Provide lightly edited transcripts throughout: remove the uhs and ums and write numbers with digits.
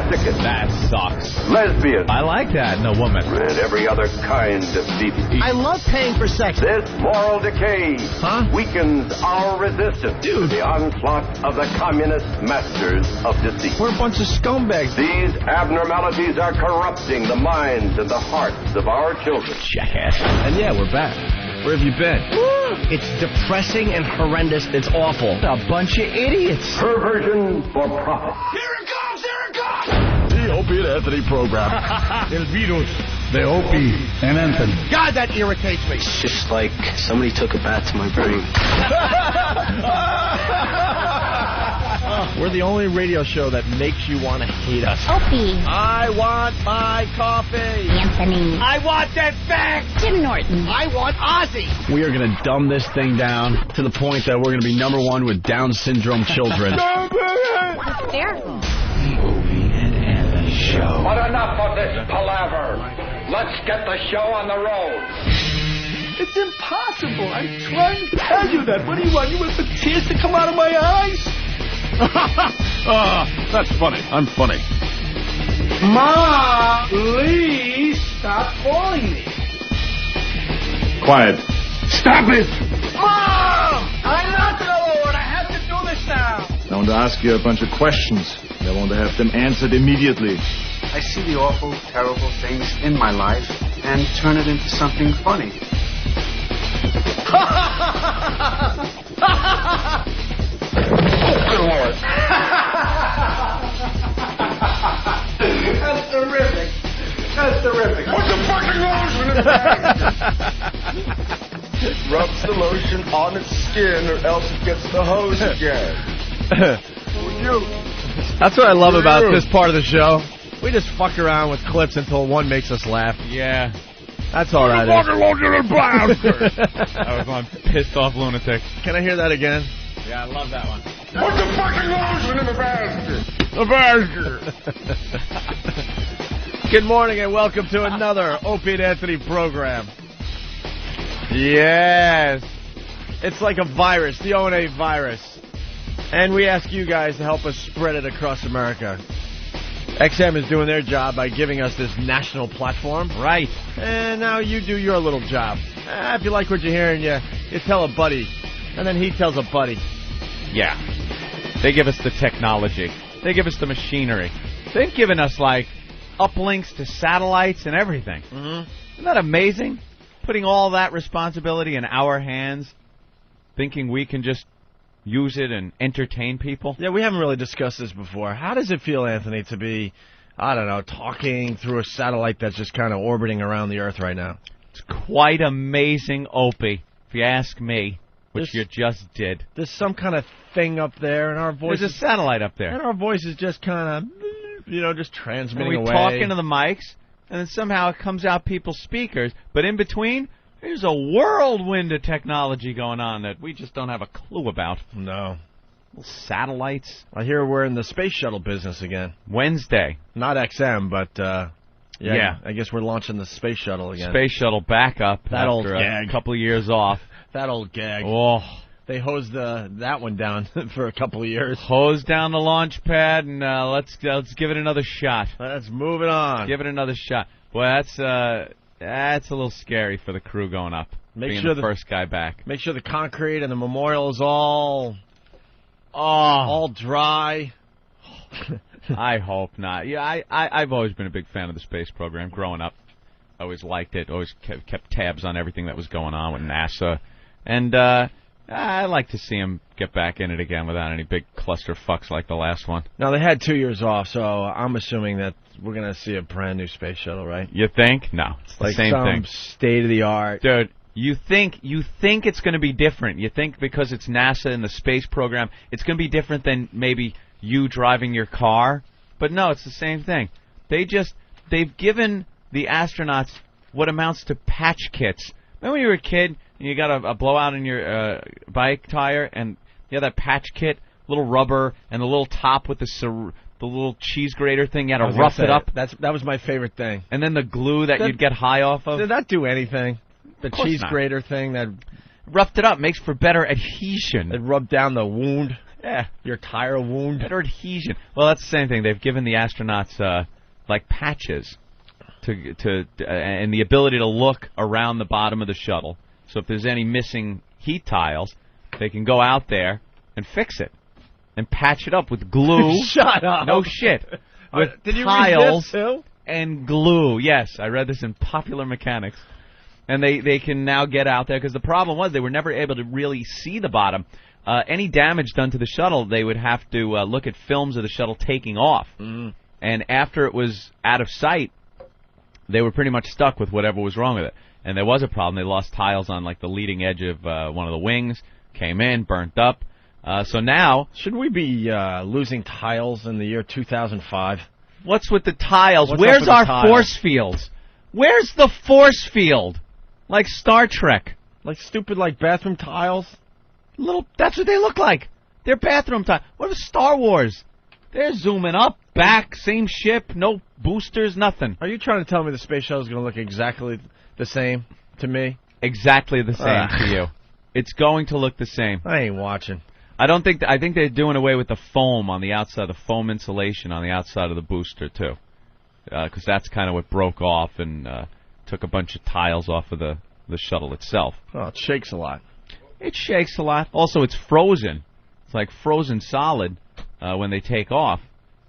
Mexicans. That sucks. Lesbians. I like that in a woman. And every other kind of deviant. I love paying for sex. This moral decay weakens our resistance to Dude. the onslaught of the communist masters of deceit. We're a bunch of scumbags. These abnormalities are corrupting the minds and the hearts of our children. Jackass. And yeah, we're back. Where have you been? It's depressing and horrendous. It's awful. A bunch of idiots. Perversion for profit. Here it comes! Here it comes! The Opie and Anthony program. El virus. The Opie and Anthony. God, that irritates me. It's just like somebody took a bat to my brain. We're the only radio show that makes you want to hate us. Opie. I want my coffee. Anthony. I want that back. Jim Norton. I want Ozzy. We are going to dumb this thing down to the point that we're going to be #1 with Down syndrome children. Hysterical. The Opie and Anthony Show. But enough of this palaver. Let's get the show on the road. It's impossible. I'm trying to tell you that. What do you want? You want the tears to come out of my eyes? That's funny. I'm funny. Ma, please stop calling me. Quiet. Stop it! Mom! I'm not alone. I have to do this now. I want to ask you a bunch of questions. I want to have them answered immediately. I see the awful, terrible things in my life and turn it into something funny. Good Lord. That's terrific. That's terrific. Put the fucking lotion in the bag. Rubs the lotion on its skin or else it gets the hose again. That's what I love about this part of the show. We just fuck around with clips until one makes us laugh. Yeah. That's all that is. I was one pissed off lunatic. Can I hear that again? Yeah, I love that one. Put the fucking lotion in the basket. The Good morning and welcome to another Opie and Anthony program. Yes. It's like a virus, the O&A virus. And we ask you guys to help us spread it across America. XM is doing their job by giving us this national platform. Right. And now you do your little job. If you like what you're hearing, you tell a buddy. And then he tells a buddy. Yeah. They give us the technology. They give us the machinery. They've given us, like, uplinks to satellites and everything. Mm-hmm. Isn't that amazing? Putting all that responsibility in our hands, thinking we can just use it and entertain people. Yeah, we haven't really discussed this before. How does it feel, Anthony, to be, I don't know, talking through a satellite that's just kind of orbiting around the Earth right now? It's quite amazing, Opie, if you ask me, which you just did. There's some kind of thing up there, and our voices... There's a satellite up there. And our voices just kind of, just transmitting and we away. talk into the mics, and then somehow it comes out people's speakers, but in between... There's a whirlwind of technology going on that we just don't have a clue about. No. Little satellites. I hear we're in the space shuttle business again. Wednesday. Not XM, but, yeah. I guess we're launching the space shuttle again. Space shuttle backup that old after gag. A couple of years off. That old gag. Oh. They hosed that one down for a couple of years. Hose down the launch pad, and let's give it another shot. Let's move it on. Give it another shot. Boy, that's a little scary for the crew going up. Being the first guy back. Make sure the concrete and the memorial is all dry. I hope not. Yeah, I've always been a big fan of the space program growing up. I always liked it. Always kept tabs on everything that was going on with NASA. And I'd like to see him get back in it again without any big clusterfucks like the last one. Now, they had 2 years off, so I'm assuming that we're going to see a brand new space shuttle, right? You think? No. It's the same thing. State-of-the-art. Dude, you think it's going to be different. You think because it's NASA and the space program, it's going to be different than maybe you driving your car. But no, it's the same thing. They've given the astronauts what amounts to patch kits. Remember when you were a kid and you got a blowout in your bike tire and you had that patch kit, little rubber and the little top with the little cheese grater thing, you had to rough it up. That was my favorite thing. And then the glue that you'd get high off of. Did that do anything? The cheese grater thing that roughed it up makes for better adhesion. It rubbed down the wound. Yeah. Your tire wound. Better adhesion. Well, that's the same thing. They've given the astronauts like patches and the ability to look around the bottom of the shuttle. So if there's any missing heat tiles, they can go out there and fix it and patch it up with glue. Shut up. No shit. With Did you tiles read this too? and glue. Yes, I read this in Popular Mechanics. And they can now get out there, because the problem was they were never able to really see the bottom. Any damage done to the shuttle, they would have to look at films of the shuttle taking off. Mm. And after it was out of sight, they were pretty much stuck with whatever was wrong with it. And there was a problem. They lost tiles on like the leading edge of one of the wings, came in, burnt up. So now... Should we be losing tiles in the year 2005? What's with the tiles? What's Where's our tiles? force fields? Where's the force field? Like Star Trek. Like stupid, like bathroom tiles? That's what they look like. They're bathroom tiles. What about Star Wars? They're zooming up, back, same ship, no boosters, nothing. Are you trying to tell me the space shuttle is going to look exactly the same to me? Exactly the same to you. It's going to look the same. I ain't watching. I think they're doing away with the foam on the outside, the foam insulation on the outside of the booster too, because that's kind of what broke off and took a bunch of tiles off of the shuttle itself. Oh, it shakes a lot. It shakes a lot. Also, it's frozen. It's like frozen solid when they take off,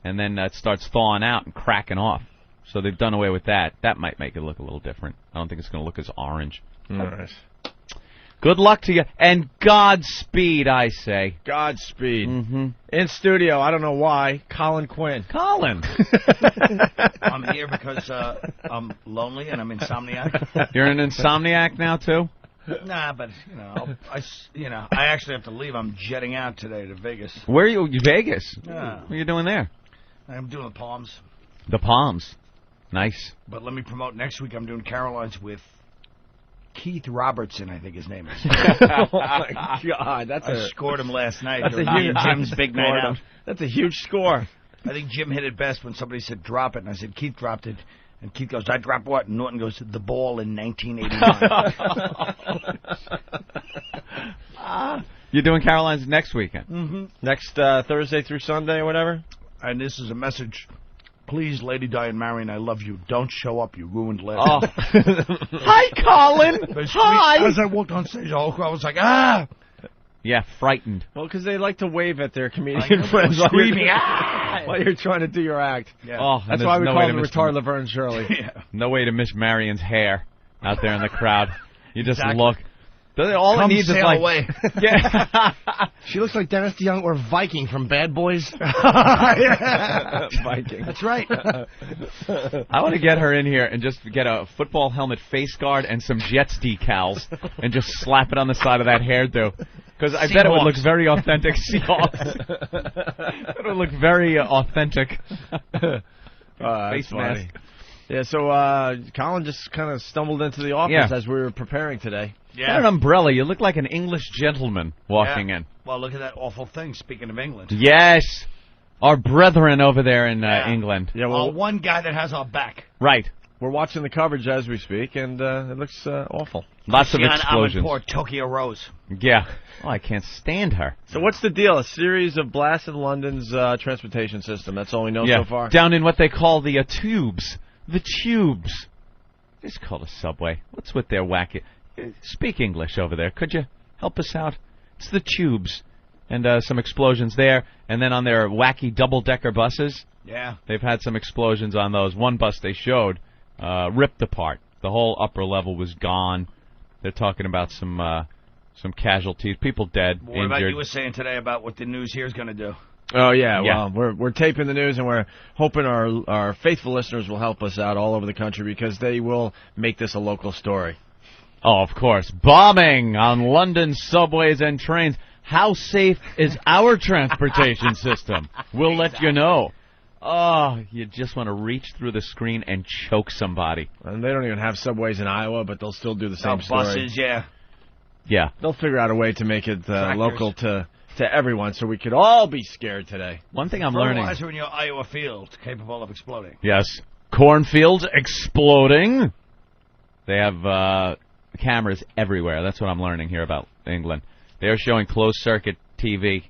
and then it starts thawing out and cracking off. So they've done away with that. That might make it look a little different. I don't think it's going to look as orange. All right. Good luck to you, and Godspeed, I say. Godspeed. Mm-hmm. In studio, I don't know why, Colin Quinn. Colin. I'm here because I'm lonely and I'm insomniac. You're an insomniac now, too? Nah, but, I actually have to leave. I'm jetting out today to Vegas. Where are you? Vegas? Yeah. What are you doing there? I'm doing the Palms. The Palms. Nice. But let me promote next week. I'm doing Caroline's with Keith Robertson, I think his name is. Oh, my God. I scored him last night. That's during me and Jim's big night out. That's a huge score. I think Jim hit it best when somebody said drop it, and I said Keith dropped it. And Keith goes, I dropped what? And Norton goes, the ball in 1989. You're doing Caroline's next weekend? Mm-hmm. Next Thursday through Sunday or whatever? And this is a message. Please, Lady Di and Marion, I love you. Don't show up. You ruined last night. Hi, Colin. Hi. As I walked on stage, the whole crowd was like, ah! Yeah, frightened. Well, because they like to wave at their comedian friends screaming, while you're trying to do your act. Yeah. Oh, That's why we call them retard Laverne Shirley. Yeah. No way to miss Marion's hair out there in the crowd. You just Exactly. look. All Come it needs is sail like... away. Yeah. She looks like Dennis DeYoung or Viking from Bad Boys. Viking. That's right. I want to get her in here and just get a football helmet face guard and some Jets decals and just slap it on the side of that hairdo. Because I bet it would look very authentic. Seahawks. It would look very authentic. That's Face funny. mask. Yeah, so Colin just kind of stumbled into the office as we were preparing today. Yeah. Got an umbrella. You look like an English gentleman walking in. Well, look at that awful thing, speaking of England. Yes. Our brethren over there in England. Yeah, well, one guy that has our back. Right. We're watching the coverage as we speak, and it looks awful. Lots of explosions. Poor Tokyo Rose. Yeah. Oh, I can't stand her. So what's the deal? A series of blasts in London's transportation system. That's all we know so far. Down in what they call the tubes. The tubes. It's called a subway. What's with their wacky... Speak English over there. Could you help us out? It's the tubes. And some explosions there. And then on their wacky double-decker buses. Yeah. They've had some explosions on those. One bus they showed ripped apart. The whole upper level was gone. They're talking about some casualties. People dead, What injured. about you were saying today about what the news here is going to do? Oh, yeah. Well, we're taping the news, and we're hoping our faithful listeners will help us out all over the country because they will make this a local story. Oh, of course. Bombing on London subways and trains. How safe is our transportation system? We'll let you know. Oh, you just want to reach through the screen and choke somebody. And they don't even have subways in Iowa, but they'll still do the same story. Buses, yeah. Yeah. They'll figure out a way to make it local to everyone so we could all be scared today. One thing I'm learning... Fertilizer in your Iowa field capable of exploding. Yes. Cornfields exploding. They have cameras everywhere. That's what I'm learning here about England. They are showing closed-circuit TV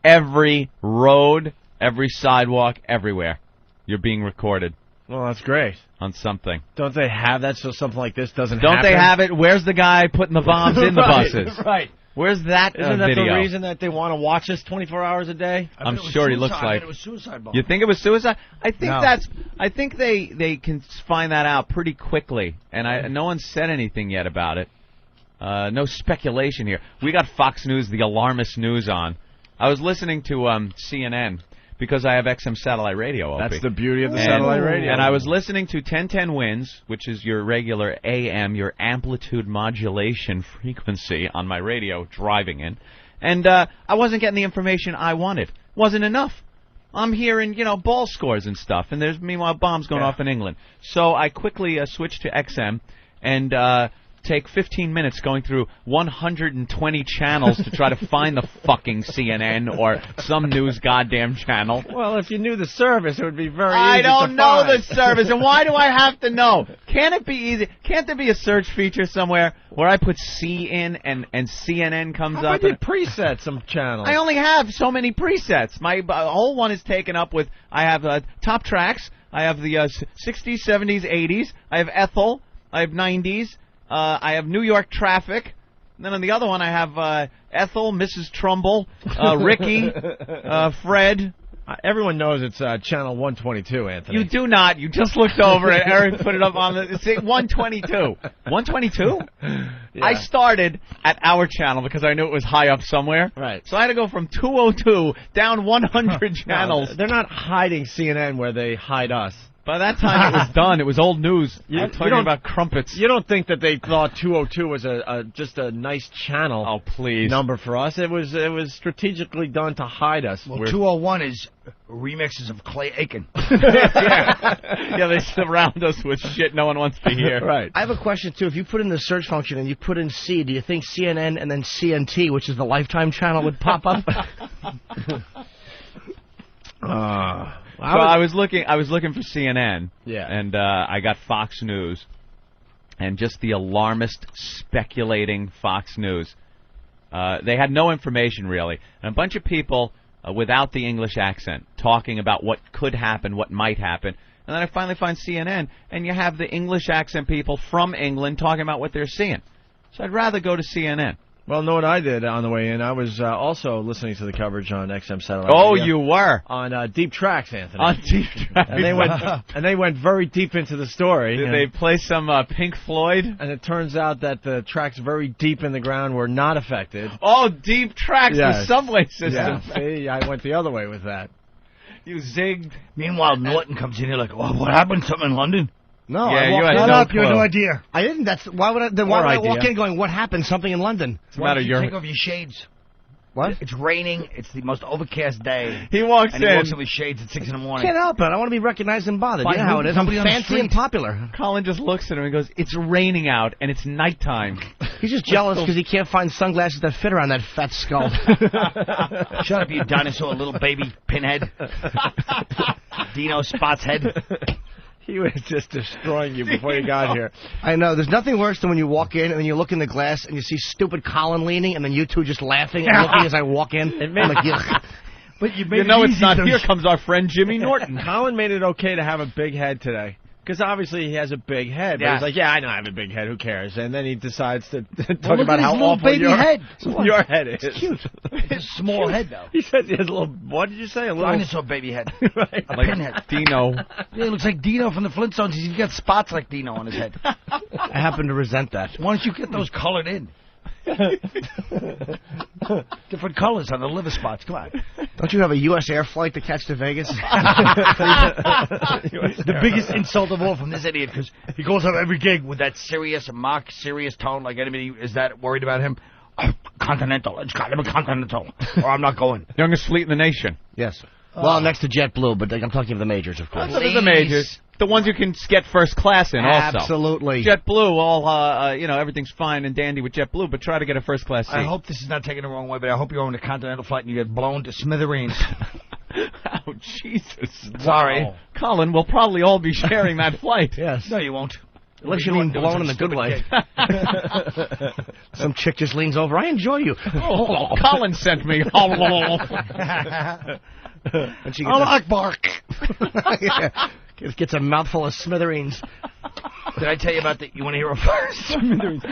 every road, every sidewalk, everywhere. You're being recorded. Well, that's great. On something. Don't they have that so something like this doesn't happen? Don't they have it? Where's the guy putting the bombs in the buses? Right. Where's that Isn't that video? the reason that they want to watch us 24 hours a day? I'm sure he looks like. It was suicide bomb. You think it was suicide? I think No. I think they can find that out pretty quickly, and no one said anything yet about it. No speculation here. We got Fox News, the alarmist news on. I was listening to CNN because I have XM satellite radio. Opie. That's the beauty of the satellite radio. And I was listening to 1010 Winds, which is your regular AM, your amplitude modulation frequency on my radio, driving in. And I wasn't getting the information I wanted. Wasn't enough. I'm hearing, ball scores and stuff, and there's, meanwhile, bombs going off in England. So I quickly switched to XM and take 15 minutes going through 120 channels to try to find the fucking CNN or some news goddamn channel. Well, if you knew the service, it would be very easy I don't to know find. the service, and why do I have to know? Can't it be easy? Can't there be a search feature somewhere where I put C in and CNN comes How up? about you preset some channels? I only have so many presets. My whole one is taken up with, I have top tracks, I have the 60s, 70s, 80s, I have Ethel, I have 90s, I have New York traffic. And then on the other one, I have Ethel, Mrs. Trumbull, Ricky, Fred. Everyone knows it's channel 122, Anthony. You do not. You just looked over and Eric put it up on the... See, 122. 122? Yeah. I started at our channel because I knew it was high up somewhere. Right. So I had to go from 202 down 100 channels. No, they're not hiding CNN where they hide us. By that time, it was done. It was old news. You're talking about crumpets. You don't think that they thought 202 was just a nice channel? Oh, please. Number for us. It was strategically done to hide us. Well, 201 is remixes of Clay Aiken. Yeah, they surround us with shit no one wants to hear. Right. I have a question, too. If you put in the search function and you put in C, do you think CNN and then CNT, which is the Lifetime channel, would pop up? So I was looking for CNN, yeah, and I got Fox News, and just the alarmist, speculating Fox News. They had no information really, and a bunch of people without the English accent talking about what could happen, what might happen, and then I finally find CNN, and you have the English accent people from England talking about what they're seeing. So I'd rather go to CNN. Well, know what I did on the way in? I was also listening to the coverage on XM satellite. Oh, radio. you were on Deep Tracks, Anthony. On Deep Tracks, and they went very deep into the story. Did they play some Pink Floyd? And it turns out that the tracks very deep in the ground were not affected. Oh, Deep Tracks, the subway system. Yeah. See, I went the other way with that. You zigged. Meanwhile, Norton comes in here like, "Oh, what happened? Something in London?" No, yeah, I you had walked no You had clue. no idea. I didn't. Why would I walk in going, "What happened? Something in London"? Why don't you take off your shades? What? It's raining. It's the most overcast day. He walks in. He walks in with shades at 6 in the morning. Can't help it. I want to be recognized and bothered. You know how it is. I'm Somebody on the fancy and street. popular. Colin just looks at him and goes, "It's raining out and it's nighttime." He's just jealous because he can't find sunglasses that fit around that fat skull. Shut up, you dinosaur, little baby pinhead. Dino Spot's head. He was just destroying you before you got here. I know. There's nothing worse than when you walk in and then you look in the glass and you see stupid Colin leaning and then you two just laughing and looking as I walk in. I'm like, yuck. But you know it's not. Here comes our friend Jimmy Norton. Colin made it okay to have a big head today. Because obviously he has a big head. But he's like, yeah, I know I have a big head. Who cares? And then he decides to talk about how awful baby head. your head is. It's cute. It's a small head, though. He says he has a little, what did you say? A little Dinosaur baby head. Right. A Like pinhead. Dino. Yeah, it looks like Dino from the Flintstones. He's got spots like Dino on his head. I happen to resent that. Why don't you get those colored in? Different colors on the liver spots. Come on. Don't you have a U.S. Air flight to catch to Vegas? The biggest insult of all from this idiot, because he goes up every gig with that serious, mock serious tone, like anybody is that worried about him. Oh, Continental. It's got to be Continental, or I'm not going. Youngest fleet in the nation. Yes. Well, next to JetBlue, but I'm talking of the majors, of course. Those are the majors. The ones you can get first class in also. Absolutely. JetBlue, all, everything's fine and dandy with JetBlue, but try to get a first class seat. I hope this is not taken the wrong way, but I hope you're on a Continental flight and you get blown to smithereens. Oh, Jesus. Sorry. Wow. Colin, we'll probably all be sharing that flight. Yes. No, you won't. Unless you're being blown in the good way. Some chick just leans over. I enjoy you. Oh, Colin sent me. And she Akbar. Yeah. Gets a mouthful of smithereens. Did I tell you about the... You want to hear it first? Smithereens.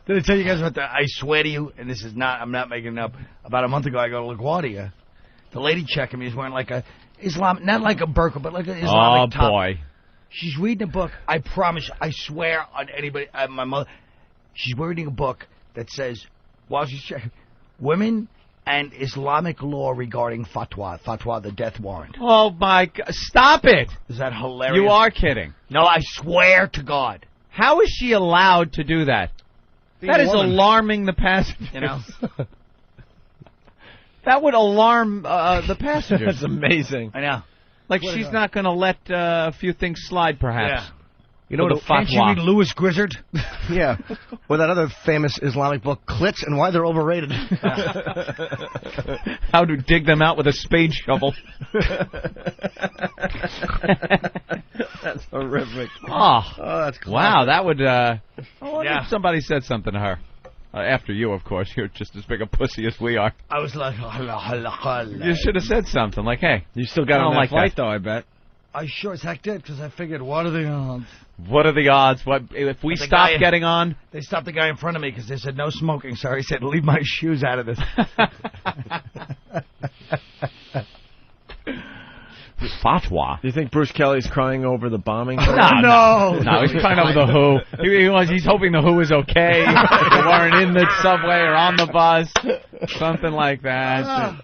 Did I tell you guys about the... I swear to you, and this is not... I'm not making it up. About a month ago, I go to LaGuardia. The lady checking me is wearing like a Islam... Not like a burqa, but like an Islamic top. Oh, boy. She's reading a book. I promise. I swear on anybody... my mother... She's reading a book that says... While she's checking... Women... and Islamic law regarding fatwa. Fatwa, the death warrant. Oh, my God. Stop it. Is that hilarious? You are kidding. No, I swear to God. How is she allowed to do that? That is alarming the passengers. You know? That would alarm the passengers. That's amazing. I know. Like, she's not going to let a few things slide, perhaps. Yeah. You know what? Can't you read Louis Grizzard? Yeah. Or that other famous Islamic book, Clits and Why They're Overrated. How to dig them out with a spade shovel. That's horrific. Oh, that's classic. wow. That would... I wonder if somebody said something to her. After you, of course. You're just as big a pussy as we are. I was like... You should have said something like, hey. You still got on that like flight, that. though, I bet. I sure as heck did, because I figured, what are the odds? What are the odds? What if we stop getting on? They stopped the guy in front of me because they said no smoking. So he said, leave my shoes out of this. Fatwa. Do you think Bruce Kelly's crying over the bombing? No, he's crying over the Who. He's hoping the Who is okay. They weren't in the subway or on the bus. Something like that.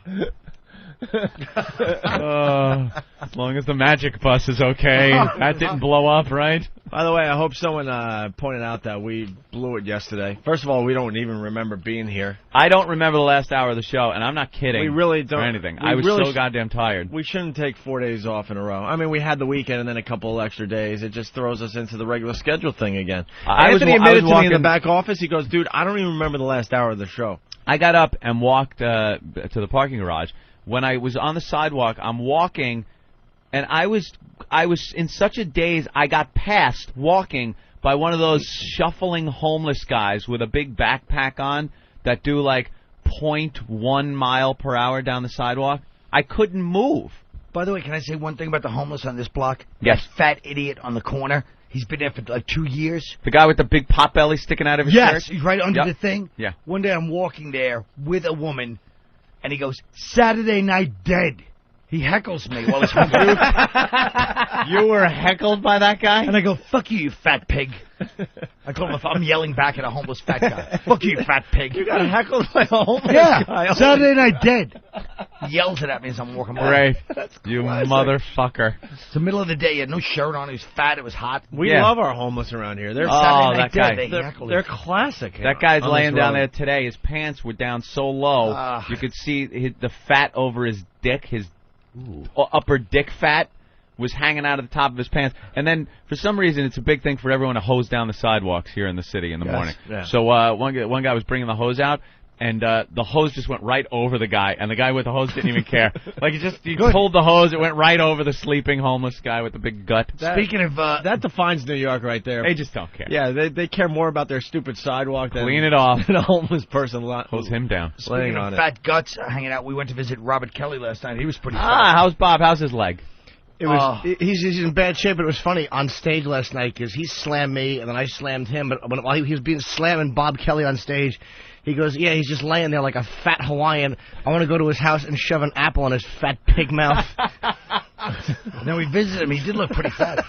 As long as the magic bus is okay. That didn't blow up, right? By the way, I hope someone pointed out that we blew it yesterday. First of all, we don't even remember being here. I don't remember the last hour of the show, and I'm not kidding. We really don't. Or anything. I was so goddamn tired. We shouldn't take 4 days off in a row. I mean, we had the weekend and then a couple extra days. It just throws us into the regular schedule thing again. Anthony admitted to me in the back office, he goes, dude, I don't even remember the last hour of the show. I got up and walked to the parking garage. When I was on the sidewalk, I'm walking, and I was in such a daze, I got passed walking by one of those shuffling homeless guys with a big backpack on that do like 0.1 mile per hour down the sidewalk. I couldn't move. By the way, can I say one thing about the homeless on this block? Yes. That fat idiot on the corner. He's been there for like 2 years. The guy with the big pot belly sticking out of his shirt? Yes, he's right under the thing. Yeah. One day I'm walking there with a woman, and he goes, Saturday night dead. He heckles me while he's hungry. You were heckled by that guy? And I go, fuck you, you fat pig. I told him I'm yelling back at a homeless fat guy. Fuck you, fat pig. You got heckled by a homeless guy. Saturday night dead. He yells it at me as I'm walking by. Great. You motherfucker. It's the middle of the day. He had no shirt on. He was fat. It was hot. We love our homeless around here. They're that guy. They're classic. That guy's laying down there today. His pants were down so low, you could see the fat over his dick, his upper dick fat was hanging out of the top of his pants. And then, for some reason, it's a big thing for everyone to hose down the sidewalks here in the city in the morning. Yeah. So one guy was bringing the hose out, and the hose just went right over the guy, and the guy with the hose didn't even care. Like, he pulled the hose, it went right over the sleeping homeless guy with the big gut. Speaking of... that defines New York right there. They just don't care. Yeah, they care more about their stupid sidewalk than... Clean it off. Than a homeless person hose him down. Speaking of fat guts hanging out, we went to visit Robert Kelly last night. He was pretty fat. How's Bob? How's his leg? It was he's in bad shape, but it was funny on stage last night because he slammed me and then I slammed him. But while he was being slamming Bob Kelly on stage, he goes, "Yeah, he's just laying there like a fat Hawaiian. I want to go to his house and shove an apple in his fat pig mouth." Then we visited him. He did look pretty fat.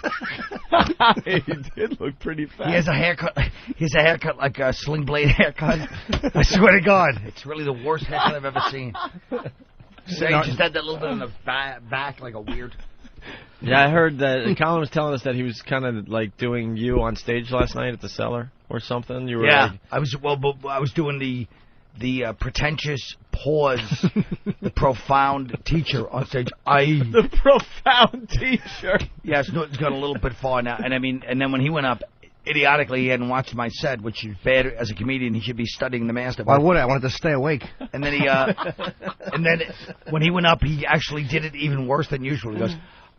He did look pretty fat. He has a haircut. He has a haircut like a Sling Blade haircut. I swear to God, it's really the worst haircut I've ever seen. So he just had that little bit on the back, like a weird. Yeah, I heard that Colin was telling us that he was kind of like doing you on stage last night at the Cellar or something. You were like... I was doing the pretentious pause, the profound teacher on stage. The profound teacher. Yes, it's got a little bit far now, and then when he went up, idiotically, he hadn't watched my set, which is bad as a comedian. He should be studying the master. Why would I? I wanted to stay awake. And then and then when he went up, he actually did it even worse than usual. He goes,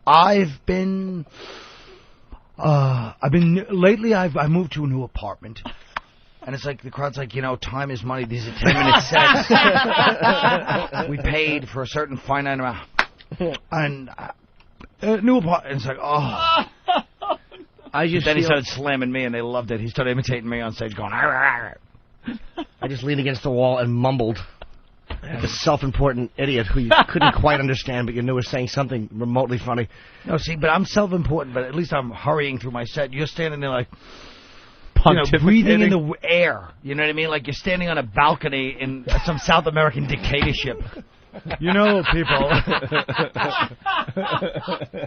I've been Lately I moved to a new apartment. And it's like, the crowd's like, time is money. These are 10-minute sets. We paid for a certain finite amount. And new apartment. It's like, oh. Then he started slamming me, and they loved it. He started imitating me on stage, going, arr, arr. I just leaned against the wall and mumbled. Like a self-important idiot who you couldn't quite understand, but you knew was saying something remotely funny. No, see, but I'm self-important, but at least I'm hurrying through my set. You're standing there like, breathing in the air. You know what I mean? Like you're standing on a balcony in some South American dictatorship. People.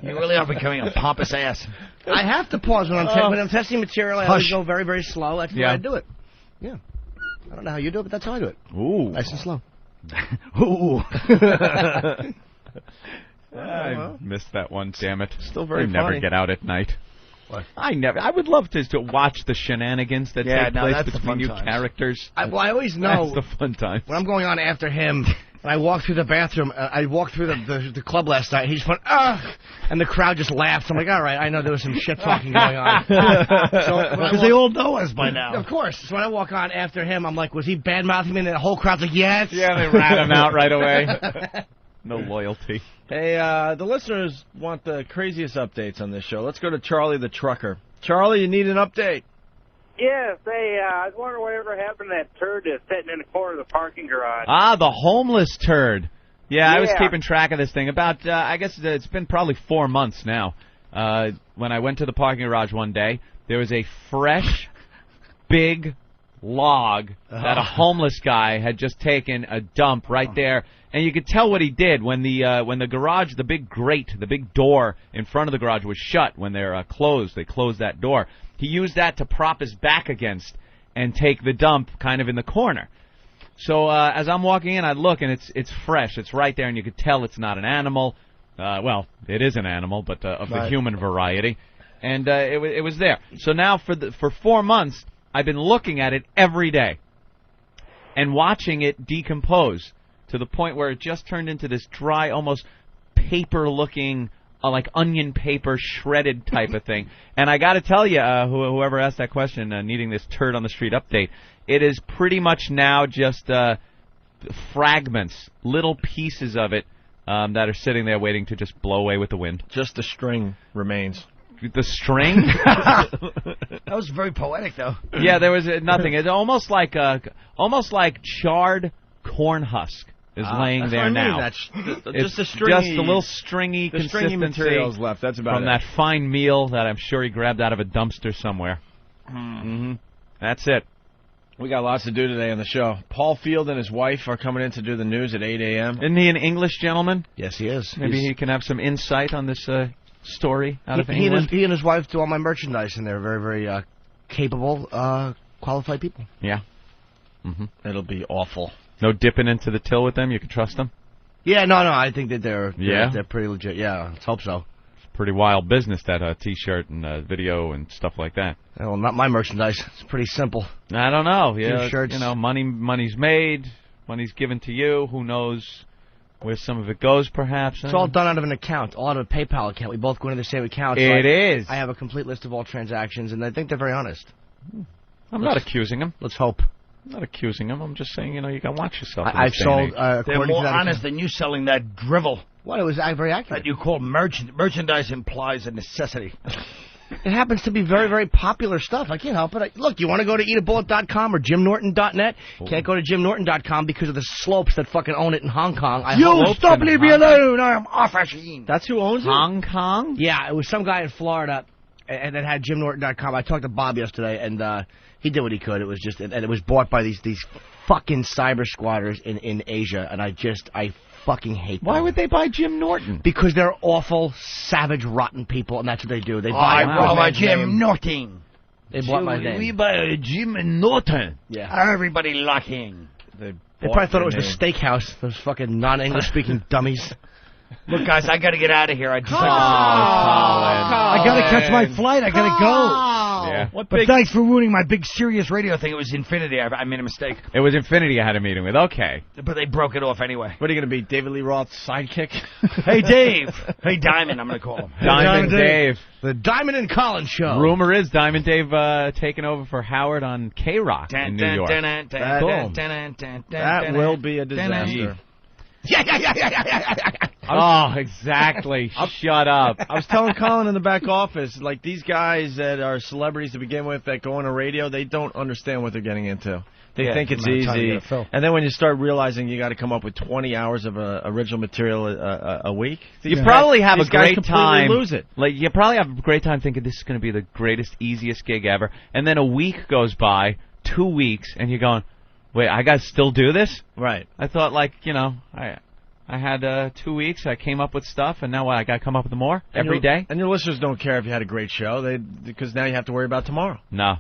You really are becoming a pompous ass. I have to pause when I'm testing material. I always go very, very slow. That's the way I do it. Yeah. I don't know how you do it, but that's how I do it. Ooh. Nice and slow. Ooh. I missed that one, damn it. Still very funny. Never get out at night. What? I would love to watch the shenanigans that take place between you characters. I always know. That's the fun time. When I'm going on after him, and I walk through the bathroom, I walked through the club last night, he just went, ugh! And the crowd just laughs. I'm like, all right, I know there was some shit talking going on. Because they all know us by now. Of course. So when I walk on after him, I'm like, was he bad-mouthing me? And the whole crowd's like, yes. Yeah, they rat him out right away. No loyalty. Hey, the listeners want the craziest updates on this show. Let's go to Charlie the Trucker. Charlie, you need an update. Yes, I was wondering whatever happened to that turd that's sitting in the corner of the parking garage. Ah, the homeless turd. Yeah, I was keeping track of this thing. About, I guess it's been probably 4 months now. When I went to the parking garage one day, there was a fresh, big log that a homeless guy had just taken a dump right there. And you could tell what he did when the garage, the big grate, the big door in front of the garage was shut when they're closed. They closed that door. He used that to prop his back against and take the dump kind of in the corner. So as I'm walking in, I look, and it's fresh. It's right there, and you could tell it's not an animal. Well, it is an animal, but of the human variety. And it was there. So now for 4 months, I've been looking at it every day and watching it decompose to the point where it just turned into this dry, almost paper-looking, like onion paper shredded type of thing. And I got to tell you, whoever asked that question, needing this turd on the street update, it is pretty much now just fragments, little pieces of it that are sitting there waiting to just blow away with the wind. Just the string remains. The string? That was very poetic, though. Yeah, there was nothing. It's almost like charred corn husk is laying there now. That's just a stringy, just a little stringy consistency materials left. That's about from that fine meal that I'm sure he grabbed out of a dumpster somewhere. Mm-hmm. That's it. We got lots to do today on the show. Paul Field and his wife are coming in to do the news at 8 a.m. Isn't he an English gentleman? Yes, he is. Maybe he can have some insight on this story out of England. He and his wife do all my merchandise, and they're very, very capable, qualified people. Yeah. Mm-hmm. It'll be awful. No dipping into the till with them? You can trust them? Yeah, no, I think that they're pretty legit. Yeah, let's hope so. It's pretty wild business, that T-shirt and video and stuff like that. Well, not my merchandise. It's pretty simple. I don't know. Yeah, T-shirts. You know, money's made, money's given to you. Who knows where some of it goes, perhaps? It's all done out of an account, all out of a PayPal account. We both go into the same account. It is. I have a complete list of all transactions, and I think they're very honest. I'm not accusing him. Let's hope. I'm not accusing him. I'm just saying, you can watch yourself. I've sold. They're more honest than you selling that drivel. Well, it was very accurate. That you call merchandise implies a necessity. It happens to be very, very popular stuff. I can't help it. Look, you want to go to eatabullet.com or jimnorton.net? Can't go to jimnorton.com because of the slopes that fucking own it in Hong Kong. Stop, leave me alone. I am off-machine. That's who owns it? Hong Kong? Yeah, it was some guy in Florida, and it had jimnorton.com. I talked to Bob yesterday, and he did what he could. It was just, and it was bought by these fucking cyber squatters in Asia, and I fucking hate them. Why would they buy Jim Norton? Because they're awful, savage, rotten people, and that's what they do. They buy Jim Norton. They bought my name. We buy Jim Norton. Yeah. Everybody locking. They probably thought it was the steakhouse. Those fucking non-English speaking dummies. Look, guys, I got to get out of here. I Colin. got to catch my flight. I got to go. Yeah. What But big? thanks for ruining my big serious radio thing. It was Infinity. I made a mistake. It was Infinity I had a meeting with. Okay. But they broke it off anyway. What are you going to be, David Lee Roth's sidekick? Hey, Dave. Hey, Diamond, I'm going to call him. Diamond Dave. The Diamond and Colin Show. Rumor is Diamond Dave taking over for Howard on K-Rock in New York. That will be a disaster. Oh, exactly. Shut up. I was telling Colin in the back office, like, these guys that are celebrities to begin with that go on the radio, they don't understand what they're getting into. They think it's easy. And then when you start realizing you got to come up with 20 hours of original material a week, you probably have a these guys great time. lose it. Like, you probably have a great time thinking this is going to be the greatest, easiest gig ever. And then a week goes by, 2 weeks, and you're going, wait, I got to still do this? Right. I thought, like, you know, I had 2 weeks. I came up with stuff, and now what, I got to come up with more every day? And your listeners don't care if you had a great show, because now you have to worry about tomorrow. No.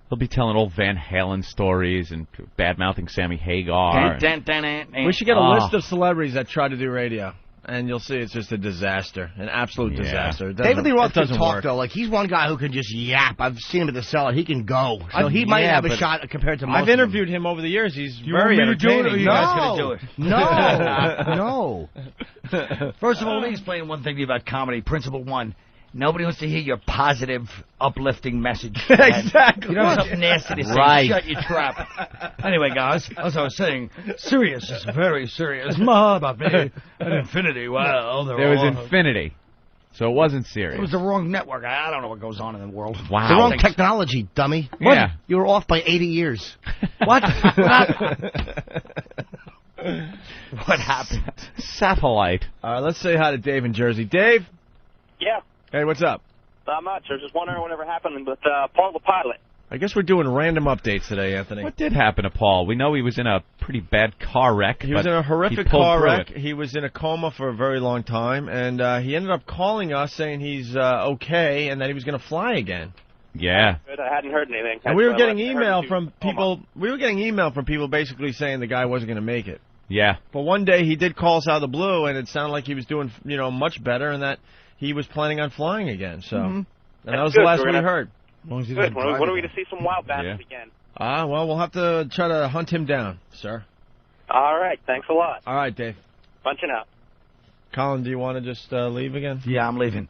They'll be telling old Van Halen stories and bad-mouthing Sammy Hagar. We should get a list of celebrities that try to do radio, and you'll see it's just a disaster, an absolute disaster. David Lee Roth can doesn't talk, work. though. Like, he's one guy who can just yap. I've seen him at the cellar. He can go. So he might have a shot compared to most I've interviewed him over the years. He's You very want me to do it, or entertaining. you guys going to do it? No. First of all, let me explain one thing to you about comedy. Principle one. Nobody wants to hear your positive, uplifting message. Exactly. You don't have something nasty to say. Right. Shut your trap. Anyway, guys, as I was saying, serious is very serious. Ma about me and Infinity. Well, There was Infinity, so it wasn't serious. It was the wrong network. I don't know what goes on in the world. Wow. The wrong technology, dummy. Yeah. You were off by 80 years. What? What happened? Satellite. All right, let's say hi to Dave in Jersey. Dave? Yeah, Hey, what's up? not much. I was just wondering whatever happened with Paul the pilot. I guess we're doing random updates today, Anthony. What did happen to Paul? We know he was in a pretty bad car wreck. He was in a horrific he pulled car through wreck. it. He was in a coma for a very long time, and he ended up calling us saying he's okay and that he was going to fly again. Yeah. Good, I hadn't heard anything. And we were That's getting why I email heard you from coma. people. We were getting email from people basically saying the guy wasn't going to make it. Yeah. But one day he did call us out of the blue, and it sounded like he was doing much better, and that he was planning on flying again. So, and that was good. the last We're we gonna- heard. Good. When are we going to see some wild bastards again? Well, we'll have to try to hunt him down, sir. All right. Thanks a lot. All right, Dave. Bunching out. Colin, do you want to just leave again? Yeah, I'm leaving.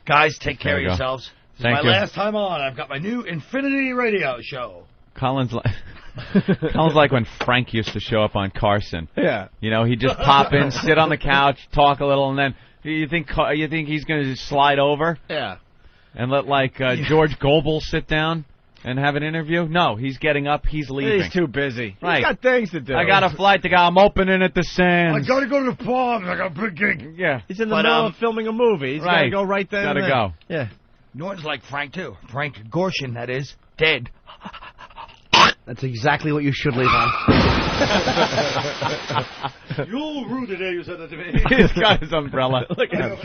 Guys, take care There of you go. yourselves. This Thank is you. my last time on. I've got my new Infinity radio show. Colin's like when Frank used to show up on Carson. Yeah. You know, he'd just pop in, sit on the couch, talk a little, and then you think he's going to slide over Yeah. and let George Goebel sit down and have an interview? No, he's getting up, he's leaving. He's too busy. Right. He's got things to do. I got a flight to go. I'm opening at the Sands. I gotta go to the pub. I got a big gig. Yeah. He's in the middle of filming a movie. He's got to Right. go right then. Gotta and then. go. Yeah. Norton's like Frank, too. Frank Gorshin, that is. Dead. That's exactly what you should leave on. You rude today, you said that to me. He's got his umbrella. Look at him.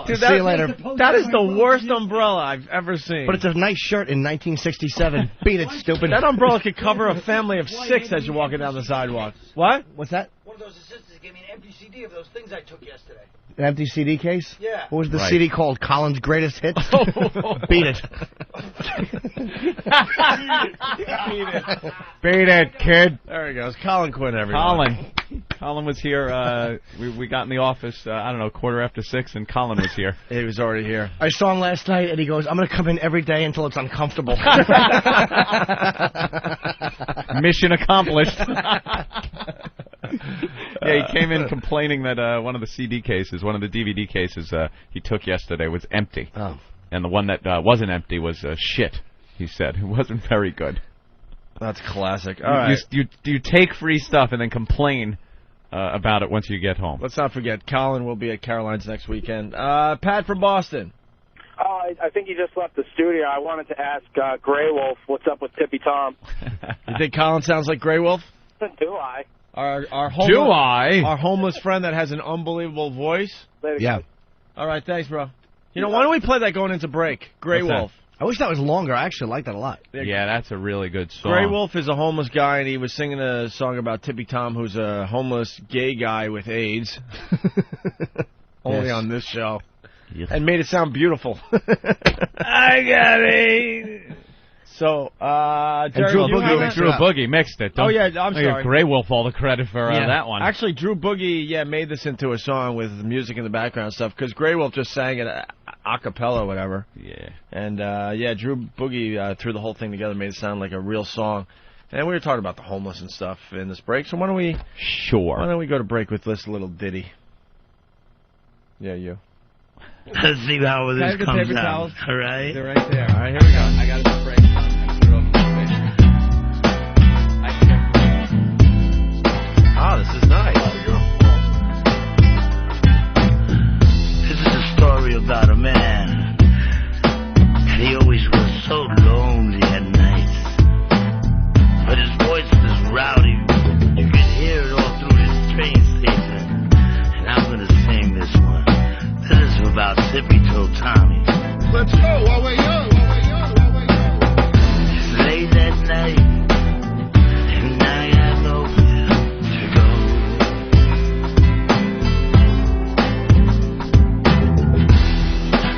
Dude, See you later. That is the worst umbrella I've ever seen. But it's a nice shirt in 1967. Beat it, stupid. That umbrella could cover a family of 6 as you're walking down the sidewalk. What? What's that? One of those assistants gave me an empty CD of those things I took yesterday. An empty CD case? Yeah. What was the Right. CD called? Colin's Greatest Hits? Beat it. Beat it, kid. There he goes. Colin Quinn, everyone. Colin was here. We got in the office, I don't know, 6:15, and Colin was here. He was already here. I saw him last night, and he goes, I'm going to come in every day until it's uncomfortable. Mission accomplished. Yeah, he came in complaining that one of the CD cases, one of the DVD cases he took yesterday was empty. Oh. And the one that wasn't empty was shit, he said. It wasn't very good. That's classic. All right. You take free stuff and then complain about it once you get home. Let's not forget, Colin will be at Caroline's next weekend. Pat from Boston. I think he just left the studio. I wanted to ask Grey Wolf what's up with Tippy Tom. You think Colin sounds like Grey Wolf? Do I? Our homeless friend that has an unbelievable voice? Yeah. All right, thanks, bro. You know, why don't we play that going into break? Grey What's that? Wolf. I wish that was longer. I actually like that a lot. Yeah, that's a really good song. Grey Wolf is a homeless guy, and he was singing a song about Tippy Tom, who's a homeless gay guy with AIDS. Only on this show. Yes. And made it sound beautiful. I got AIDS. So, Jerry, Drew you have Boogie, Drew Boogie mixed it. Oh, yeah, I'm sorry. Give Grey Wolf all the credit for that one. Actually, Drew Boogie, made this into a song with music in the background and stuff, because Grey Wolf just sang it a cappella or whatever. Yeah. And, Drew Boogie threw the whole thing together, made it sound like a real song. And we were talking about the homeless and stuff in this break, so why don't we... Sure. Why don't we go to break with this little ditty? Yeah, you. Let's see how this comes out. All right? They're right there. All right, here we go. I got it to break. Oh, this is nice. This is a story about a man. And he always was so lonely at night. But his voice was rowdy. You could hear it all through this train station. And I'm going to sing this one. This is about Sippy Toe Tommy. Let's go while we're young. It's late at night. And I got nowhere to go.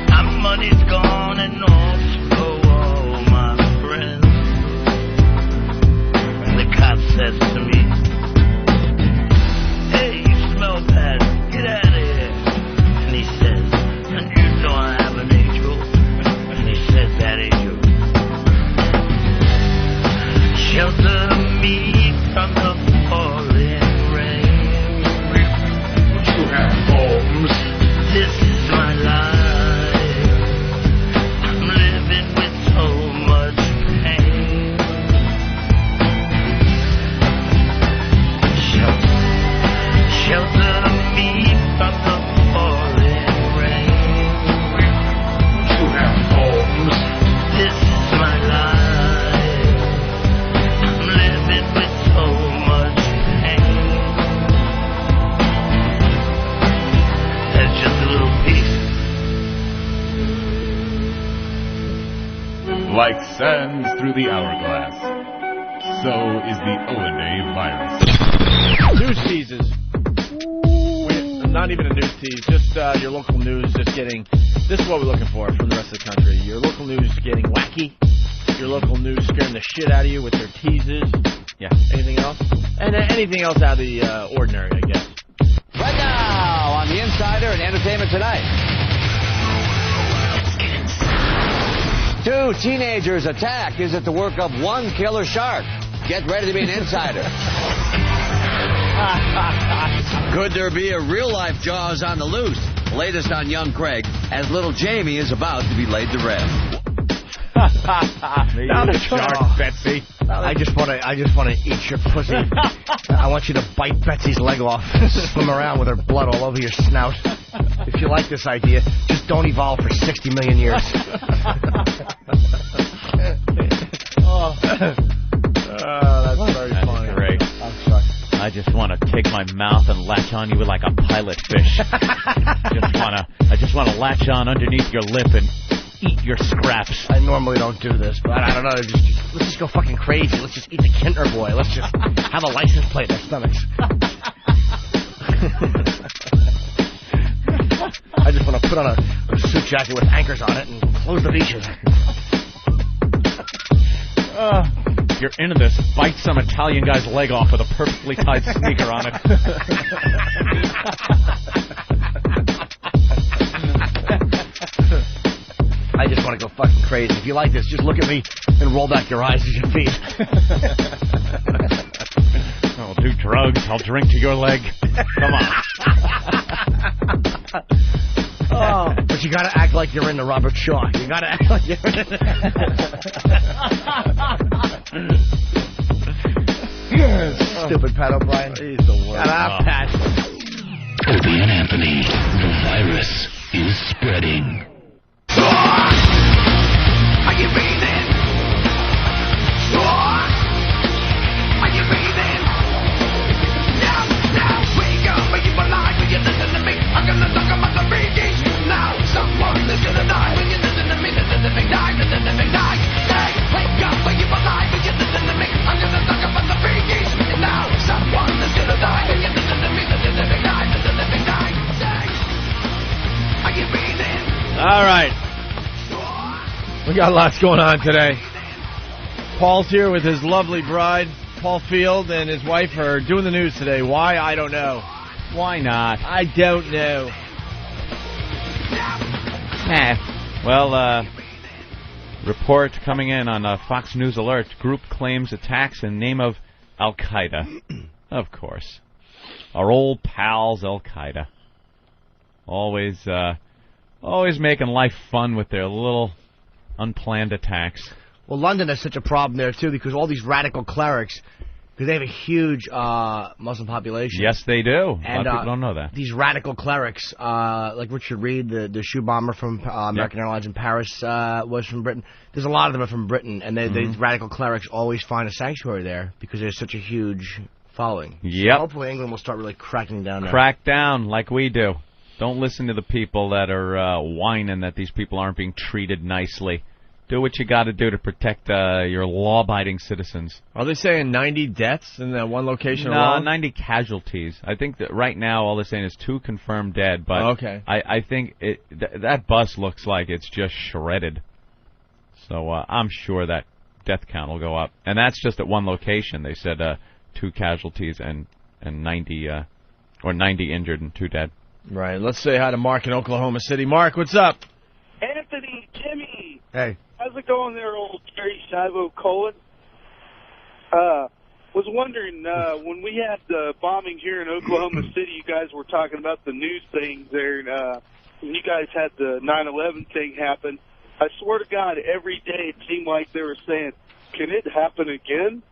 My money's gone and also all my friends. And the cop says to me, "Hey, you smell bad. Get out of here." And he says, "And you know I have an angel." And he says, "That angel shelter me from the falling rain." You have homes. This is my life. I'm living with so much pain. Shelter me from the falling rain. You have homes. This is my life. I'm living with so much pain. That's just a little piece. Like sands through the hourglass, so is the O&A virus. News teases. Not even a news tease, just your local news just getting... This is what we're looking for from the rest of the country. Your local news getting wacky. Your local news scaring the shit out of you with their teases. Yeah. Anything else? And anything else out of the ordinary, I guess. Right now on The Insider and Entertainment Tonight. Two teenagers attack. Is it the work of one killer shark? Get ready to be an insider. Could there be a real-life Jaws on the loose? Latest on young Craig, as little Jamie is about to be laid to rest. Now the shark, Betsy. I just want to eat your pussy. I want you to bite Betsy's leg off, swim around with her blood all over your snout. If you like this idea, just don't evolve for 60 million years. That's very funny. Great. I just want to take my mouth and latch on you like a pilot fish. I just want to latch on underneath your lip and eat your scraps. I normally don't do this, but I don't know. Let's just go fucking crazy. Let's just eat the Kinder Boy. Let's just have a license plate in our stomachs. I just want to put on a suit jacket with anchors on it and close the leashes. If you're into this, bite some Italian guy's leg off with a perfectly tied sneaker on it. I just want to go fucking crazy. If you like this, just look at me and roll back your eyes as your feet. I'll do drugs. I'll drink to your leg. Come on. Oh, but you gotta act like you're into Robert Shaw. You gotta act like you're into... Stupid Pat O'Brien. He's the worst. Shut up, Pat. Opie and Anthony, the virus is spreading. Are you breathing? Are you breathing? Now, wake up, are you alive? When you listen to me, I'm gonna talk about the freakies. Now, someone is gonna die. When you listen to me, the living die, the living die. Hey, wake up, are you alive? When you listen to me, I'm gonna talk about the freakies. Now, someone is gonna die. When you listen to me, the living die, the living die. Hey, are you breathing? All right. We got lots going on today. Paul's here with his lovely bride, Paul Field, and his wife are doing the news today. Why? I don't know. Why not? I don't know. Well, report coming in on Fox News Alert. Group claims attacks in name of Al-Qaeda. Of course. Our old pals, Al-Qaeda. Always making life fun with their little unplanned attacks. Well, London has such a problem there, too, because all these radical clerics, because they have a huge Muslim population. Yes, they do. And, a lot of people don't know that. These radical clerics, like Richard Reed, the shoe bomber from American Airlines in Paris, was from Britain. There's a lot of them are from Britain, and these radical clerics always find a sanctuary there because there's such a huge following. Yep. So hopefully England will start really cracking down there. Crack down like we do. Don't listen to the people that are whining that these people aren't being treated nicely. Do what you got to do to protect your law-abiding citizens. Are they saying 90 deaths in that one location No, alone? 90 casualties. I think that right now all they're saying is 2 confirmed dead. But okay. I think that bus looks like it's just shredded. So I'm sure that death count will go up. And that's just at one location. They said 2 casualties and 90 injured and 2 dead. Right. Let's say hi to Mark in Oklahoma City. Mark, what's up? Anthony, Jimmy. Hey. How's it going there, old Terry Shivo Colin? Was wondering, when we had the bombing here in Oklahoma City, you guys were talking about the news things there, and when you guys had the 9/11 thing happen, I swear to God, every day it seemed like they were saying, can it happen again?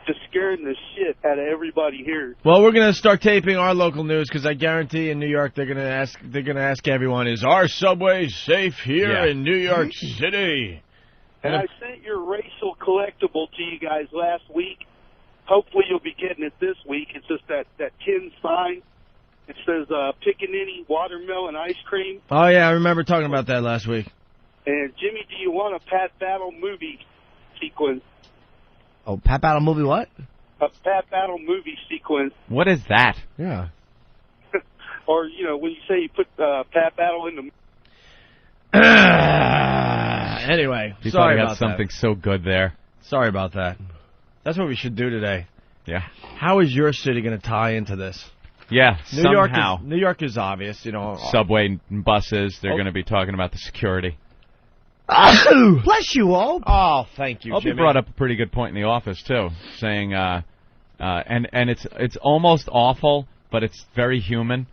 Just scaring the shit out of everybody here. Well, we're gonna start taping our local news because I guarantee in New York they're gonna ask everyone, is our subway safe here in New York City? And I sent your racial collectible to you guys last week. Hopefully you'll be getting it this week. It's just that tin sign. It says Pickaninny watermelon ice cream. Oh yeah, I remember talking about that last week. And Jimmy, do you want a Pat Battle movie sequence? Oh, Pat Battle movie what? A Pat Battle movie sequence. What is that? Yeah. Or, when you say you put Pat Battle in the... Anyway, You sorry thought I about got something that. so good there. Sorry about that. That's what we should do today. Yeah. How is your city going to tie into this? Yeah, New York is obvious, Subway and buses, they're going to be talking about the security. Bless you all. Oh, thank you, Opie Jimmy. brought up a pretty good point in the office too, saying, and it's almost awful, but it's very human.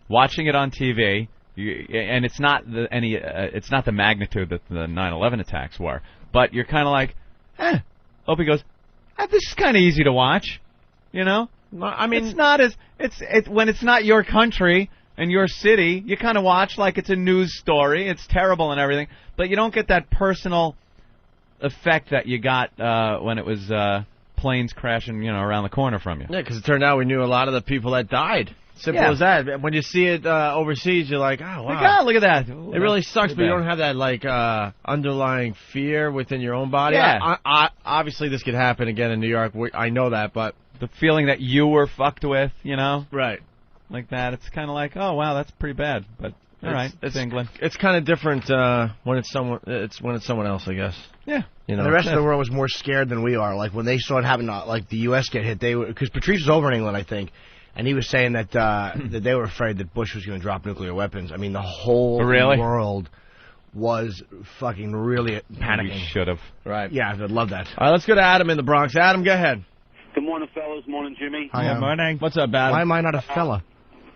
Watching it on TV, and it's not it's not the magnitude that the 9/11 attacks were, but you're kind of like, Opie goes, this is kind of easy to watch, I mean, it's not as when it's not your country and your city, you kind of watch like it's a news story. It's terrible and everything, but you don't get that personal effect that you got when it was planes crashing, around the corner from you. Yeah, because it turned out we knew a lot of the people that died. Simple as that. When you see it overseas, you're like, oh, wow. Look at that. It really sucks, but you don't have that, underlying fear within your own body. Yeah. Obviously, this could happen again in New York. I know that, but... The feeling that you were fucked with, Right. Like that. It's kind of like, oh, wow, that's pretty bad. But, all right, it's England. It's kind of different when it's someone else, I guess. Yeah. And the rest of the world was more scared than we are. Like, when they saw it happen, like, the U.S. get hit, because Patrice was over in England, I think, and he was saying that that they were afraid that Bush was going to drop nuclear weapons. I mean, the whole world was fucking really panicking. You should have. Right. Yeah, I'd love that. All right, let's go to Adam in the Bronx. Adam, go ahead. Good morning, fellas. Morning, Jimmy. Hi, Good morning. What's up, Adam? Why am I not a fella?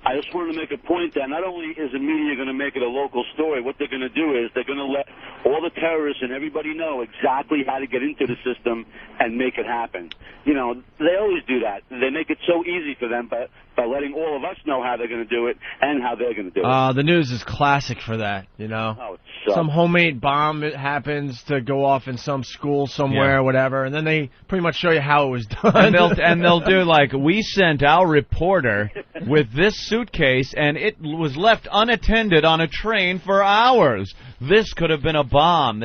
I just wanted to make a point that not only is the media going to make it a local story, what they're going to do is they're going to let all the terrorists and everybody know exactly how to get into the system and make it happen. They always do that. They make it so easy for them by letting all of us know how they're going to do it and how they're going to do it. The news is classic for that, Oh, it sucks. Some homemade bomb happens to go off in some school somewhere or whatever, and then they pretty much show you how it was done. And they'll do like, we sent our reporter with this suitcase, and it was left unattended on a train for hours. This could have been a bomb.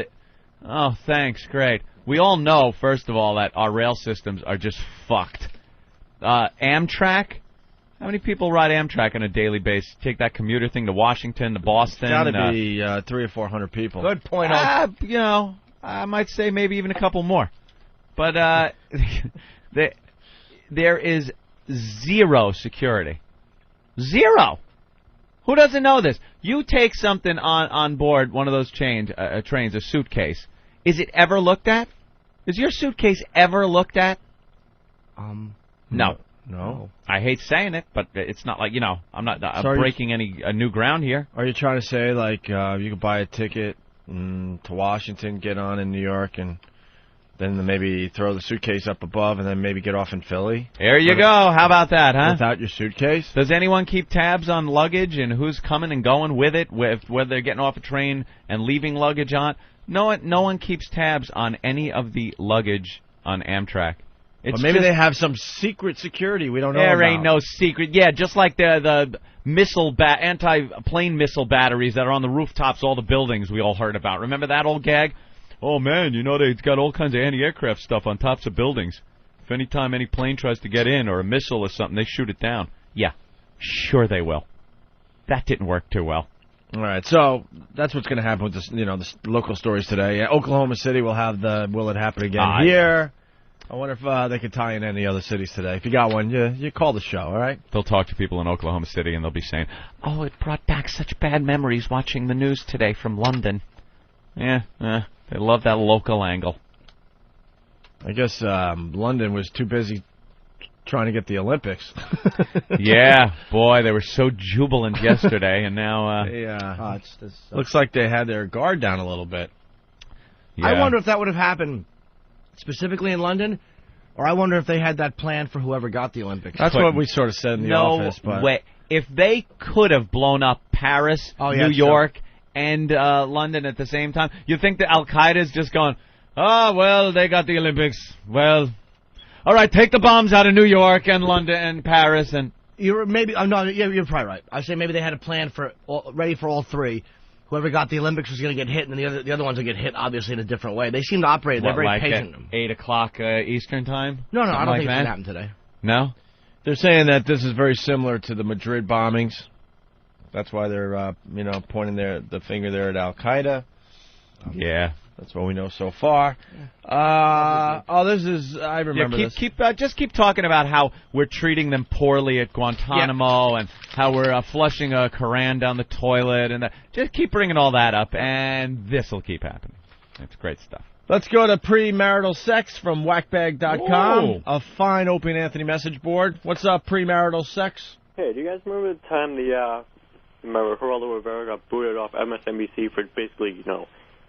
Oh, thanks, great. We all know, first of all, that our rail systems are just fucked. Amtrak? How many people ride Amtrak on a daily basis? Take that commuter thing to Washington, to Boston. Got to be 300 or 400 people. Good point. I might say maybe even a couple more. But there is zero security. Zero. Who doesn't know this? You take something on board one of those trains, a suitcase. Is it ever looked at? Is your suitcase ever looked at? No. No. I hate saying it, but it's not like, I'm not breaking any new ground here. Are you trying to say, like, you could buy a ticket to Washington, get on in New York, and then maybe throw the suitcase up above and then maybe get off in Philly? There you go. How about that, huh? Without your suitcase? Does anyone keep tabs on luggage and who's coming and going with it, whether they're getting off a train and leaving luggage on? No one keeps tabs on any of the luggage on Amtrak. But maybe they have some secret security we don't know about. There ain't no secret. Yeah, just like the anti-plane missile batteries that are on the rooftops of all the buildings we all heard about. Remember that old gag? Oh, man, they've got all kinds of anti-aircraft stuff on tops of buildings. If any time any plane tries to get in or a missile or something, they shoot it down. Yeah, sure they will. That didn't work too well. All right, so that's what's going to happen with this, the local stories today. Yeah, Oklahoma City will have the Will It Happen Again here. I wonder if they could tie in any other cities today. If you got one, you call the show, all right? They'll talk to people in Oklahoma City, and they'll be saying, oh, it brought back such bad memories watching the news today from London. Yeah, they love that local angle. I guess London was too busy trying to get the Olympics. Yeah, boy, they were so jubilant yesterday, and now... looks like they had their guard down a little bit. Yeah. I wonder if that would have happened specifically in London, or I wonder if they had that plan for whoever got the Olympics. That's what we sort of said in the office. But way. If they could have blown up Paris, New York, and London at the same time, you think that Al-Qaeda's just going, oh, well, they got the Olympics. Well, all right, take the bombs out of New York and London and Paris. And you're probably right. I say maybe they had a plan ready for all three. Whoever got the Olympics was going to get hit, and the other ones will get hit, obviously, in a different way. They seem to operate. They're very patient. At 8 o'clock Eastern time? No, I don't think it's going to happen today. No? They're saying that this is very similar to the Madrid bombings. That's why they're, pointing the finger there at Al-Qaeda. Yeah. That's what we know so far. I remember this. Just keep talking about how we're treating them poorly at Guantanamo and how we're flushing a Koran down the toilet. And just keep bringing all that up, and this will keep happening. It's great stuff. Let's go to premarital sex from whackbag.com. A fine Opie and Anthony message board. What's up, premarital sex? Hey, do you guys remember the time Geraldo Rivera got booted off MSNBC for basically,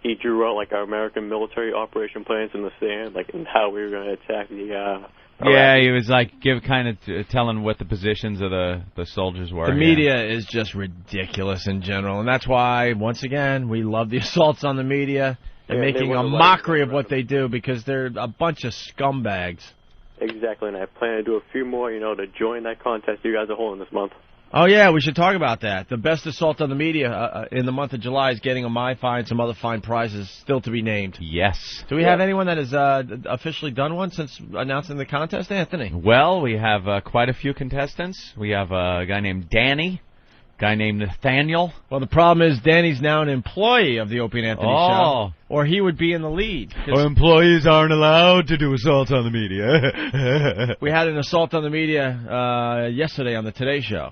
he drew out like our American military operation plans in the sand, and how we were going to attack the. Yeah, he was telling what the positions of the soldiers were. The media is just ridiculous in general, and that's why once again we love the assaults on the media and making a mockery of what they do because they're a bunch of scumbags. Exactly, and I plan to do a few more, to join that contest you guys are holding this month. Oh, yeah, we should talk about that. The best assault on the media in the month of July is getting a My Fine, some other fine prizes still to be named. Yes. Do we have anyone that has officially done one since announcing the contest, Anthony? Well, we have quite a few contestants. We have a guy named Danny, a guy named Nathaniel. Well, the problem is Danny's now an employee of the Opie and Anthony show, or he would be in the lead. Our employees aren't allowed to do assaults on the media. We had an assault on the media yesterday on the Today Show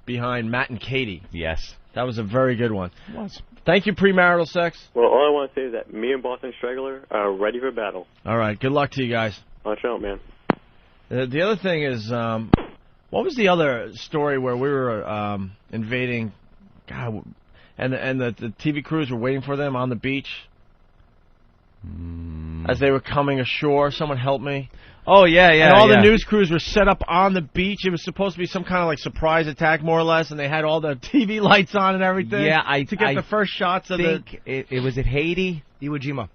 behind Matt and Katie. Yes. That was a very good one. It was. Thank you, premarital sex. Well, all I want to say is that me and Boston Straggler are ready for battle. All right. Good luck to you guys. Watch out, man. The other thing is, what was the other story where we were invading, God, and the TV crews were waiting for them on the beach as they were coming ashore? Someone help me. Oh, yeah. And all the news crews were set up on the beach. It was supposed to be some kind of surprise attack, more or less, and they had all the TV lights on and everything. Yeah, to get the first shots of the. Was it Haiti? Iwo Jima.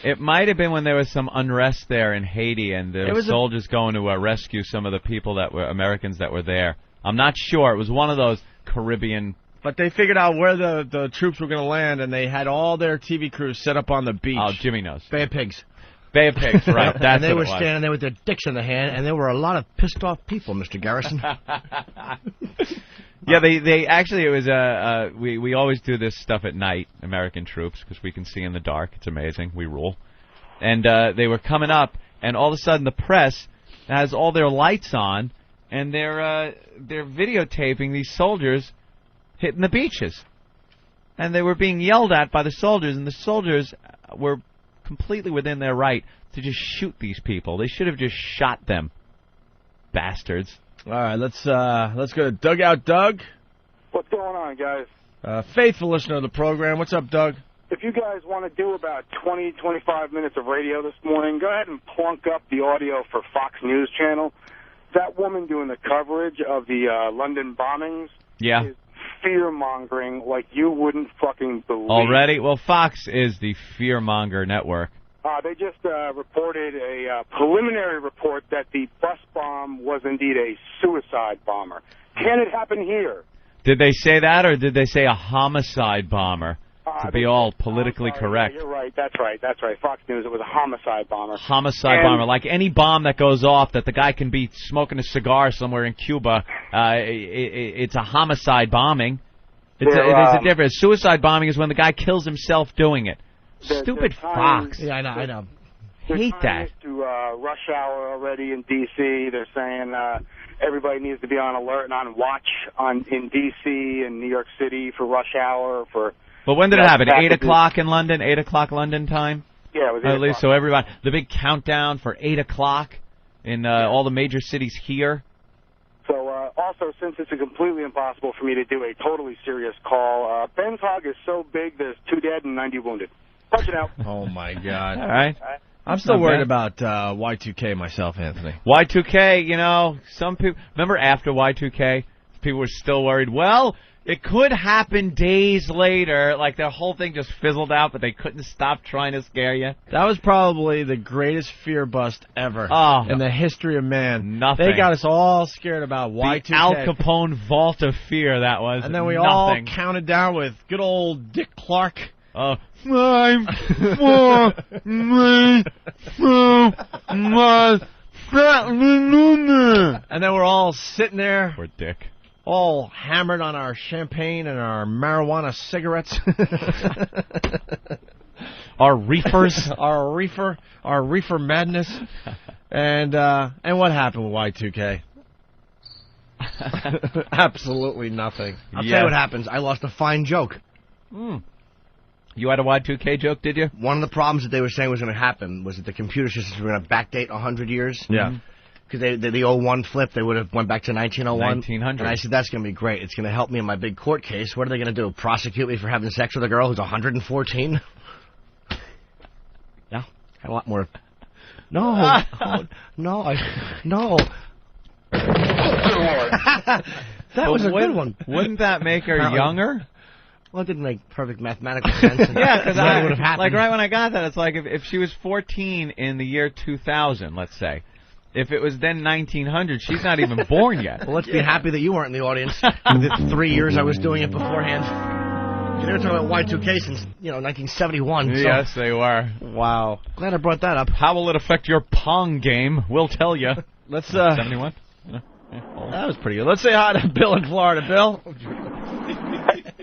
It might have been when there was some unrest there in Haiti, and there were soldiers going to rescue some of the people Americans that were there. I'm not sure. It was one of those Caribbean. But they figured out where the troops were going to land, and they had all their TV crews set up on the beach. Oh, Jimmy knows. Bay of Pigs. Bay of Pigs, right. That's and they were standing there with their dicks in the hand, and there were a lot of pissed off people, Mr. Garrison. Yeah, they actually, it was, we always do this stuff at night, American troops, because we can see in the dark. It's amazing. We rule. And they were coming up, and all of a sudden the press has all their lights on, and they're videotaping these soldiers hitting the beaches. And they were being yelled at by the soldiers, and the soldiers were completely within their right to just shoot these people. They should have just shot them. Bastards. All right, let's go to Dugout Doug. What's going on, guys? Faithful listener of the program. What's up, Doug? If you guys want to do about 20, 25 minutes of radio this morning, go ahead and plunk up the audio for Fox News Channel. That woman doing the coverage of the London bombings is fear-mongering like you wouldn't fucking believe. Already? Well, Fox is the fear-monger network. They just reported a preliminary report that the bus bomb was indeed a suicide bomber. Can it happen here? Did they say that, or did they say a homicide bomber? To be all politically correct. Yeah, you're right. That's right. Fox News, it was a homicide bomber. Homicide bomber. Like any bomb that goes off that the guy can be smoking a cigar somewhere in Cuba, it's a homicide bombing. There's a difference. Suicide bombing is when the guy kills himself doing it. Stupid Fox. Yeah, I know. Hate that. To rush hour already in D.C. They're saying everybody needs to be on alert and on watch in D.C. and New York City for rush hour. But when did it happen? 8 o'clock in London? 8 o'clock London time? Yeah, it was 8 At least so everybody. The big countdown for 8 o'clock in all the major cities here. So also, since it's completely impossible for me to do a totally serious call, Ben's hog is so big there's 2 dead and 90 wounded. Punch it out. Oh, my God. All right. I'm still worried about Y2K myself, Anthony. Y2K, some people... Remember after Y2K, people were still worried, well... It could happen days later, like their whole thing just fizzled out, but they couldn't stop trying to scare you. That was probably the greatest fear bust ever in the history of man. Nothing. They got us all scared about Y2K. The Al Capone vault of fear, that was. And then we all counted down with good old Dick Clark. 5, 4, 3, 2, 1. And then we're all sitting there. Poor Dick. All hammered on our champagne and our marijuana cigarettes. Our reefers. our reefer madness. And what happened with Y2K? Absolutely nothing. I'll tell you what happens. I lost a fine joke. You had a Y2K joke, did you? One of the problems that they were saying was going to happen was that the computer systems were going to backdate 100 years. Yeah. Because the 01 flip, they would have went back to 1901. 1900. And I said, that's going to be great. It's going to help me in my big court case. What are they going to do? Prosecute me for having sex with a girl who's 114? Yeah. Had a lot more. No. No. That was a good one. Wouldn't that make her younger? Well, it didn't make perfect mathematical sense. Yeah, because would have happened. Like right when I got that, it's like if she was 14 in the year 2000, let's say. If it was then 1900, she's not even born yet. Well, let's be happy that you weren't in the audience. The 3 years I was doing it beforehand. They were talking about Y2K since, 1971. So. Yes, they were. Wow. Glad I brought that up. How will it affect your Pong game? We'll tell you. Let's 71? That was pretty good. Let's say hi to Bill in Florida. Bill?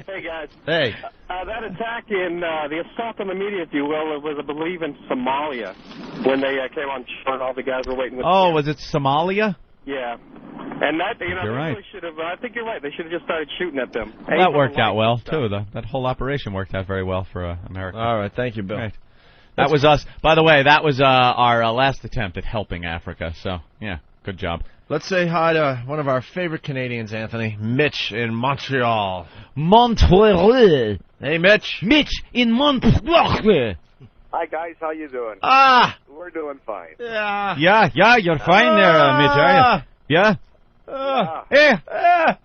Hey, guys. Hey. That attack in the assault on the media, if you will, it was, I believe, in Somalia when they came on shore and all the guys were waiting. Was it Somalia? Yeah. And that, they right. really should have, I think you're right, they should have just started shooting at them. Well, that worked out well, too. That whole operation worked out very well for America. All right. Thank you, Bill. Right. That was us. By the way, that was our last attempt at helping Africa. So, yeah, good job. Let's say hi to one of our favorite Canadians, Anthony. Mitch in Montreal. Montreal. Hey, Mitch. Mitch in Montreal. Hi, guys. How you doing? We're doing fine. Yeah. Yeah, you're fine there, Mitch, are you? Yeah? Hey,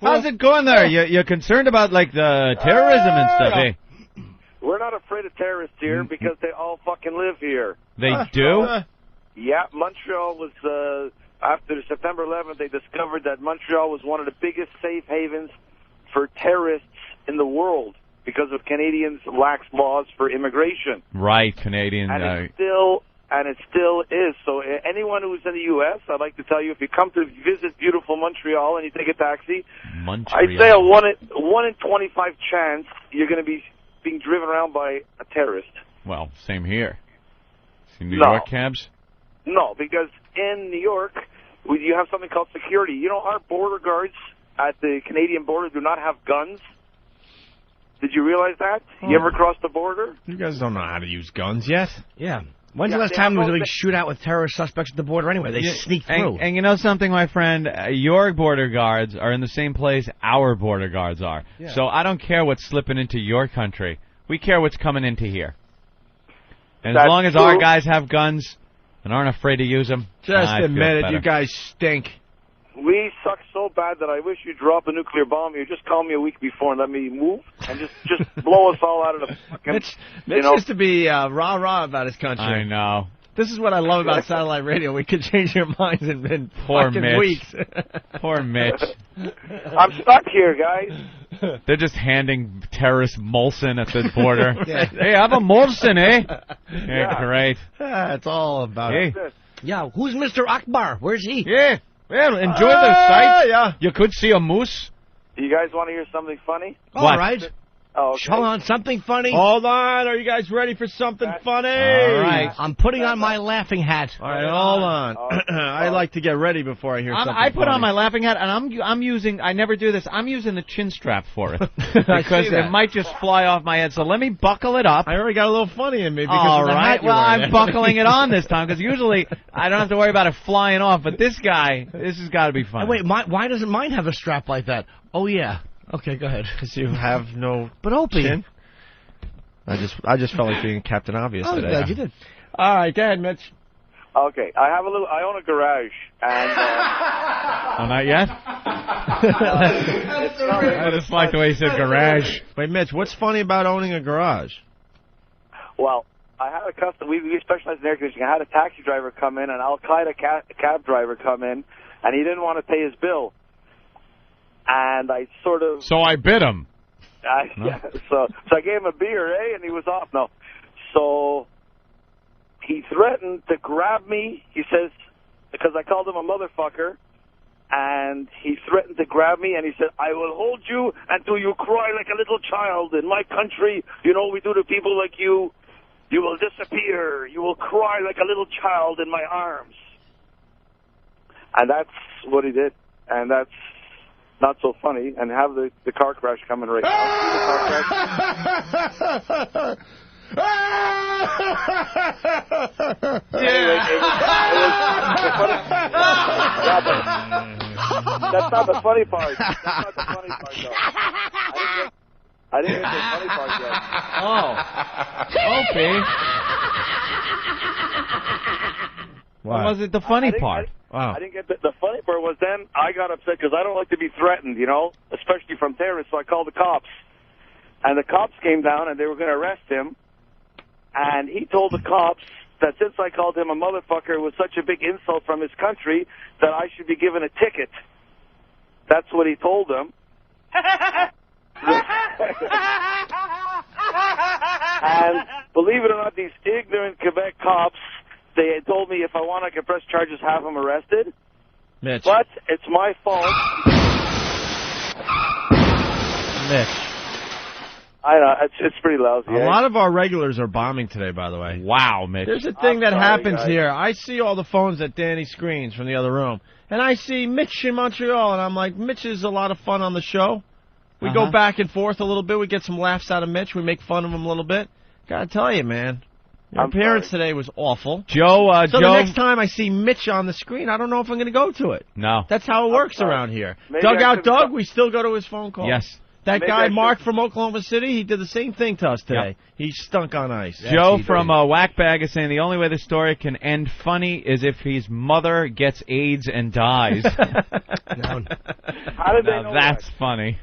how's it going there? You're concerned about, like, the terrorism and stuff, eh? We're not afraid of terrorists here because they all fucking live here. They do? Yeah, Montreal was... After September 11th, they discovered that Montreal was one of the biggest safe havens for terrorists in the world because of Canadians' lax laws for immigration. Right, Canadian. And it's still and it still is. So anyone who's in the U.S., I'd like to tell you, if you come to visit beautiful Montreal and you take a taxi, I'd say a 1 in 25 chance you're going to be being driven around by a terrorist. Well, same here. See New No. York cabs? No, because in New York, you have something called security. You know, our border guards at the Canadian border do not have guns. Did you realize that? You ever crossed the border? You guys don't know how to use guns yet. Yeah. When's the last time there was a big shootout with terrorist suspects at the border anyway? They sneak through. And you know something, my friend? Your border guards are in the same place our border guards are. Yeah. So I don't care what's slipping into your country. We care what's coming into here. And as That's long as true. our guys have guns and aren't afraid to use them, Just I admit feel it. better. You guys stink. We suck so bad that I wish you'd drop a nuclear bomb here. Just call me a week before and let me move and just blow us all out of the fucking... Mitch you know? used to be rah-rah about his country. I know. This is what I love about satellite radio. We could change your minds in Poor fucking Mitch. weeks. Poor Mitch. I'm stuck here, guys. They're just handing terrorist Molson at the border. Yeah. Hey, have a Molson, eh? Yeah, great. It's all about Hey. it. Yeah, who's Mr. Akbar? Where's he? Yeah. Well, enjoy the sight. Yeah. You could see a moose. Do you guys want to hear something funny? All right. Oh, okay. Hold on, something funny. Hold on. Are you guys ready for something funny? All right. I'm putting on my laughing hat. All right, hold on. I like to get ready before I hear something I put funny. on my laughing hat, and I'm using. I never do this. I'm using the chin strap for it I because see that. it might just fly off my head. So let me buckle it up. I already got a little funny in me because All of the right. hat you're Well, wearing. I'm buckling it on this time because usually I don't have to worry about it flying off. But this guy, this has got to be fun. Wait, why doesn't mine have a strap like that? Oh, yeah. Okay, go ahead. Because you have no But Opie. chin. I just felt like being Captain Obvious Oh, today. glad you did. All right, go ahead, Mitch. Okay, I own a garage, and Oh, not yet. I just like the way he said garage. Wait, Mitch, what's funny about owning a garage? well, I had a custom. We specialize in air conditioning. I had a taxi driver come in, an Al Qaeda cab driver come in, and he didn't want to pay his bill. And I sort of So I bid him. yeah, so I gave him a beer, and he was off. No, so he threatened to grab me. He says because I called him a motherfucker, and he threatened to grab me, and he said, "I will hold you until you cry like a little child. In my country, you know, we do to people like you. You will disappear. You will cry like a little child in my arms." And that's what he did, and that's not so funny, and have the car crash coming right now. Anyway, that's not the funny part. That's not the funny part, though. I didn't get the funny part yet. Oh. Okay. What? Was it the funny part? Wow. I didn't get the funny part was then I got upset because I don't like to be threatened, you know, especially from terrorists, so I called the cops. And the cops came down and they were going to arrest him. And he told the cops that since I called him a motherfucker, it was such a big insult from his country that I should be given a ticket. That's what he told them. And believe it or not, these ignorant Quebec cops, they had told me if I want, I could press charges, have him arrested. Mitch. But it's my fault. Mitch. I know, it's pretty lousy. A lot of our regulars are bombing today, by the way. Wow, Mitch. There's a thing I'm that sorry, happens guys. here. I see all the phones that Danny screens from the other room. And I see Mitch in Montreal, and I'm like, Mitch is a lot of fun on the show. We go back and forth a little bit. We get some laughs out of Mitch. We make fun of him a little bit. Gotta tell you, man. Your appearance today was awful. Joe, So Joe. the next time I see Mitch on the screen, I don't know if I'm going to go to it. No. That's how it works around here. Maybe I Dugout should've Doug, come- we still go to his phone call. Yes. That Maybe I guy, should- Mark from Oklahoma City, he did the same thing to us today. He stunk on ice. Joe from Whackbag is saying the only way the story can end funny is if his mother gets AIDS and dies. How did they know That's that? funny.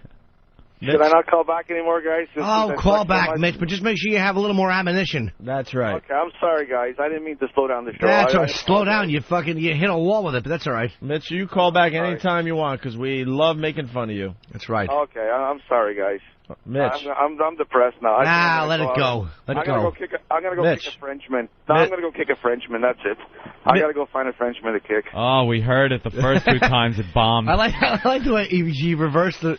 Should I not call back anymore, guys? Since Oh, I've call talked so back, much? Mitch, but just make sure you have a little more ammunition. That's right. Okay, I'm sorry, guys. I didn't mean to slow down the show. That's all I- right. Slow down. You hit a wall with it, but that's all right. Mitch, you call back anytime you want because we love making fun of you. That's right. Okay, I'm sorry, guys. Mitch. I'm depressed now. Let it go. Let it go. I'm gonna go Mitch. kick a Frenchman. No, I'm gonna go kick a Frenchman. That's it. I gotta go find a Frenchman to kick. Oh, we heard it the first 2 times it bombed. I like the way he reversed it.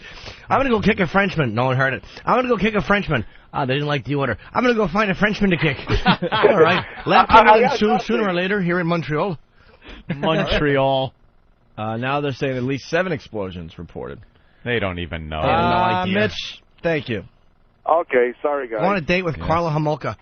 I'm going to go kick a Frenchman. No one heard it. I'm going to go kick a Frenchman. They didn't like the order. I'm going to go find a Frenchman to kick. All right. Left sooner or later here in Montreal. Montreal. Now they're saying at least 7 explosions reported. They don't even know. They have no idea. Mitch, thank you. Okay, sorry, guys. I want a date with Carla Homolka.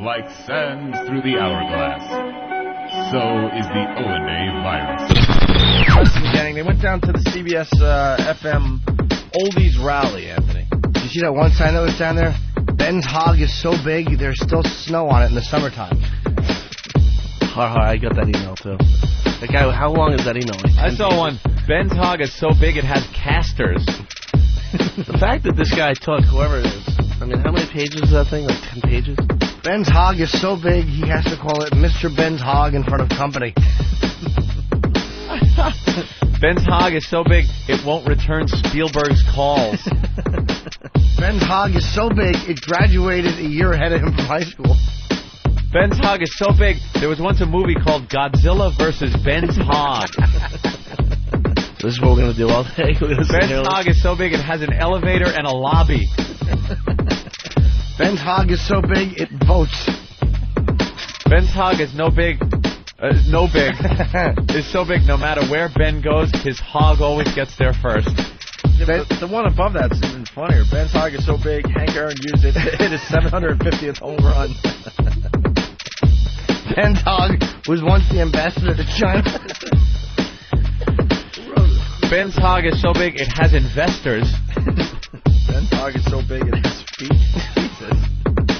Like sands through the hourglass, so is the O&A virus. Preston Gang, they went down to the CBS FM Oldies Rally, Anthony. Did you see that one sign that was down there? Ben's hog is so big, there's still snow on it in the summertime. I got that email, too. That guy, how long is that email? Like I saw one. Ben's hog is so big it has casters. The fact that this guy took, whoever it is, I mean, how many pages is that thing? Like 10 pages? Ben's hog is so big, he has to call it Mr. Ben's hog in front of company. Ben's hog is so big, it won't return Spielberg's calls. Ben's hog is so big, it graduated a year ahead of him from high school. Ben's hog is so big, there was once a movie called Godzilla vs. Ben's hog. This is what we're going to do all day. Ben's hog is so big, it has an elevator and a lobby. Ben's hog is so big, it votes. Ben's hog is is so big, no matter where Ben goes, his hog always gets there first. Yeah, the one above that's even funnier. Ben's hog is so big, Hank Aaron used it to hit his 750th home run. Ben's hog was once the ambassador to China. Ben's hog is so big, it has investors. Ben's hog is so big, it has feet.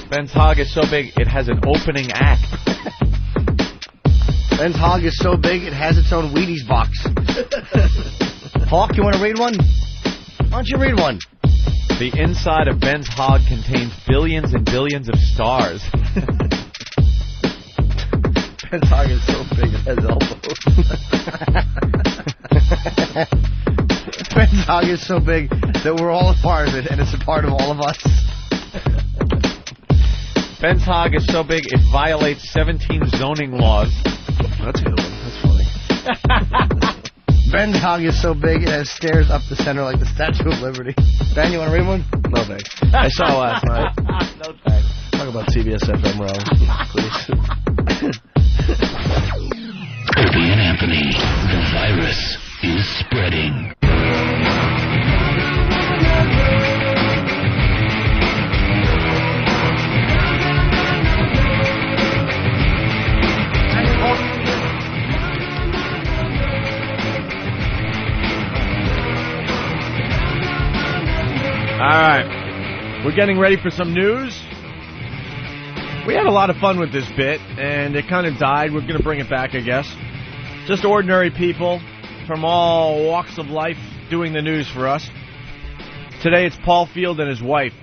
Ben's hog is so big, it has an opening act. Ben's hog is so big, it has its own Wheaties box. Hawk, you want to read one? Why don't you read one? The inside of Ben's hog contains billions and billions of stars. Ben's hog is so big, it has elbows. Ben's hog is so big that we're all a part of it, and it's a part of all of us. Ben's hog is so big, it violates 17 zoning laws. That's a good one. That's funny. Ben's hog is so big, it has stairs up the center like the Statue of Liberty. Ben, you want to read one? No thanks. I saw last night. No thanks. Talk about CBS FM rally, please. Opie and Anthony, the virus is spreading. All right, we're getting ready for some news. We had a lot of fun with this bit, and it kind of died. We're going to bring it back, I guess. Just ordinary people from all walks of life doing the news for us. Today it's Paul Field and his wife.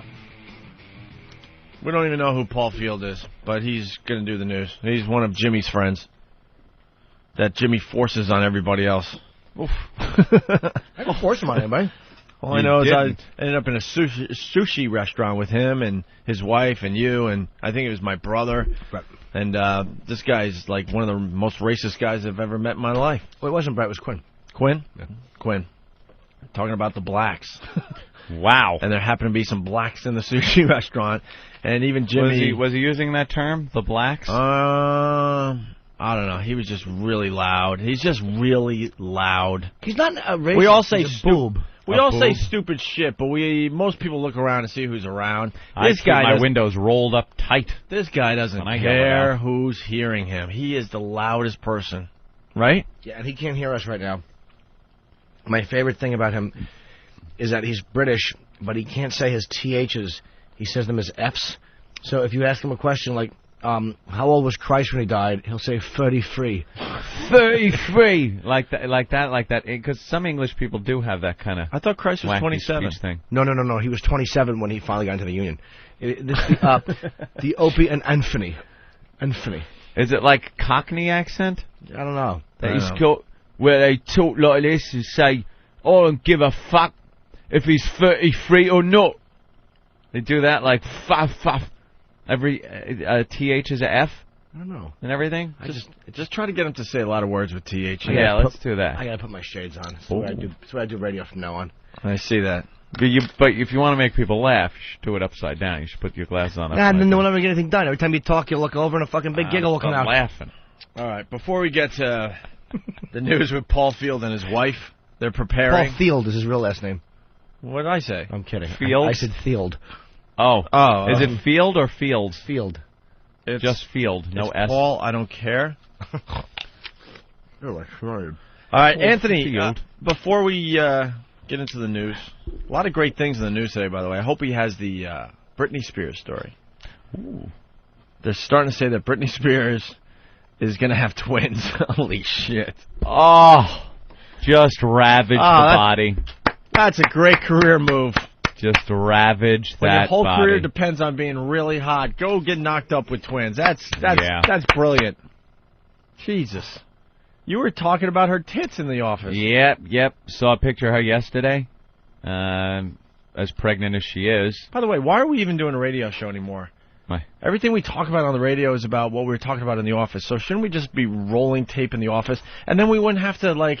We don't even know who Paul Field is, but he's going to do the news. He's one of Jimmy's friends that Jimmy forces on everybody else. Oof. I don't force him on anybody. All I know is I ended up in a sushi restaurant with him and his wife and you, and I think it was my brother. Brett. And this guy's like one of the most racist guys I've ever met in my life. Well, it wasn't Brett, it was Quinn. Quinn? Yeah. Quinn. Talking about the blacks. Wow. And there happened to be some blacks in the sushi restaurant, and even Jimmy... Was he using that term, the blacks? I don't know. He was just really loud. He's just really loud. He's not a racist. We all say boob. We all say stupid shit, but most people look around and see who's around. I keep my windows rolled up tight. This guy doesn't care who's hearing him. He is the loudest person, right? Yeah, and he can't hear us right now. My favorite thing about him is that he's British, but he can't say his THs. He says them as Fs. So if you ask him a question like, how old was Christ when he died? He'll say 33. 33, like that. Because some English people do have that kind of. I thought Christ was 27. Thing. No. He was 27 when he finally got into the Union. The Opie and Anthony. Anthony. Is it like Cockney accent? I don't know. He's got where they talk like this and say, "I don't give a fuck if he's 33 or not." They do that like fuff. Every TH is a F? I don't know. And everything? Just try to get him to say a lot of words with TH. Yeah, let's do that. I got to put my shades on. That's what I do radio from now on. I see that. But if you want to make people laugh, you should do it upside down. You should put your glasses on upside down. Then no one ever get anything done. Every time you talk, you look over and a fucking big giggle will come out. Laughing. All right, before we get to the news with Paul Field and his wife, they're preparing. Paul Field is his real last name. What did I say? I'm kidding. Field? I said Field. Oh. Is it Field or Fields? Field. It's just Field, no S. Paul, I don't care. All right, Anthony, before we get into the news, a lot of great things in the news today, by the way. I hope he has the Britney Spears story. Ooh. They're starting to say that Britney Spears is going to have twins. Holy shit. Oh, just ravaged the body. That's a great career move. Just ravage that your whole body. career depends on being really hot. Go get knocked up with twins. That's brilliant. Jesus. You were talking about her tits in the office. Yep. Saw a picture of her yesterday. As pregnant as she is. By the way, why are we even doing a radio show anymore? Why? Everything we talk about on the radio is about what we were talking about in the office. So shouldn't we just be rolling tape in the office? And then we wouldn't have to,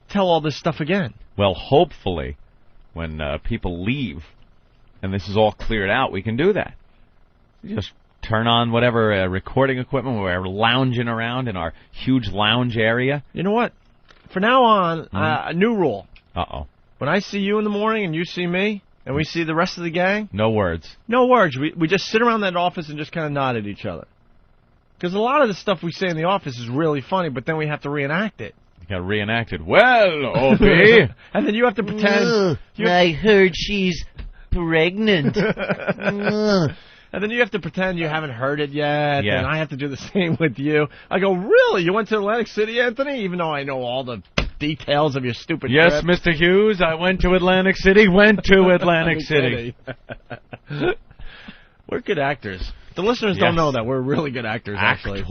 tell all this stuff again. Well, hopefully, when people leave and this is all cleared out, we can do that. Just turn on whatever recording equipment. We're lounging around in our huge lounge area. You know what? For now on, a new rule. Uh-oh. When I see you in the morning and you see me and we see the rest of the gang... No words. No words. We just sit around that office and just kind of nod at each other. Because a lot of the stuff we say in the office is really funny, but then we have to reenact it. You got to reenact it. Well, Opie. And then you have to pretend... I heard she's pregnant. And then you have to pretend you haven't heard it yet. Yeah. And I have to do the same with you. I go, really? You went to Atlantic City, Anthony? Even though I know all the details of your stupid Yes, trip. Mr. Hughes, I went to Atlantic City. Went to Atlantic City. We're good actors. The listeners don't know that. We're really good actors, actually.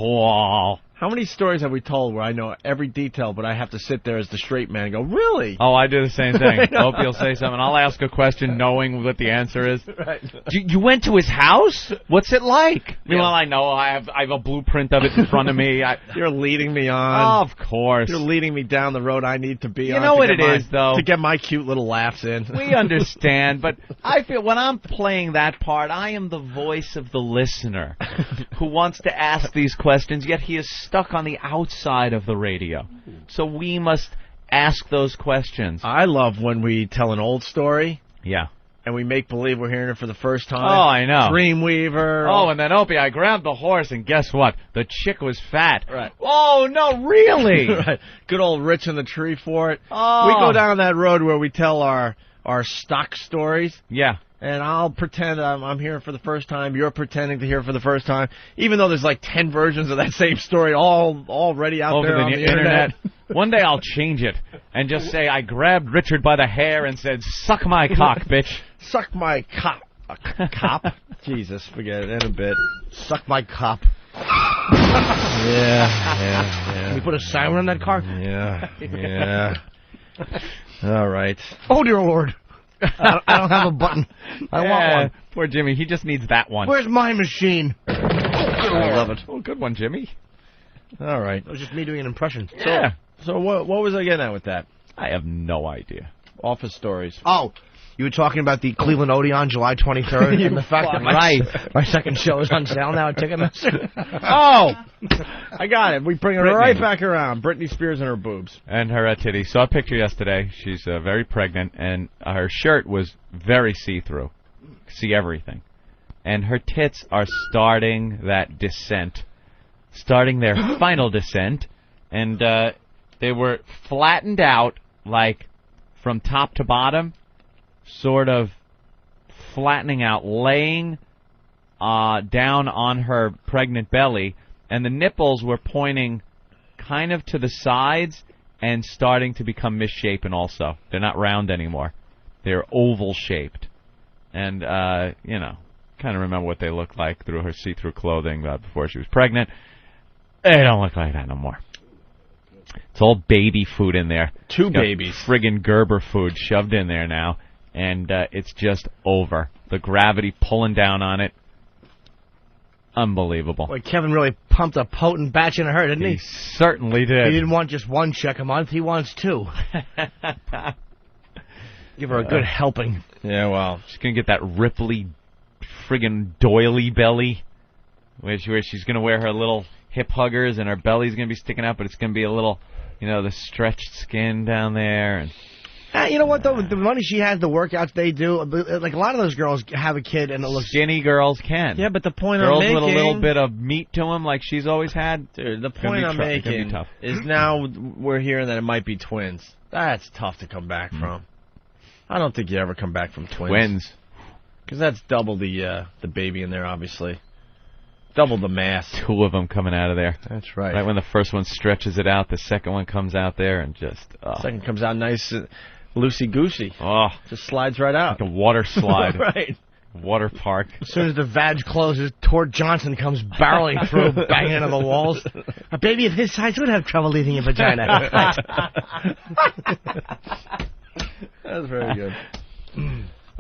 How many stories have we told where I know every detail, but I have to sit there as the straight man and go, really? Oh, I do the same thing. Opie will say something. I'll ask a question knowing what the answer is. Right. You went to his house? What's it like? Meanwhile, I know. I have a blueprint of it in front of me. You're leading me on. Of course. You're leading me down the road I need to be on. You know what it is, though? To get my cute little laughs in. We understand, but I feel when I'm playing that part, I am the voice of the listener who wants to ask these questions, yet he is stuck on the outside of the radio. So we must ask those questions. I love when we tell an old story. Yeah. And we make believe we're hearing it for the first time. Oh, I know. Dreamweaver. Oh, and then, Opie, I grabbed the horse, and guess what? The chick was fat. Right. Oh, no, really? Right. Good old Rich in the Tree Fort. Oh. We go down that road where we tell our stock stories. Yeah. and I'll pretend I'm hearing for the first time. You're pretending to hear for the first time, even though there's like 10 versions of that same story already out there on the internet. One day I'll change it and just say I grabbed Richard by the hair and said, "Suck my cock, bitch." Suck my cop. Cop? Jesus, forget it in a bit. Suck my cop. Yeah. Can we put a siren on that car? Yeah. All right. Oh, dear Lord. I don't have a button. I want one. Poor Jimmy. He just needs that one. Where's my machine? I love it. Oh, good one, Jimmy. All right. It was just me doing an impression. Yeah. So what was I getting at with that? I have no idea. Office stories. Oh, you were talking about the Cleveland Odeon July 23rd and the fact that my second show is on sale now at Ticketmaster. Oh, I got it. We bring her right back around. Britney Spears and her boobs. And her titties. Saw a picture yesterday. She's very pregnant, and her shirt was very see-through. See everything. And her tits are starting that descent. Starting their final descent. And they were flattened out, like, from top to bottom. Sort of flattening out, laying down on her pregnant belly, and the nipples were pointing kind of to the sides and starting to become misshapen also. They're not round anymore. They're oval-shaped. And, kind of remember what they looked like through her see-through clothing before she was pregnant. They don't look like that no more. It's all baby food in there. Two babies. Friggin' Gerber food shoved in there now. And it's just over. The gravity pulling down on it. Unbelievable. Boy, Kevin really pumped a potent batch into her, didn't he? He certainly did. He didn't want just one check a month. He wants two. Give her a good helping. Yeah, well. She's going to get that Ripley friggin' doily belly, where she's going to wear her little hip huggers and her belly's going to be sticking out, but it's going to be a little, the stretched skin down there. And you know what, though? The money she has, the workouts they do, like a lot of those girls have a kid and it looks... Skinny girls can. Yeah, but the point girls I'm making... with a little bit of meat to them like she's always had. Dude, the point I'm making is now we're hearing that it might be twins. That's tough to come back from. I don't think you ever come back from twins. Because that's double the baby in there, obviously. Double the mass. Two of them coming out of there. That's right. Right when the first one stretches it out, the second one comes out there and just... Second comes out nice... loosey-goosey. Oh. Just slides right out. Like a water slide. Right. Water park. As soon as the vag closes, Tort Johnson comes barreling through, banging into the walls. A baby of his size would have trouble leaving a vagina. That's very good.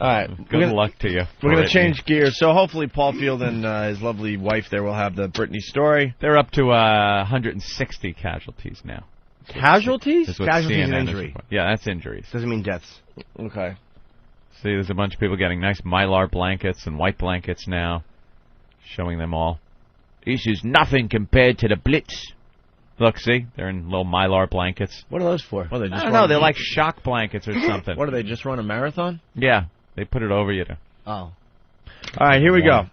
All right. Good luck to you. We're going to change gears. So hopefully Paul Field and his lovely wife there will have the Britney story. They're up to 160 casualties now. Casualties? Casualties and injury. Yeah, that's injuries. Doesn't mean deaths. Okay. See, there's a bunch of people getting nice Mylar blankets and white blankets now, showing them all. This is nothing compared to the Blitz. Look, see? They're in little Mylar blankets. What are those for? I don't know. They're like shock blankets or something. What, do they just run a marathon? Yeah. They put it over you. Oh. All right, here we go.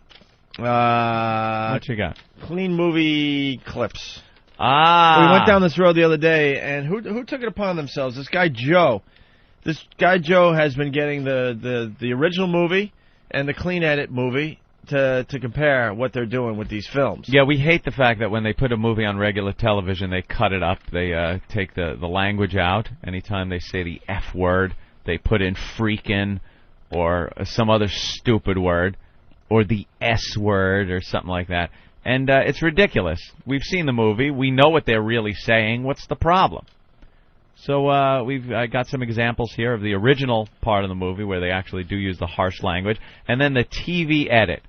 What you got? Clean movie clips. Ah. We went down this road the other day, and who took it upon themselves? This guy Joe. This guy Joe has been getting the original movie and the clean edit movie to compare what they're doing with these films. Yeah, we hate the fact that when they put a movie on regular television, they cut it up. They take the language out. Anytime they say the F word, they put in freakin' or some other stupid word, or the S word or something like that. And it's ridiculous. We've seen the movie. We know what they're really saying. What's the problem? So we've got some examples here of the original part of the movie where they actually do use the harsh language, and then the TV edit,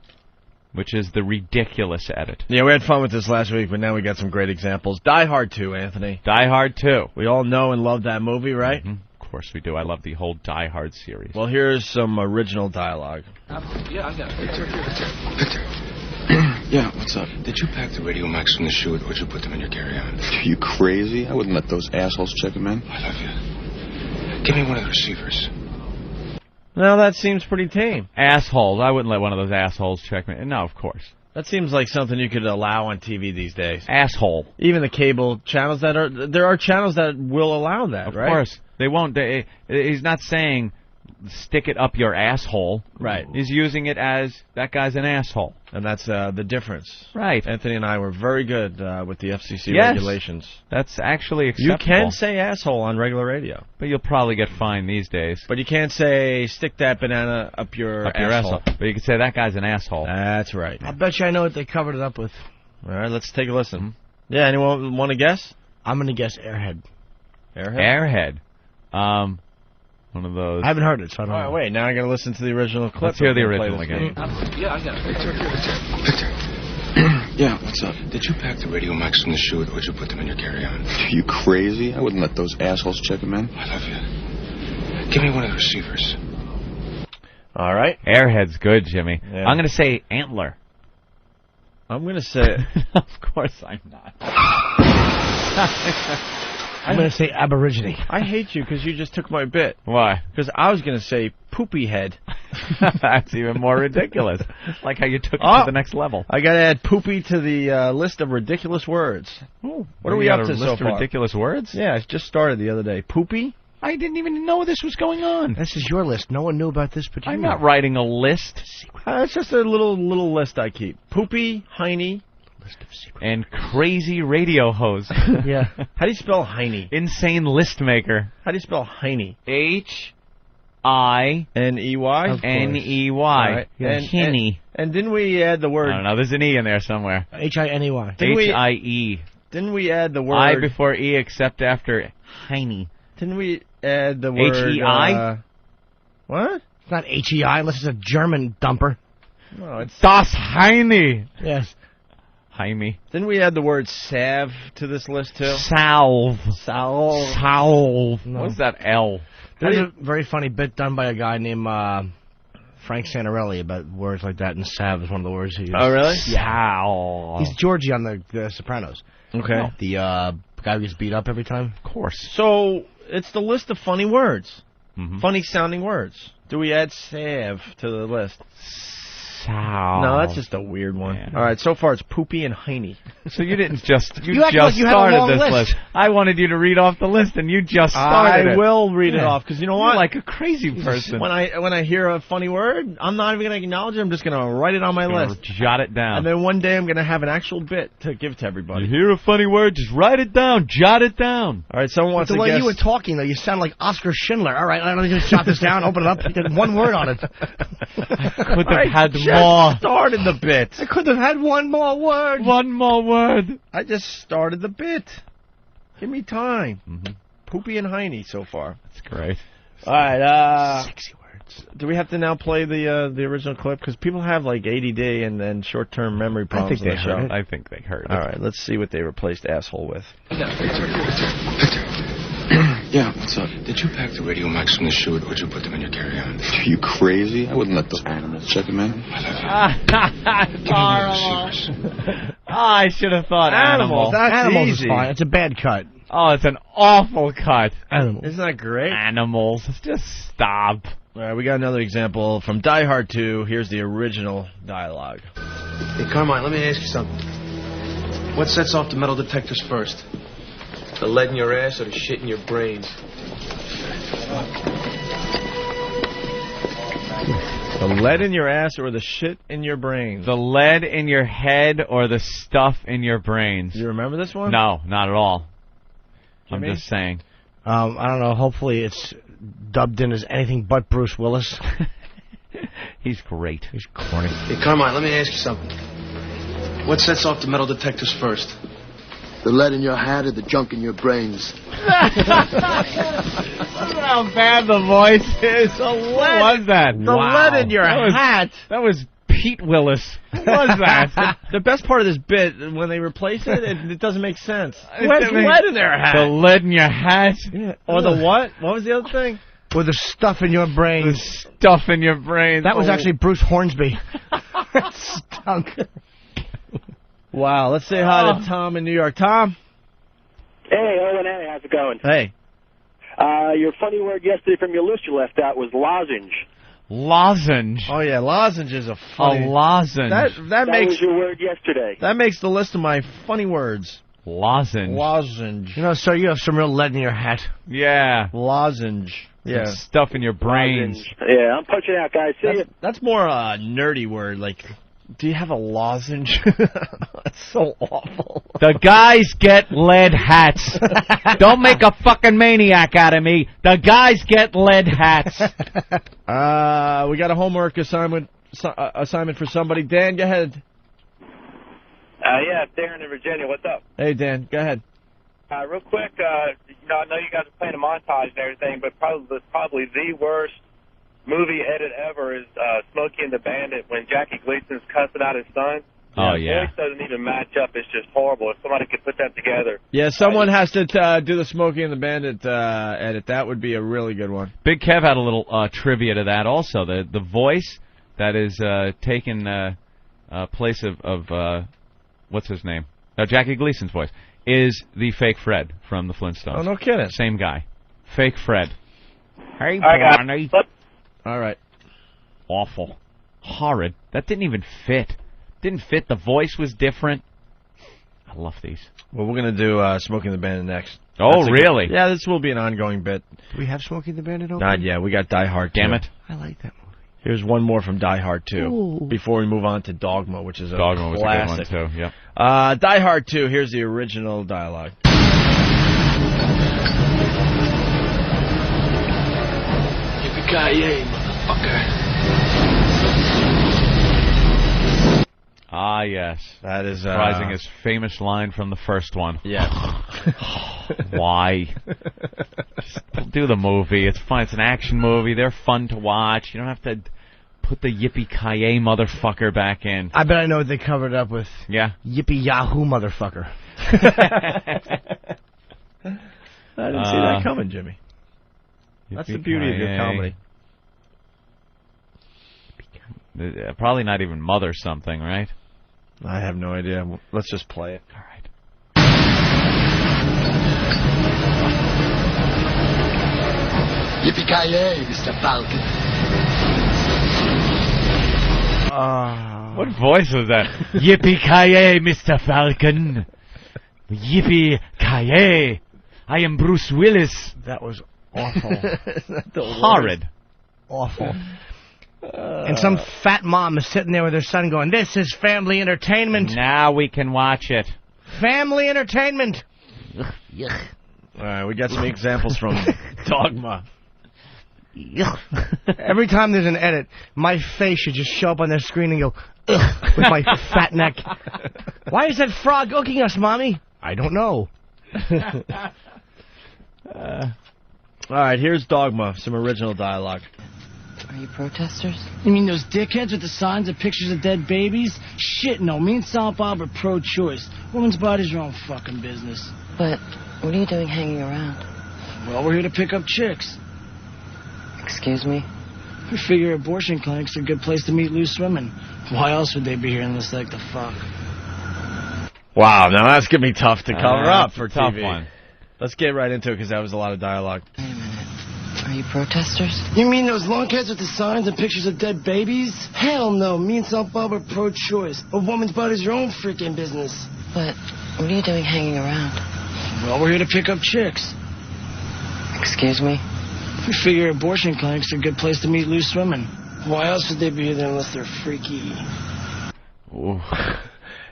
which is the ridiculous edit. Yeah, we had fun with this last week, but now we got some great examples. Die Hard 2, Anthony. Die Hard 2. We all know and love that movie, right? Mm-hmm. Of course we do. I love the whole Die Hard series. Well, here's some original dialogue. Yeah, I got it. Victor. Yeah, what's up? Did you pack the radio mics from the chute, or did you put them in your carry-on? Are you crazy? I wouldn't let those assholes check them in. I love you. Give me one of the receivers. Well, that seems pretty tame. Assholes. I wouldn't let one of those assholes check me. No, of course. That seems like something you could allow on TV these days. Asshole. Even the cable channels there are channels that will allow that, right? Of course. They won't. He's not saying stick it up your asshole. Right. Is using it as that guy's an asshole. And that's the difference. Right. Anthony and I were very good with the FCC Yes. regulations. That's actually acceptable. You can say asshole on regular radio. But you'll probably get fined these days. But you can't say stick that banana up your asshole. But you can say that guy's an asshole. That's right. I bet you I know what they covered it up with. All right, let's take a listen. Yeah, anyone want to guess? I'm going to guess airhead. Airhead? Airhead. One of those. I haven't heard it, so I don't know. All right, wait, now I got to listen to the original clip. Let's hear the We'll play original this again. Yeah, I got it. Victor. Yeah, what's up? Did you pack the radio mics from the chute, or did you put them in your carry-on? Are you crazy? I wouldn't let those assholes check them in. I love you. Give me one of the receivers. All right. Airhead's good, Jimmy. Yeah. I'm going to say antler. I'm going to say... Of course I'm not. I'm going to say aborigine. I hate you because you just took my bit. Why? Because I was going to say poopy head. That's even more ridiculous. Like how you took it to the next level. I got to add poopy to the list of ridiculous words. Ooh, What are we up to list so of far? ridiculous words? Yeah, it just started the other day. Poopy? I didn't even know this was going on. This is your list. No one knew about this but you. I'm not writing a list. It's just a little list I keep. Poopy, Heine. And crazy radio host. Yeah. How do you spell Heine? Insane list maker. How do you spell Heine? H-I-N-E-Y. Right. Hiney. And didn't we add the word... I don't know. There's an E in there somewhere. H-I-N-E-Y. H-I-E. Didn't we add the word... I before E except after Heine. Didn't we add the word... H-E-I? What? It's not H-E-I unless it's a German dumper. No, it's... Das Heine. Yes. Jaime. Didn't we add the word salve to this list, too? Salve. Salve. Salve. No. What's that L? There's a very funny bit done by a guy named Frank Santarelli about words like that, and salve is one of the words he used. Oh, really? Yeah. He's Georgie on the Sopranos. Okay. The guy who gets beat up every time. Of course. So, it's the list of funny words. Mm-hmm. Funny-sounding words. Do we add salve to the list? Salve. No, that's just a weird one. Yeah. All right, so far it's poopy and Heine. So you didn't just You act like you had a started long this list. I wanted you to read off the list, and you just started I it. will read it off, because you know what? You're like a crazy person. When I hear a funny word, I'm not even going to acknowledge it. I'm just going to write it on my list. Jot it down. And then one day I'm going to have an actual bit to give to everybody. You hear a funny word, just write it down. Jot it down. All right, someone wants The to way guess. you were talking, though, you sound like Oscar Schindler. All right, let me just jot this down, open it up, get one word on it. Could have had just more. started the bit. I could have had one more word. One more word. I just started the bit. Give me time. Mm-hmm. Poopy and Heine so far. That's great. All right. Sexy words. Do we have to now play the original clip? Because people have like ADD and then short-term memory problems. I think on the show. I think they heard it. All right, let's see what they replaced asshole with. Victor. Yeah, what's up? Did you pack the radio mics from the chute, or did you put them in your carry-on? Are you crazy? I wouldn't let those animals check them in. I love you. Horrible. I should have thought animal. That's Animals easy. is fine. It's a bad cut. Oh, it's an awful cut. Animals. Isn't that great? Animals. Just stop. All right, we got another example from Die Hard 2. Here's the original dialogue. Hey, Carmine, let me ask you something. What sets off the metal detectors first? The lead in your ass or the shit in your brains? The lead in your ass or the shit in your brains? The lead in your head or the stuff in your brains? You remember this one? No, not at all. Jimmy? I'm just saying. I don't know. Hopefully it's dubbed in as anything but Bruce Willis. He's great. He's corny. Hey, Carmine, let me ask you something. What sets off the metal detectors first? The lead in your hat or the junk in your brains? Look how bad the voice is. What was that? The lead in your hat. That was Pete Willis. What was that? The best part of this bit, when they replace it, it doesn't make sense. It Where's doesn't- lead in their hat? The lead in your hat. Yeah. Or the what? What was the other thing? Or the stuff in your The brains. stuff in your brain. That was actually Bruce Hornsby. It stunk. Wow, let's say hi to Tom in New York. Tom? Hey, Owen, hey, how's it going? Hey. Your funny word yesterday from your list you left out was lozenge. Lozenge. Oh, yeah, lozenge is a funny... A lozenge. That makes was your word yesterday. That makes the list of my funny words. Lozenge. Lozenge. You know, sir, you have some real lead in your hat. Yeah. Lozenge. Yeah. Some stuff in your brains. Yeah, I'm punching out, guys. See you. That's more a nerdy word. Like, do you have a lozenge? That's so awful. The guys get lead hats. Don't make a fucking maniac out of me. The guys get lead hats. We got a homework assignment for somebody. Dan, go ahead. Yeah, Darren in Virginia. What's up? Hey, Dan, go ahead. Real quick, I know you guys are playing a montage and everything, but probably the worst movie edit ever is Smokey and the Bandit when Jackie Gleason's cussing out his son. Oh, The voice doesn't even match up. It's just horrible. If somebody could put that together. Yeah, someone has to do the Smokey and the Bandit edit. That would be a really good one. Big Kev had a little trivia to that also. The voice that is taken place of what's his name? Jackie Gleason's voice is the fake Fred from the Flintstones. Oh, no kidding. Same guy. Fake Fred. Hey, Barney. All right. Awful. Horrid. That didn't even fit. Didn't fit. The voice was different. I love these. Well, we're going to do Smokey and the Bandit next. Oh, really? Yeah, this will be an ongoing bit. Do we have Smokey and the Bandit open? Not yet. We got Die Hard 2. Damn it. I like that movie. Here's one more from Die Hard 2 Ooh. before we move on to Dogma, which is a Dogma was classic. a good one, too. Yep. Die Hard 2, here's the original dialogue. Yippee-ki-yay, motherfucker. Ah, yes. That is reprising his famous line from the first one. Yeah. Why? Just do the movie. It's fun. It's an action movie. They're fun to watch. You don't have to put the yippee-ki-yay motherfucker back in. I bet I know what they covered up with. Yeah. Yippee-yahoo motherfucker. I didn't see that coming, Jimmy. That's the beauty of your comedy. Probably not even mother something, right? I have no idea. Let's just play it. All right. Yippee-ki-yay, Mr. Falcon. What voice was that? Yippee-ki-yay, Mr. Falcon. Yippee-ki-yay. I am Bruce Willis. That was awful. Horrid. Awful. And some fat mom is sitting there with her son going, "This is family entertainment." Now we can watch it. Family entertainment. All right, we got some examples from Dogma. Every time there's an edit, my face should just show up on their screen and go, ugh, with my fat neck. Why is that frog ooking us, Mommy? I don't know. All right, here's Dogma, some original dialogue. Are you protesters? You mean those dickheads with the signs and pictures of dead babies? Shit, no. Me and South Bob are pro-choice. Women's bodies are own fucking business. But what are you doing hanging around? Well, we're here to pick up chicks. Excuse me? We figure abortion clinics are a good place to meet loose women. Why else would they be here unless they like to fuck? Wow, now that's going to be tough to cover up for tough TV. One. Let's get right into it because that was a lot of dialogue. Wait a minute. Are you protesters? You mean those lunkheads with the signs and pictures of dead babies? Hell no. Me and South Bob are pro-choice. A woman's body's your own freaking business. But what are you doing hanging around? Well, we're here to pick up chicks. Excuse me? We figure abortion clinics are a good place to meet loose women. Why else would they be here unless they're freaky? Ooh.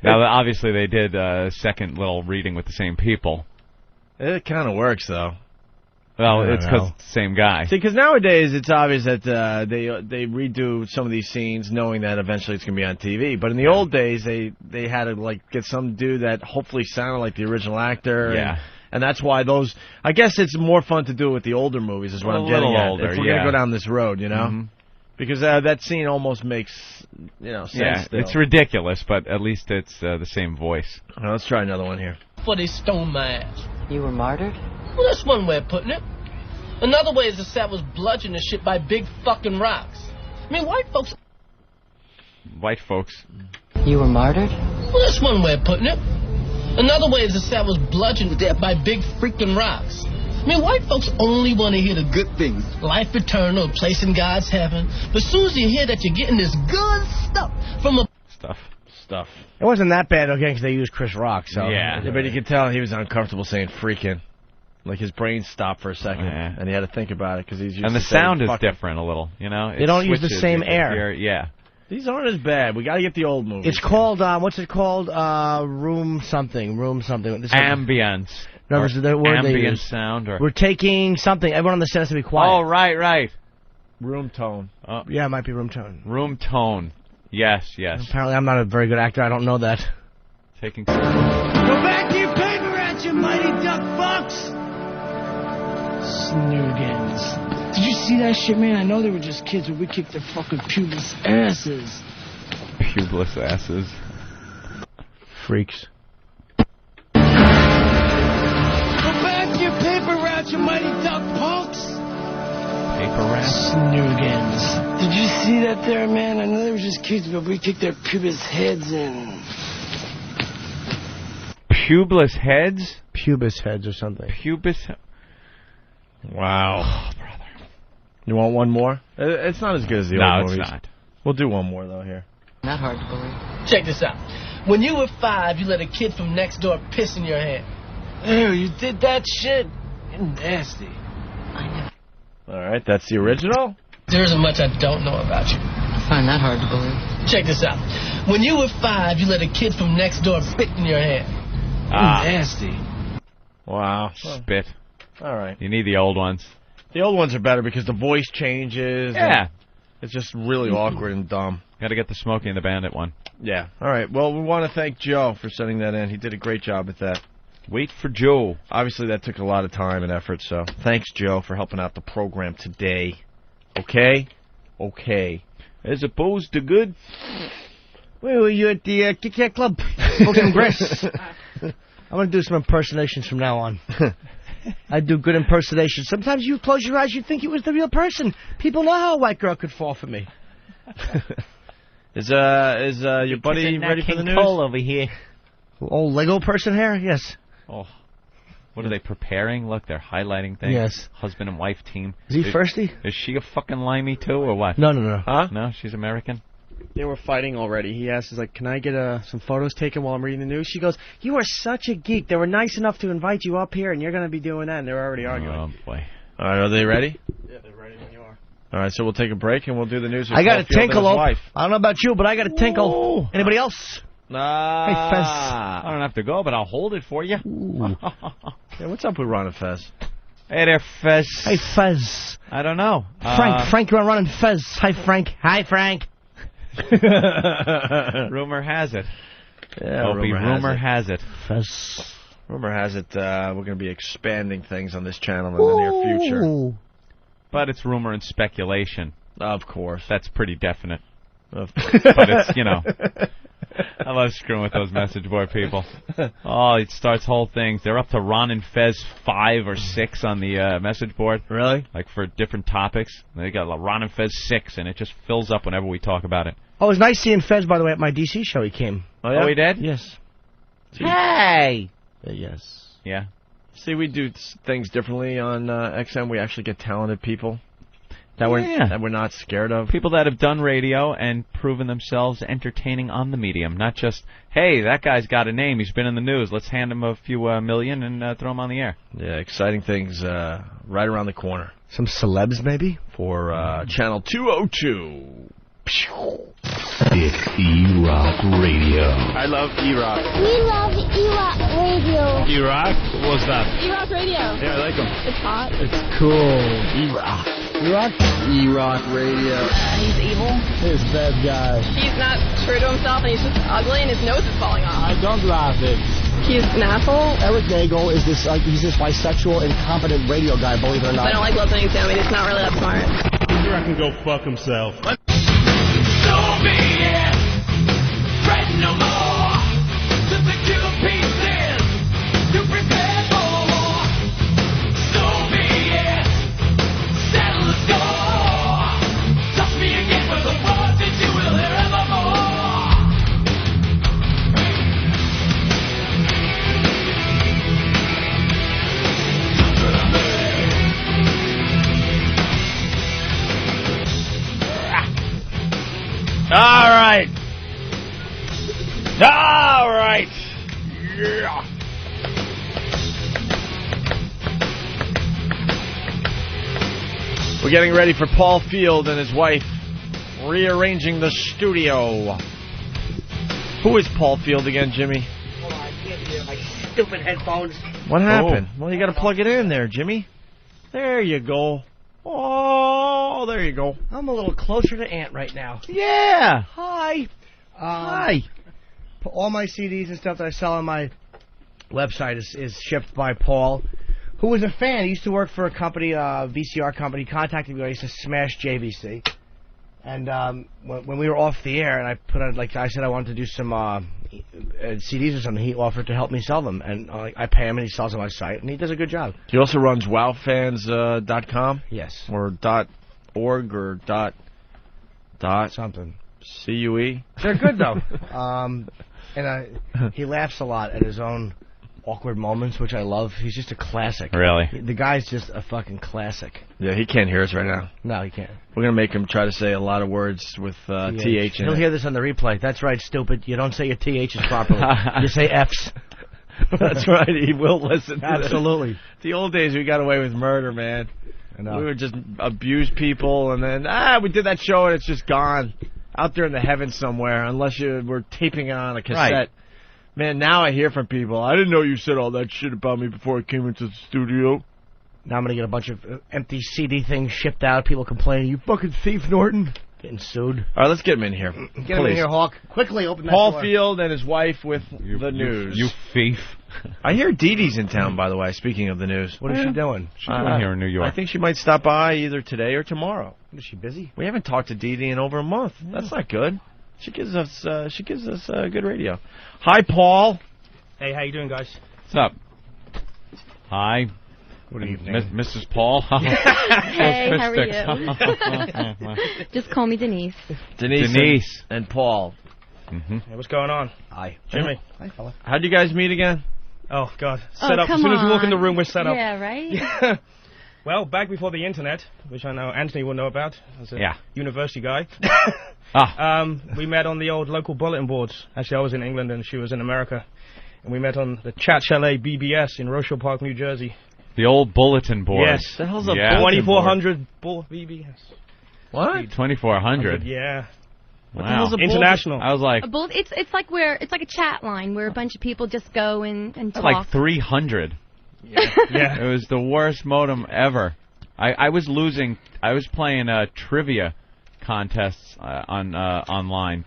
Now, obviously, they did a second little reading with the same people. It kind of works, though. Well, it's because it's the same guy. See, because nowadays it's obvious that they redo some of these scenes knowing that eventually it's going to be on TV. But in the old days, they had to like get some dude that hopefully sounded like the original actor. Yeah. And that's why those... I guess it's more fun to do with the older movies is what I'm getting at. Older, if we're going to go down this road, you know? Mm-hmm. Because that scene almost makes, sense. Yeah, still. it's ridiculous, but at least it's the same voice. Well, let's try another one here. For they stoned my ass. You were martyred? Well, that's one way of putting it. Another way is the set was bludgeoned and shit by big fucking rocks. I mean, white folks... White folks. You were martyred? Well, that's one way of putting it. Another way is the set was bludgeoned to death by big freaking rocks. I mean, white folks only want to hear the good things. Life eternal, a place in God's heaven. But as soon as you hear that you're getting this good stuff from a... Stuff. It wasn't that bad, okay, because they used Chris Rock, so... Yeah, but you could tell he was uncomfortable saying freaking. Like his brain stopped for a second, and he had to think about it because he's used And to the sound is saying, different a little, you know? They don't use the same air. Yeah. These aren't as bad. We got to get the old movies. It's called, what's it called? Room something. Ambience. No, it's the word they ambient use. sound. Or We're taking something. Everyone on the set has to be quiet. Oh, right. Room tone. Yeah, it might be room tone. Room tone. Yes. Apparently, I'm not a very good actor. I don't know that. Taking. Go back to your paper route, you mighty duck fucks! Snoogans. Did you see that shit, man? I know they were just kids, but we kicked their fucking pubis asses. Pubeless asses. Freaks. Go back to your paper route, you mighty duck punks! Paper route? Snoogans. Did you see that there, man? I know they were just kids, but we kicked their pubis heads in. Pubeless heads? Pubis heads or something. Pubis. Wow. Oh, brother. You want one more? It's not as good as the old movies. No, it's not. We'll do one more, though, here. Not hard to believe. Check this out. When you were 5, you let a kid from next door piss in your hand. Ew, you did that shit? You're nasty. All right, that's the original? There isn't much I don't know about you. I find that hard to believe. Check this out. When you were 5, you let a kid from next door spit in your hand. Nasty. Wow. Spit. All right. You need the old ones. The old ones are better because the voice changes. Yeah. It's just really awkward and dumb. Got to get the Smokey and the Bandit one. Yeah. All right. Well, we want to thank Joe for sending that in. He did a great job with that. Wait for Joe. Obviously, that took a lot of time and effort, so thanks, Joe, for helping out the program today. Okay? Okay. As opposed to good. Wait, were you at the Kit Kat Club? Smoking grass. I'm going to do some impersonations from now on. I do good impersonations. Sometimes you close your eyes, you think it was the real person. People know how a white girl could fall for me. Is your buddy ready for the news? Cole over here. Old Lego person here? Yes. Oh. What are they preparing? Look, they're highlighting things. Yes. Husband and wife team. Is he thirsty? Is she a fucking limey too, or what? No. Huh? No, she's American? They were fighting already. He asked, he's like, can I get some photos taken while I'm reading the news? She goes, you are such a geek. They were nice enough to invite you up here, and you're going to be doing that, and they're already arguing. Oh, boy. All right, are they ready? Yeah, they're ready when you are. All right, so we'll take a break, and we'll do the news. I got a tinkle. I don't know about you, but I got a tinkle. Anybody else? Nah. Hey, Fez. I don't have to go, but I'll hold it for you. Yeah, what's up with Ron and Fez? Hey there, Fez. Hey, Fez. I don't know. Frank, you're on Ron and Fez. Hi, Frank. Hi, Frank. Rumor has it. Yeah, rumor has it. Fez. Rumor has it we're going to be expanding things on this channel in the near future. But it's rumor and speculation. Of course. That's pretty definite. But it's, you know, I love screwing with those message board people. Oh, it starts whole things. They're up to Ron and Fez 5 or 6 on the message board. Really? Like for different topics. They got Ron and Fez 6, and it just fills up whenever we talk about it. Oh, it was nice seeing Fez, by the way, at my D.C. show. He came. Oh, yeah? Oh, he did? Yes. Hey! Yes. Yeah. See, we do things differently on XM. We actually get talented people that we're not scared of. People that have done radio and proven themselves entertaining on the medium. Not just, hey, that guy's got a name. He's been in the news. Let's hand him a few million and throw him on the air. Yeah, exciting things right around the corner. Some celebs, maybe? For Channel 202. It's E-Rock Radio. I love E-Rock. We love E-Rock Radio. E-Rock? What's that? E-Rock Radio. Yeah, I like him. It's hot. It's cool. E-Rock. E-Rock? E-Rock Radio. He's evil. He's a bad guy. He's not true to himself, and he's just ugly, and his nose is falling off. I don't laugh it. He's an asshole. Eric Nagel is this, he's this bisexual, incompetent radio guy, believe it or not. I don't like listening to him. He's not really that smart. E-Rock can go fuck himself. So be it. Fret no more. The secure pieces you prepare for. So be it. Settle the score. Touch me again with the words that you will hear evermore. All right. All right. Yeah. We're getting ready for Paul Field and his wife rearranging the studio. Who is Paul Field again, Jimmy? Hold on, I can't hear my stupid headphones. What happened? Well, you got to plug it in there, Jimmy. There you go. Oh, there you go. I'm a little closer to Ant right now. Yeah. Hi. Hi. All my CDs and stuff that I sell on my website is shipped by Paul, who was a fan. He used to work for a company, VCR company. He contacted me. I used to smash JVC. And when we were off the air, and I put out, like I said, I wanted to do some CDs or something, he offered to help me sell them. And I pay him, and he sells them on my site, and he does a good job. He also runs wowfans.com? Yes. Or .org or something. CUE? They're good, though. He laughs a lot at his own awkward moments, which I love. He's just a classic. Really? The guy's just a fucking classic. Yeah, he can't hear us right now. No, he can't. We're going to make him try to say a lot this with TH in He'll it. hear this on the replay. That's right, stupid. You don't say your THs properly. You say Fs. That's right. He will listen to Absolutely. This. The old days, we got away with murder, man. I know. We would just abuse people, and then, we did that show, and it's just gone. Out there in the heavens somewhere, unless you were taping it on a cassette. Right. Man, now I hear from people, I didn't know you said all that shit about me before I came into the studio. Now I'm going to get a bunch of empty CD things shipped out. People complaining, you fucking thief, Norton. Getting sued. All right, let's get him in here. Get him in here, Hawk. Quickly open that Paul door. Field and his wife with the news. You thief. I hear Dee Dee's in town, by the way, speaking of the news. What is she doing? She's doing here in New York. I think she might stop by either today or tomorrow. Is she busy? We haven't talked to Dee Dee in over a month. That's not good. She gives us good radio. Hi, Paul. Hey, how you doing, guys? What's up? Hi. Good evening. Mrs. Paul. Hey, how are you? Just call me Denise. Denise. And Paul. Mm-hmm. Hey, what's going on? Hi. Jimmy. Hi, fella. How'd you guys meet again? Oh, God. Set up. As soon as we walk in the room, we're set up. Yeah, right? Yeah. Well, back before the internet, which I know Anthony will know about as a university guy. We met on the old local bulletin boards. Actually, I was in England and she was in America. And we met on the Chat Chalet BBS in Rochelle Park, New Jersey. The old bulletin board. Yes. The hell's a 2400 BBS. What? 2400? Yeah. Wow. International. I was like... It's like a chat line where a bunch of people just go and talk. Like 300. Yeah. It was the worst modem ever. I was losing. I was playing trivia contests online,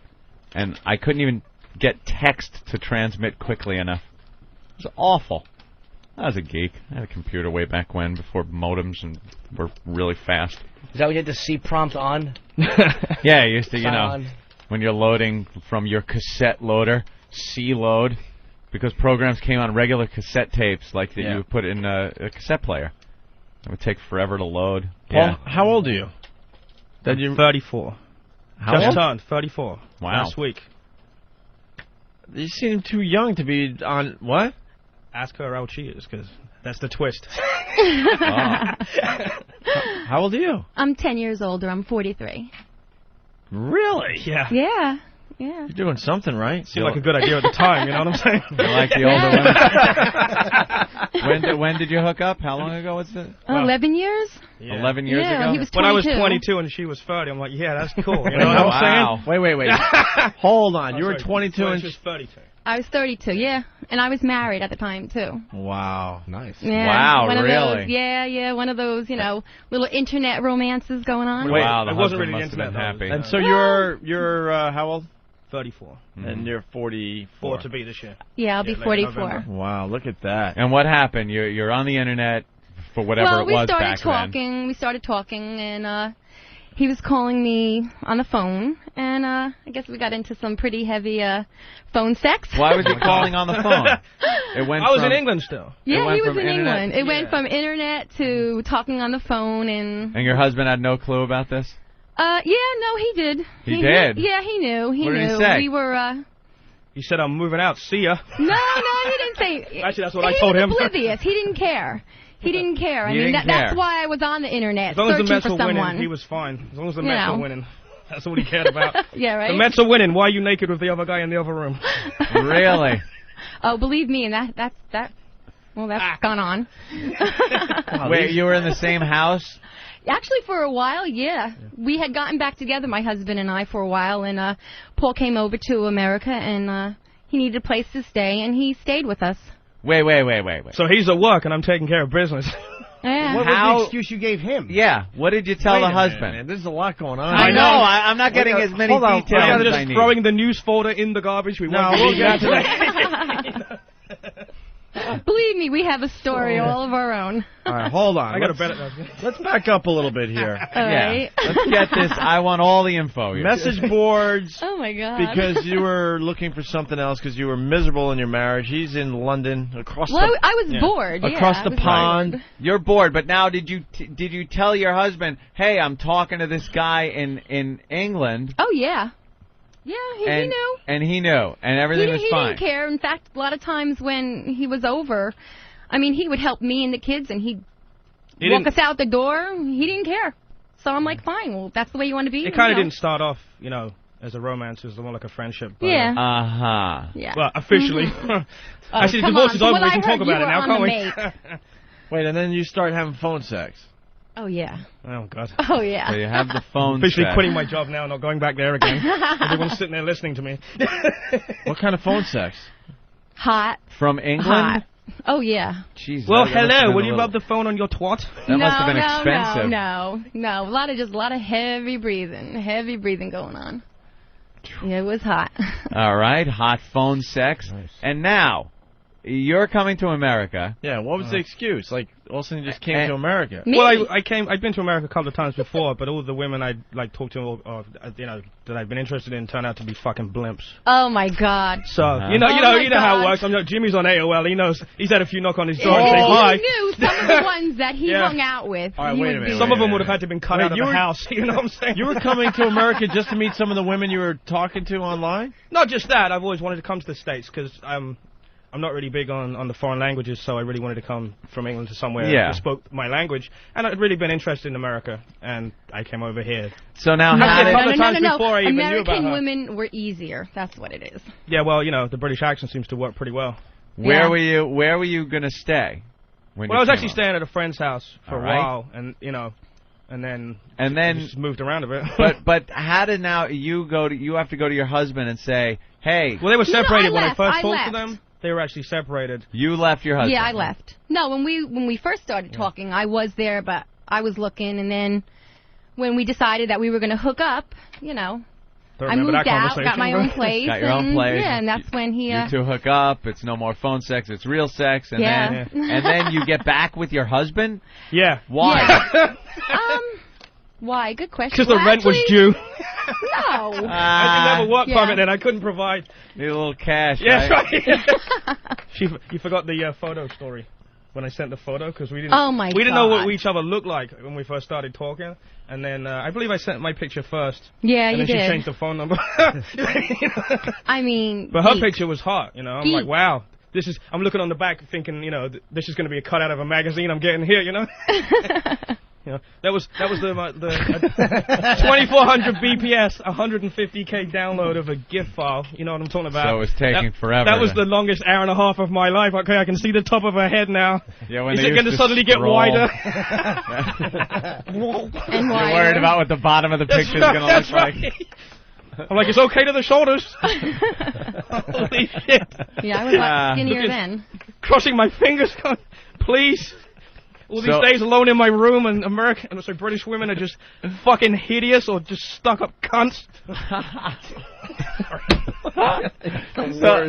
and I couldn't even get text to transmit quickly enough. It was awful. I was a geek. I had a computer way back when, before modems and were really fast. Is that when you had the C prompt on? Yeah, you used to, On. when you're loading from your cassette loader, C load. Because programs came on regular cassette tapes, like that you would put in a cassette player. It would take forever to load. Paul, how old are you? I'm 34. How Just old? turned 34. Wow. Last week. You seem too young to be on... What? Ask her how old she is, because that's the twist. How old are you? I'm 10 years older. I'm 43. Really? Yeah. Yeah. Yeah. You're doing something right. Seemed like a good idea at the time, you know what I'm saying? You like the older women? When did you hook up? How long ago was it? 11 years? Yeah. 11 years ago? He was 22. When I was 22 and she was 30, I'm like, yeah, that's cool. You know what I'm saying? Wait. Hold on. You were 22 and she was 32. I was 32, yeah. And I was married at the time, too. Wow. Nice. Yeah, wow, one of really? Those, one of those, little internet romances going on. Wow, the it wasn't husband really must the have been internet, happy. And so you're how old? 34. And you're 44. 4 to be this year. Yeah, I'll be 44. November. Wow, look at that. And what happened? You're on the internet for whatever it was back then. We started talking, and he was calling me on the phone, and I guess we got into some pretty heavy phone sex. Why was he calling on the phone? I was in England still. Yeah, he was in England. It went from internet to talking on the phone, and your husband had no clue about this? He did. He did? Yeah, he knew. What knew. did he say? We were, He said, I'm moving out. See ya. No, he didn't say. Actually, that's what I told him. He was oblivious. He didn't care. He didn't care. I mean, that's why I was on the internet as long searching as the Mets for were someone. winning, he was fine. As long as the Mets were winning. That's what he cared about. Yeah, right? The Mets are winning. Why are you naked with the other guy in the other room? Really? Oh, believe me, and that's gone on. Wait, you were in the same house? Actually, for a while, yeah. We had gotten back together, my husband and I, for a while, and Paul came over to America, and he needed a place to stay, and he stayed with us. Wait. So he's at work, and I'm taking care of business. Yeah. What was the excuse you gave him? Yeah. What did you tell the husband? Man, there's a lot going on. I know. I'm not getting as many details as I just need. throwing the news folder in the garbage. We'll get to that. Believe me, we have a story all of our own. All right, hold on. I got to bet it. Let's back up a little bit here. All right. Let's get this. I want all the info here. Message boards. Oh, my God. Because you were looking for something else because you were miserable in your marriage. He's in London, across I was bored. Across the pond. Bored. You're bored, but now did you tell your husband, hey, I'm talking to this guy in England? Oh, yeah. Yeah, he knew. And he knew, and everything was fine. He didn't care. In fact, a lot of times when he was over, I mean, he would help me and the kids, and he'd walk us out the door. He didn't care. So I'm like, fine, well, that's the way you want to be. It kind of didn't start off, as a romance. It was more like a friendship. But, yeah. Yeah. Well, officially. Actually, the divorce is over. We can talk about it now, can't we? Wait, and then you start having phone sex. Oh, yeah. Oh, God. Oh, yeah. So you have the phone officially sex. quitting my job now, not going back there again. Everyone's sitting there listening to me. What kind of phone sex? Hot. From England? Hot. Oh, yeah. Jeez, well, hello. Will you rub the phone on your twat? That must have been expensive. No. A lot of heavy breathing going on. Yeah, it was hot. All right, hot phone sex. Nice. And now, you're coming to America. Yeah, what was the excuse? Like, all of a sudden you just came to America. Me? Well, I'd been to America a couple of times before, but all the women I'd talked to, or that I'd been interested in, turned out to be fucking blimps. Oh my God! So you know how it works. Jimmy's on AOL. He knows. He's had a few knock on his door and say hi. He knew some of the ones that he hung out with. All right, wait a minute. Some of them would have had to been cut out of the house. You know what I'm saying? You were coming to America just to meet some of the women you were talking to online? Not just that. I've always wanted to come to the States because I'm not really big on the foreign languages, so I really wanted to come from England to somewhere that spoke my language. And I'd really been interested in America, and I came over here. So now No. American women were easier. That's what it is. Yeah, well, the British accent seems to work pretty well. Where were you going to stay? I was actually staying at a friend's house for a while, and then just moved around a bit. but how did now you have to go to your husband and say, hey? Well, they were separated when I first talked to them. They were actually separated. You left your husband? Yeah, I left. No, when we first started talking, I was there, but I was looking, and then when we decided that we were going to hook up, I moved out, got my own place. Got your own place. Yeah, and that's when he... You two hook up, it's no more phone sex, it's real sex, and then you get back with your husband? Yeah. Why? Yeah. Why? Good question. Because the rent was due. No. I didn't have a work permit and I couldn't provide. Need a little cash, yes, right? You forgot the photo story when I sent the photo because we didn't. Oh my God. We didn't know what each other looked like when we first started talking, and then I believe I sent my picture first. Yeah, and you then did. She changed the phone number. I mean. But her picture was hot. I'm like, wow. I'm looking on the back thinking, this is going to be a cut out of a magazine I'm getting here, that was the 2400 BPS, 150K download of a GIF file. You know what I'm talking about? So it was taking forever. That was the longest hour and a half of my life. Okay, I can see the top of her head now. Yeah, when is it going to suddenly get wider? And wider. You're worried about what the bottom of the picture is going to look like. I'm like, it's okay to the shoulders. Holy shit. Yeah, I was a lot skinnier then. Crossing my fingers, going, please. All these days alone in my room, and British women are just fucking hideous or just stuck-up cunts.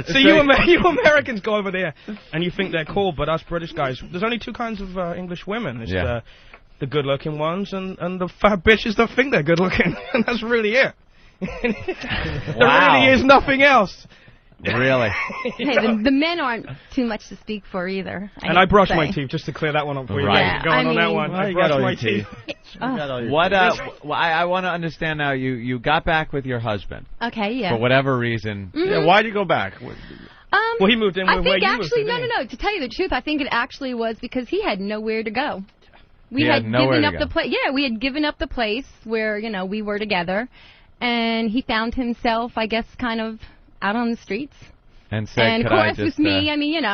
So you Americans go over there, and you think they're cool, but us British guys, there's only two kinds of English women. It's the good-looking ones and the fat bitches that think they're good-looking, and that's really it. There really is nothing else. Really? Hey, the men aren't too much to speak for either. I brush my teeth just to clear that one up for you. Right. Going on that one. I brush my teeth. I want to understand now. You got back with your husband. Okay. Yeah. For whatever reason. Mm-hmm. Yeah. Why'd you go back? Well, he moved in where you moved. No. To tell you the truth, I think it actually was because he had nowhere to go. We had given up the place. Yeah, we had given up the place where we were together, and he found himself, I guess, kind of out on the streets. And said, and of course, with me, I mean,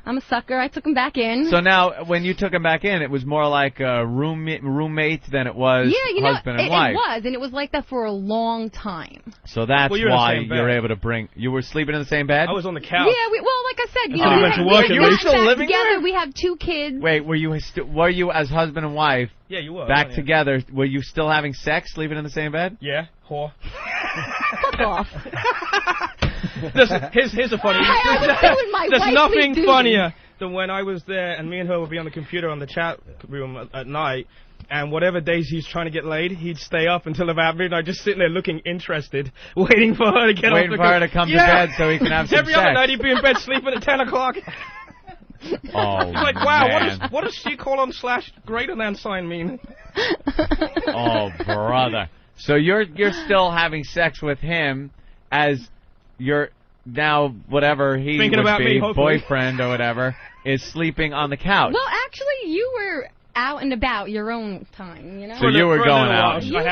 I'm a sucker. I took him back in. So now, when you took him back in, it was more like a roommate than it was husband and wife. It was, and it was like that for a long time. So that's why you're able to bring... You were sleeping in the same bed? I was on the couch. Yeah, like I said, you were still living together. there? We have 2 kids. Wait, were you as husband and wife? Yeah, you were. Back together. Were you still having sex, sleeping in the same bed? Yeah, whore. Fuck off. Here's a funny... There's nothing funnier than when I was there and me and her would be on the computer on the chat room at night, and whatever days he's trying to get laid, he'd stay up until about midnight just sitting there looking interested, waiting for her to get waiting for her to come to bed so he can have some Every sex. other night he'd be in bed sleeping at 10 o'clock. Oh, he's like, wow, what does she call on / greater than sign mean? Oh, brother. So you're still having sex with him as your now whatever he Thinking would about be, me, hopefully. boyfriend or whatever, is sleeping on the couch. Well, actually, you were out and about your own time, you know? So you were going out. He was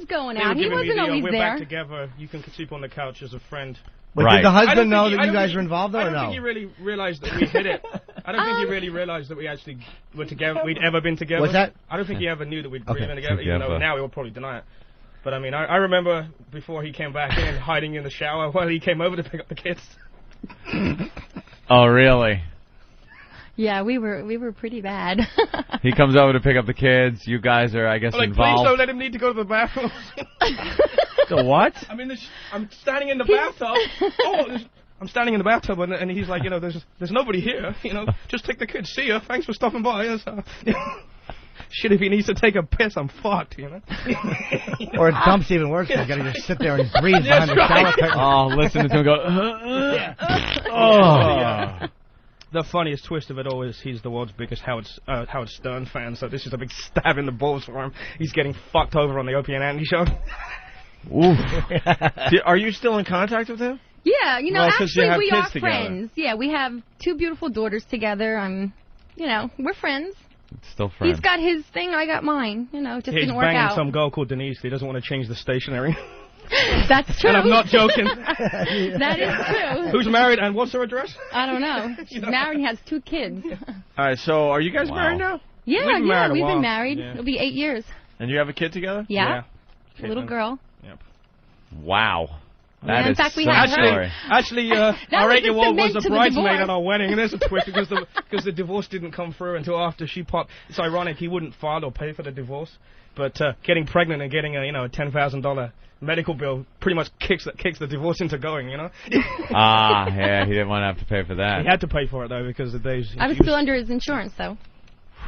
going out. He wasn't always we're there. Back together. You can sleep on the couch as a friend. But did the husband know that you guys were involved, though, or no? I don't think he really realized that we hit it. I don't think he really realized that we actually were together. We'd ever been together. What's that? I don't think he ever knew that we'd been together. Even though now he will probably deny it. But I mean, I remember before he came back in, hiding in the shower while he came over to pick up the kids. Oh, really? Yeah, we were pretty bad. He comes over to pick up the kids. You guys are, I guess, Please involved. don't let him need to go to the bathroom. The what? I mean, I'm standing in the bathtub. I'm standing in the bathtub, and he's like, there's nobody here. Just take the kids. See ya. Thanks for stopping by. Shit, if he needs to take a piss, I'm fucked, Or it dumps even worse. You gotta just sit there and breathe behind the shower curtain. Oh, listen to him go. The funniest twist of it all is he's the world's biggest Howard Stern fan, so this is a big stab in the balls for him. He's getting fucked over on the Opie and Anthony show. Ooh. Are you still in contact with him? Yeah, actually we are together. friends. Yeah, we have 2 beautiful daughters together. We're friends. Still friends. He's got his thing, I got mine. Just didn't work He's banging out. some girl called Denise. He doesn't want to change the stationery. That's true. And I'm not joking. That is true. Who's married and what's her address? I don't know. She's married and has 2 kids. All right, so are you guys married now? Yeah, we've been married. Yeah. It'll be 8 years. And you have a kid together? Yeah. A little girl. Yep. Wow. Yeah, in fact, we had her. Actually, our 8-year-old was a to the bridesmaid divorce. at our wedding, and there's a twist because the divorce didn't come through until after she popped. It's ironic he wouldn't file or pay for the divorce, but getting pregnant and getting a $10,000 medical bill pretty much kicks the divorce into going, Yeah, he didn't want to have to pay for that. He had to pay for it though because the days. I was still under his insurance though.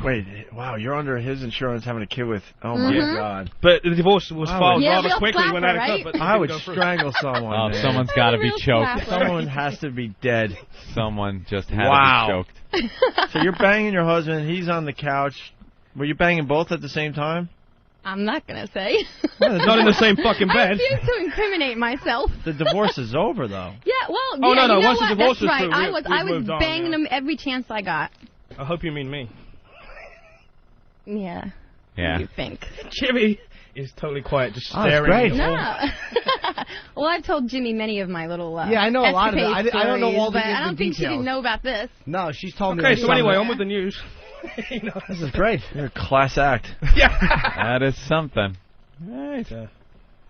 Wait, wow, you're under his insurance having a kid with... Oh, my God. But the divorce was filed rather quickly when that right? occurred. I would strangle someone. Oh, someone's got to be choked. Someone has to be dead. Someone just had to be choked. So you're banging your husband, he's on the couch. Were you banging both at the same time? I'm not going to say. Not in the same fucking bed. I refuse to incriminate myself. The divorce is over, though. Yeah, well, Oh, no, once the divorce was right. through, I was moved on, banging him every chance I got. I hope you mean me. Yeah. Yeah. What do you think? Jimmy is totally quiet, just Oh, staring. great. at No. Well, I've told Jimmy many of my little Yeah, I know a lot of it. escapade I don't know all stories, the but I don't think she details. didn't know about this. No, she's told me. Okay, that so some anyway, of on with the news. This is great. You're a class act. Yeah. That is something. Right.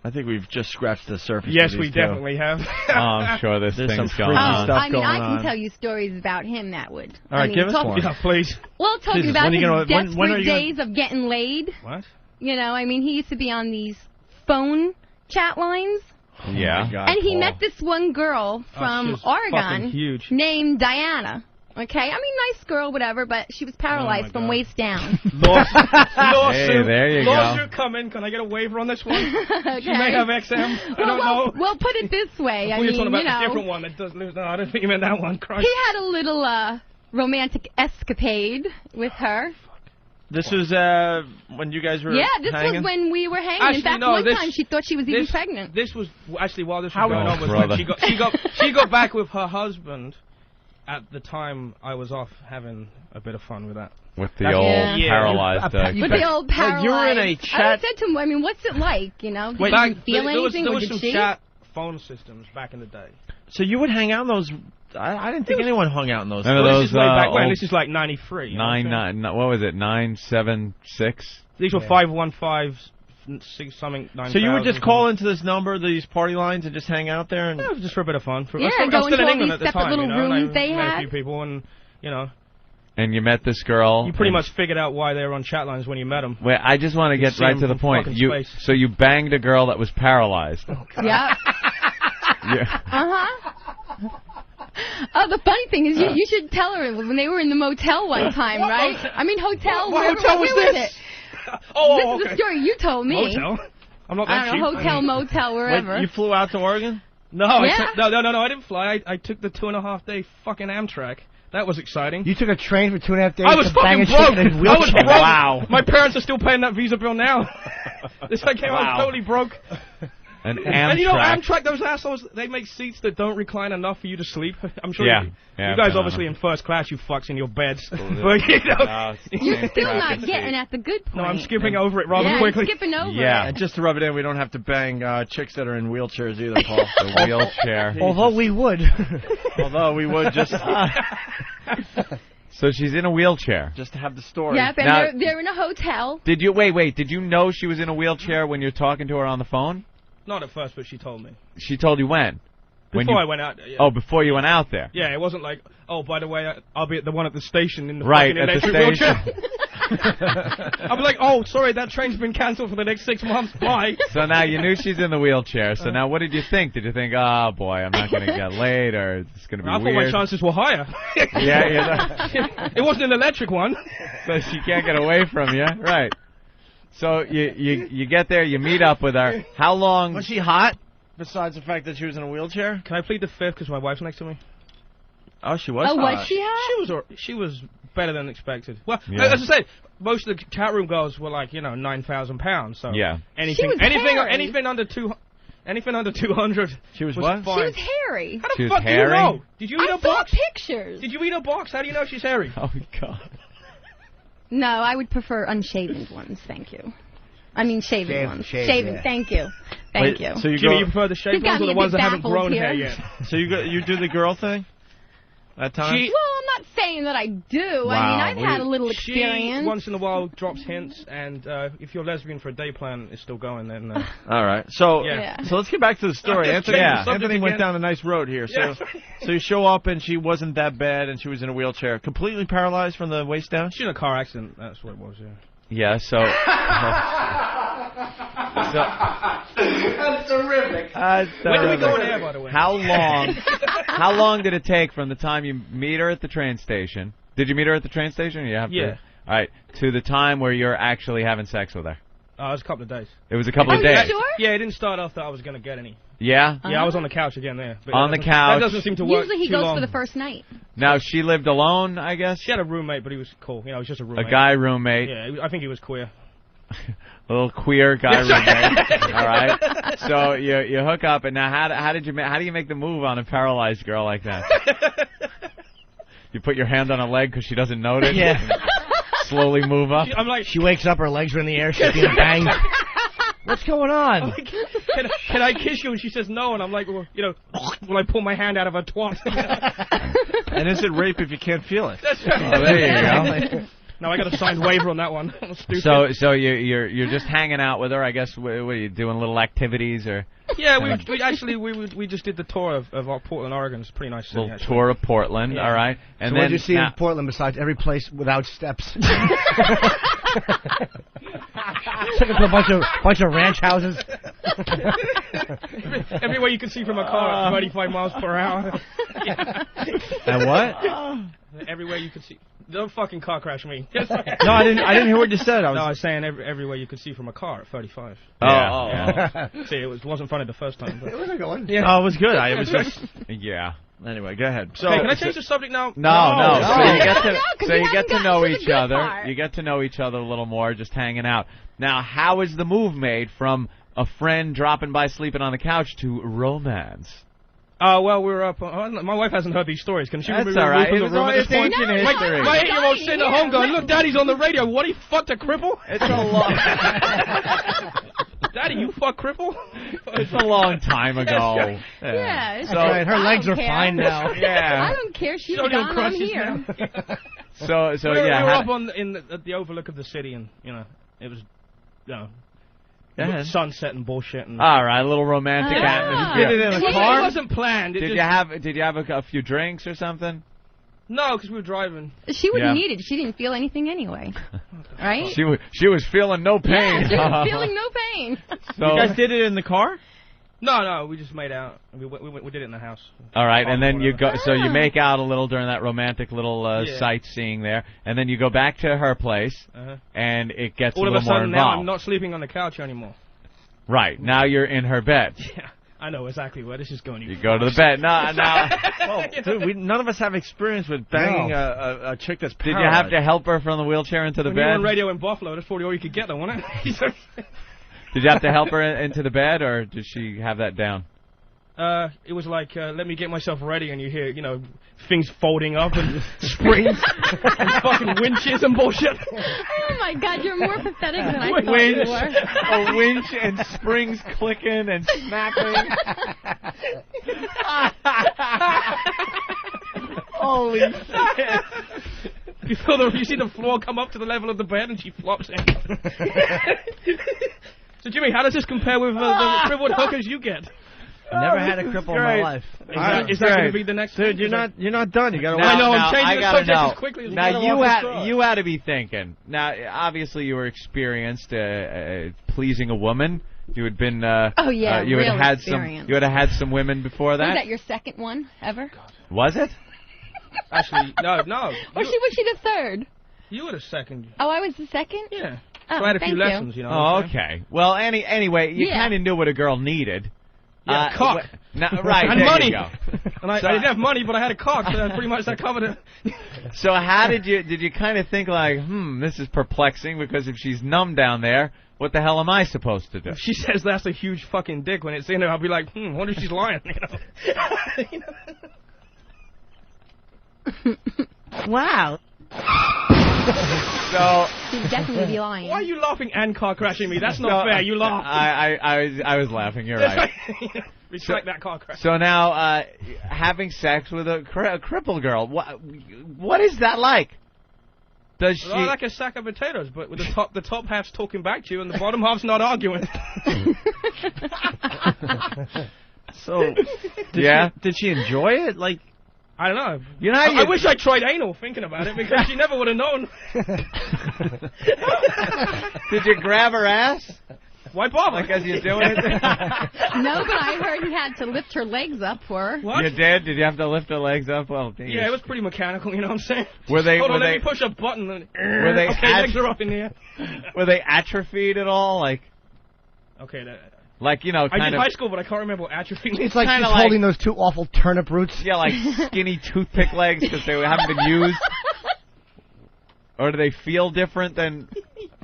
I think we've just scratched the surface. Yes, of we these two. definitely have. Oh, I'm sure there's some things freaky going on. stuff I mean, going I can on. tell you stories about him that would. All right, give us one. Yeah, please. Well, talking Jesus, about when are his you gonna- desperate when are you gonna- days of getting laid. What? I mean, he used to be on these phone chat lines. Yeah. Oh God, And he Paul. met this one girl from she's fucking Oregon huge. named Diana. Okay? I mean, nice girl, whatever, but she was paralyzed from God. waist down. Lawsuit. Hey, there you go. Lawsuit coming. Can I get a waiver on this one? Okay. She may have XM. I don't know. Well, put it this way. I We're mean, talking about a different one that does lose. No, I don't think you meant that one. Christ. he had a little romantic escapade with her. This was when you guys were Yeah, this hanging? was when we were hanging. Actually, In fact, no, one this- time she thought she was even pregnant. This was actually while this was How- going Oh, on was brother. when she got back with her husband. At the time, I was off having a bit of fun with that. With the old paralyzed... With the old paralyzed. You were in a I chat... said to him, I mean, what's it like, Did Back- you feel there was anything, there or was did some she? chat phone systems back in the day. So you would hang out on those I didn't think anyone hung out in those. Remember Well, those? this is way back when. old This is like 93. you know what I'm saying? What was it? 976. These were 515, 6 something. 9,000. So you would just call into this number, these party lines, and just hang out there? And Yeah, just for a bit of fun. Yeah, I was go still into in all England these at the separate time, little you know, and I rooms they met a had. few people, and you know, And you met this girl. you pretty much figured out why they were on chat lines when you met them. Wait, I just want to get see right him to the from point. fucking You space. so you banged a girl that was paralyzed. Yeah. Yeah. Oh, the funny thing is, you should tell her when they were in the motel one time, right? I mean, hotel. What wherever- hotel was where this? it? Oh, This okay. is the story you told me. Motel? I'm not that I don't cheap. know, hotel, motel, wherever. Wait, you flew out to Oregon? No, Yeah. no, I didn't fly. I took the 2.5 day fucking Amtrak. That was exciting. You took a train for 2.5 days I was to bang fucking a chick broke. in a I was wheelchair. broke. Wow. My parents are still paying that Visa bill now. This guy came out totally broke. An Amtrak. And you know, Amtrak, those assholes, they make seats that don't recline enough for you to sleep. I'm sure Yeah. you Yeah, guys I've obviously done in first class, you fucks in your beds. But, you know, You're still not getting at the good point. no, I'm skipping over it rather yeah, quickly. skipping over Yeah. it. And just to rub it in, we don't have to bang chicks that are in wheelchairs either, Paul. The wheelchair. Although we would. Although we would just So she's in a wheelchair. just to have the story. Yep, and Now- they're in a hotel. Did you wait? Did you know she was in a wheelchair when you're talking to her on the phone? Not at first, but she told me. She told you when? Before I went out. Yeah. Oh, before you went out there. Yeah, it wasn't like, oh, by the way, I'll be at the one at the station in the Right, fucking at the electric station. wheelchair. I'll be like, oh, sorry, that train's been cancelled for the next 6 months. Bye. So now you knew she's in the wheelchair. So now what did you think? Did you think, oh, boy, I'm not going to get laid, or it's going to be I weird? thought my chances were higher. Yeah. It wasn't an electric one. So she can't get away from you. Right. So you get there, you meet up with her. How long? Was she hot? Besides the fact that she was in a wheelchair? Can I plead the fifth because my wife's next to me? Oh, she was Oh, hot. was she hot? She was better than expected. Well, Yeah. as I said, most of the chat room girls were like, 9,000 pounds. So Yeah. anything, She was hairy. anything under 200. She was was what? fine. She was hairy. How the She was fuck do you hairy? know? Did you eat I a saw box? pictures. Did you eat a box? How do you know she's hairy? Oh, God. No, I would prefer unshaven ones, thank you. I mean shaven ones. shaved, shaven, yeah. thank you. Thank you. So you Jimmy, go, you prefer the He's shaved got ones or me the a ones bit that haven't baffled grown here. hair yet? so you do the girl thing? That time? Well, I'm not saying that I do. Wow, I mean, I've had a little She experience. once in a while drops hints, and if you're lesbian for a day plan is still going, then All right. So Yeah. so let's get back to the story. Let's Anthony, change the subject Anthony went again. down a nice road here. So Yeah. so you show up and she wasn't that bad and she was in a wheelchair, completely paralyzed from the waist down. she's in a car accident. That's what it was. Yeah. Yeah, so... That's terrific. When did we go on air, by the way? How long did it take from the time you meet her at the train station? Did you meet her at the train station? You have Yeah. To, all right, to the time where you're actually having sex with her. It was a couple of days. It was a couple of you days. sure? Yeah, it didn't start off that I was going to get any. Yeah? Yeah, I was on the couch again there. But On that the doesn't- couch. That doesn't seem to work Usually he too goes long. for the first night. Now, she lived alone, I guess? She had a roommate, but he was cool. He was just a A roommate. guy roommate. Yeah, I think he was queer. A little queer guy roommate. All right. So you hook up, and now how do you make the move on a paralyzed girl like that? You put your hand on a leg because she doesn't notice. Yeah. Slowly move up. I'm like, She wakes up, her legs are in the air, she's being banged. What's going on? can I kiss you? And she says no, and I'm like, well, will I pull my hand out of her twat? And is it rape if you can't feel it? That's right. Oh, there you go. No, I got a signed waiver on that one. Stupid. So you're just hanging out with her, I guess. What are you doing? Little activities or? Yeah, we just did the tour of our Portland, Oregon. It's a pretty nice city. Little actually. tour of Portland. Yeah. All right. And So then what did you see now- in Portland besides every place without steps? Took us to a bunch of ranch houses. Everywhere you can see from a car at 35 miles per hour. And what? Everywhere you could see. Don't fucking car crash me. No, I didn't hear what you said. No, I was saying everywhere you could see from a car at 35. Yeah. See, it wasn't funny the first time. But. It was a good one. Yeah. Oh, it was good. It was just. Yeah. Anyway, go ahead. So, Hey, can I change the subject now? No. So you get to, No, 'cause so we you get haven't to know gotten to the each good other. part. You get to know each other a little more, just hanging out. Now, how is the move made from a friend dropping by, sleeping on the couch, to romance? Well, we were up. My wife hasn't heard these stories. Can she That's remove all right. from It the was room only at this point? a ancient history. My 8-year-old sitting at home going, "Look, Daddy's on the radio. What, he fucked a cripple?" It's a long. Daddy, you fuck cripple? It's a long time ago. Yeah. That's right. Her legs are care. fine now. Yeah. I don't care. She's Don't even gone. I'm crushes here. now. So we were yeah. up at the overlook of the city, and it was, Yeah. sunset and bullshit. And All right, a little romantic atmosphere. Did it in a car? It wasn't planned. Did you have a few drinks or something? No, because we were driving. She wouldn't need it. She didn't feel anything anyway. Right? She was feeling no pain. Yeah, she was feeling no pain. So you guys did it in the car? No, we just made out. We did it in the house. All right, and then you go. So you make out a little during that romantic little sightseeing there, and then you go back to her place, and it gets all a of a little more sudden involved. now I'm not sleeping on the couch anymore. Right now you're in her bed. Yeah, I know exactly where this is going. You go to the bed. No. Well, dude, none of us have experience with banging a chick that's paralyzed. Did you have to help her from the wheelchair into the when bed? you were on radio in Buffalo, that's probably all you could get, though, wasn't it? Did you have to help her into the bed, or did she have that down? It was like, let me get myself ready, and you hear, things folding up and springs and fucking winches and bullshit. Oh my God, you're more pathetic than I thought you were. A winch and springs clicking and snapping. Holy shit. You see the floor come up to the level of the bed, and she flops in. So, Jimmy, how does this compare with the crippled hookers you get? I never had a cripple in my life. Is that going to be the next? Dude, you're not done. You got to. I know. I'm changing the subject as quickly as Now you had to be thinking. Now, obviously, you were experienced pleasing a woman. You had been. You had had experience. You had had some women before that. Was that your second one ever? Was it? Actually, no. Or was she the third? You were the second. Oh, I was the second? Yeah. Oh, so I had a few thank lessons, you. Oh, okay. Well, anyway, you kind of knew what a girl needed. Yeah, cock. Right, and there money. you go. And I didn't have money, but I had a cock, so pretty much that covered it. So how did you kind of think like, this is perplexing because if she's numb down there, what the hell am I supposed to do? If she says that's a huge fucking dick when it's in her, I'll be like, wonder if she's lying. Wow. So she'd definitely be lying. Why are you laughing and car crashing me? That's not fair. You laughed. I was laughing. You're right. Respect that car crash. So now, having sex with a crippled girl, what is that like? Does she like a sack of potatoes, but with the top half's talking back to you and the bottom half's not arguing? So, did she enjoy it? Like, I don't know. You know, I wish I tried anal thinking about it because she never would have known. Did you grab her ass? Why bother? Like as you're doing it? No, but I heard he had to lift her legs up for her. What? You did? Did you have to lift her legs up? Well, geez. Yeah, it was pretty mechanical, you know what I'm saying? Hold on, let me push a button. Were they legs are up in the air. Were they atrophied at all? Like, okay, like, you know, kind I did of high school, but I can't remember what atrophy means. It's like she's holding those two awful turnip roots. Yeah, like skinny toothpick legs because they haven't been used. Or do they feel different than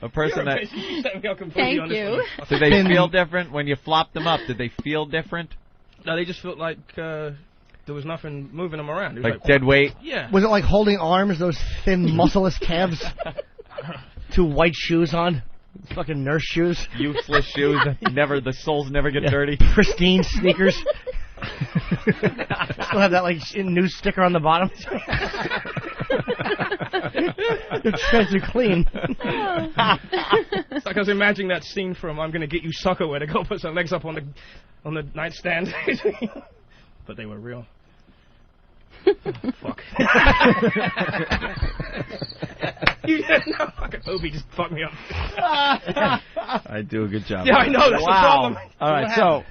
a person that... Thank you. Did they feel different when you flopped them up? Did they feel different? No, they just felt like there was nothing moving them around. It was like dead weight? Yeah. Was it like holding arms, those thin, muscleless calves? Two white shoes on? Fucking nurse shoes? Useless shoes. The soles never get dirty. Pristine sneakers. Still have that like new sticker on the bottom. Your treads are clean. It's like I was imagining that scene from I'm Gonna Get You Sucker where the girl puts her legs up on the nightstand. But they were real. Fuck. No, fucking Opie just fucked me up. I do a good job. Yeah, I know, that's the problem. All right, so...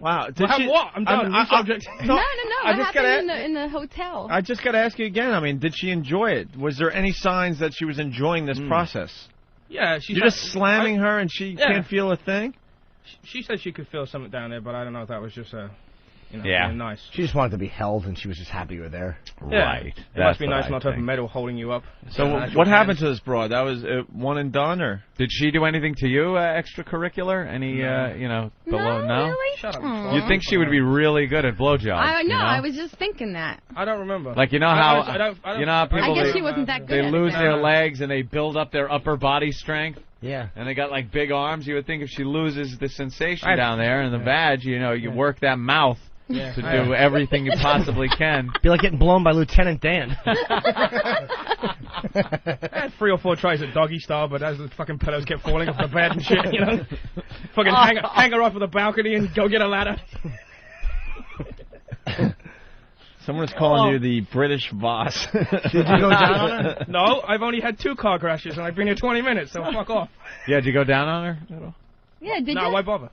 Wow. Did she, what? I'm done. New subject. No. What happened in the hotel? I just got to ask you again. I mean, did she enjoy it? Was there any signs that she was enjoying this process? Yeah. You're just slamming her and she can't feel a thing? She said she could feel something down there, but I don't know if that was just being nice. She just wanted to be held, and she was just happy you were there. Yeah. Right. It must be nice not to have a medal holding you up. So what happened to this broad? That was one and done, or did she do anything to you extracurricular? Any Below, no? Really? Shut up. Aw. You'd think she would be really good at blowjobs. I know. You know? I was just thinking that. I don't remember. Like, you know how I don't, you know how people I guess she wasn't that good they at lose it, their then. legs and they build up their upper body strength. Yeah. And they got like big arms. You would think if she loses the sensation I- down there in the vag, you know, you work that mouth Yeah. to do everything you possibly can. Be like getting blown by Lieutenant Dan. I had 3 or 4 tries at doggy style, but as the fucking pillows kept falling off the bed and shit, you know. Fucking hang her off of the balcony and go get a ladder. Someone's calling you the British boss. Did you go down on her? No, I've only had 2 car crashes and I've been here 20 minutes, so fuck off. Yeah, did you go down on her at all? Yeah, did No, you? why bother?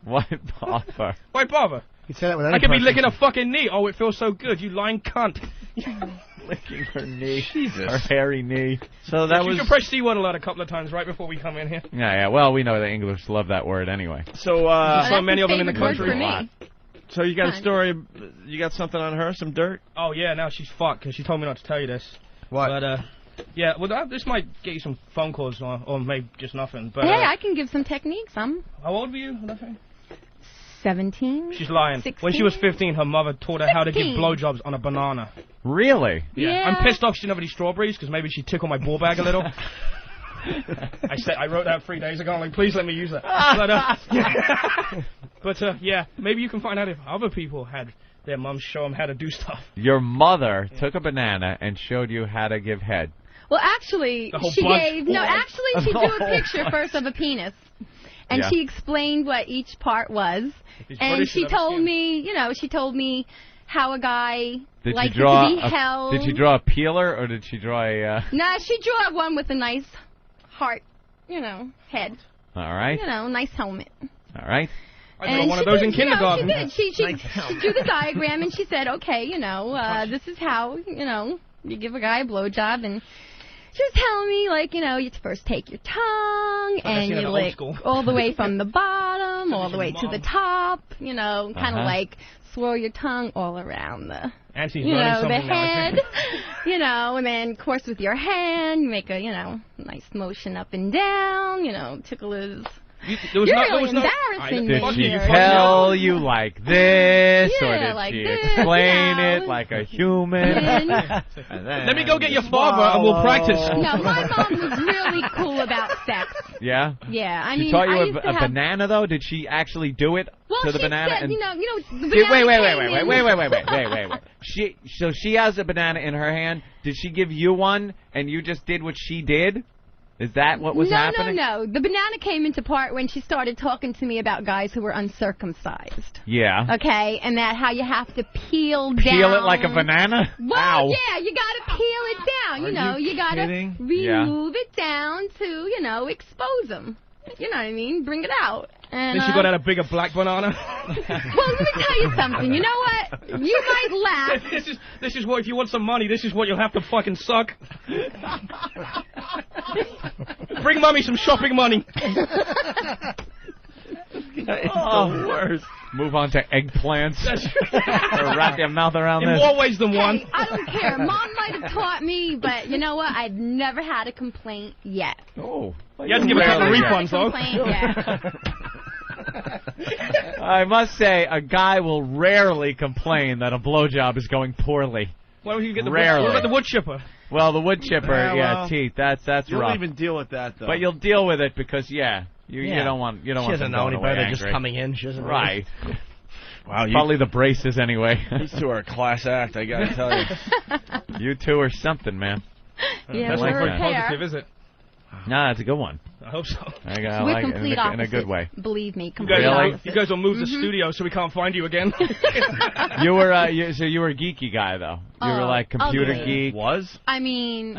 Why bother? Why bother? You say that with any I could be person. licking a fucking knee. Oh, it feels so good, you lying cunt. Licking her knee. Jesus. Her hairy knee. So that You was. should press C1 alert a couple of times right before we come in here. Yeah. Well, we know the English love that word anyway. So There's so many of them in the favorite word country. for me. So you got a story? You got something on her? Some dirt? Oh yeah, now she's fucked because she told me not to tell you this. What? But yeah, well this might get you some phone calls or maybe just nothing. But Hey, I can give some techniques. I'm how old were you? 17. She's lying. 16? When she was 15, her mother taught her how to give 15? blowjobs on a banana. Really? Yeah. I'm pissed off she didn't have any strawberries because maybe she tickled my ball bag a little. I wrote that 3 days ago. I'm like, please let me use that. But yeah, maybe you can find out if other people had their mums show them how to do stuff. Your mother took a banana and showed you how to give head. Well, actually, The whole she bunch. gave... No, actually, she drew a picture first of a penis. And Yeah. she explained what each part was. He's And British, she you'll never told see him. me, you know, she told me how a guy Did likes she draw it to be held. Did she draw a peeler or did she draw a? Nah, she drew one with a nice heart, you know, head. All right. You know, nice helmet. All right. I drew one of those in kindergarten. You know, she did. She drew the diagram and she said, okay, you know, this is how, you know, you give a guy a blowjob. And she was telling me, like, you know, you first take your tongue and you lick all the way from the bottom, all the way to the top, you know, kind of like swirl your tongue all around the, you know, the head, you know, and then, of course, with your hand, you make a, you know, nice motion up and down, you know, tickle his... You're really embarrassing me. Did she here. tell you like this, or Yeah, did like she this, explain you know. it like a human? Let me go get your father and we'll practice. No, my mom was really cool about sex. Yeah? Yeah, I She mean, taught you I used to a have... banana, though? Did she actually do it Well, to the she banana? said, and you know, the Did- banana wait. So she has a banana in her hand. Did she give you one and you just did what she did? Is that what was happening? No. The banana came into part when she started talking to me about guys who were uncircumcised. Yeah. Okay, and that how you have to peel down. Peel it like a banana? Well, Ow. yeah, you gotta peel it down. You know, you gotta kidding? remove it down to, you know, expose them. You know what I mean? Bring it out. And, Then she got out a bigger black banana. Well, let me tell you something. You know what? You might laugh. This is what, if you want some money, this is what you'll have to fucking suck. Bring mommy some shopping money. It's the worst. Move on to eggplants. Or wrap your mouth around In this. more ways than one. I don't care. Mom might have taught me, but you know what? I've never had a complaint yet. Oh. You have to give a couple of refunds, though. I must say, a guy will rarely complain that a blowjob is going poorly. Why don't you get the Rarely. What about the wood chipper? Well, the wood chipper, well, teeth. That's you rough. don't even deal with that, though. But you'll deal with it because, you don't want She them doesn't know going any better. away They're just angry. coming in. She doesn't know. Right. Wow, Probably the braces anyway. These two are a class act, I gotta tell you. You two are something, man. Yeah, That's we're not a very pair. positive, is it? No, that's a good one. I hope so. I We're like it complete in opposites. a good way. Believe me, You complete guys, opposites. you guys will move the studio so we can't find you again. You were so you were a geeky guy though. You were like computer ugly. geek. I mean,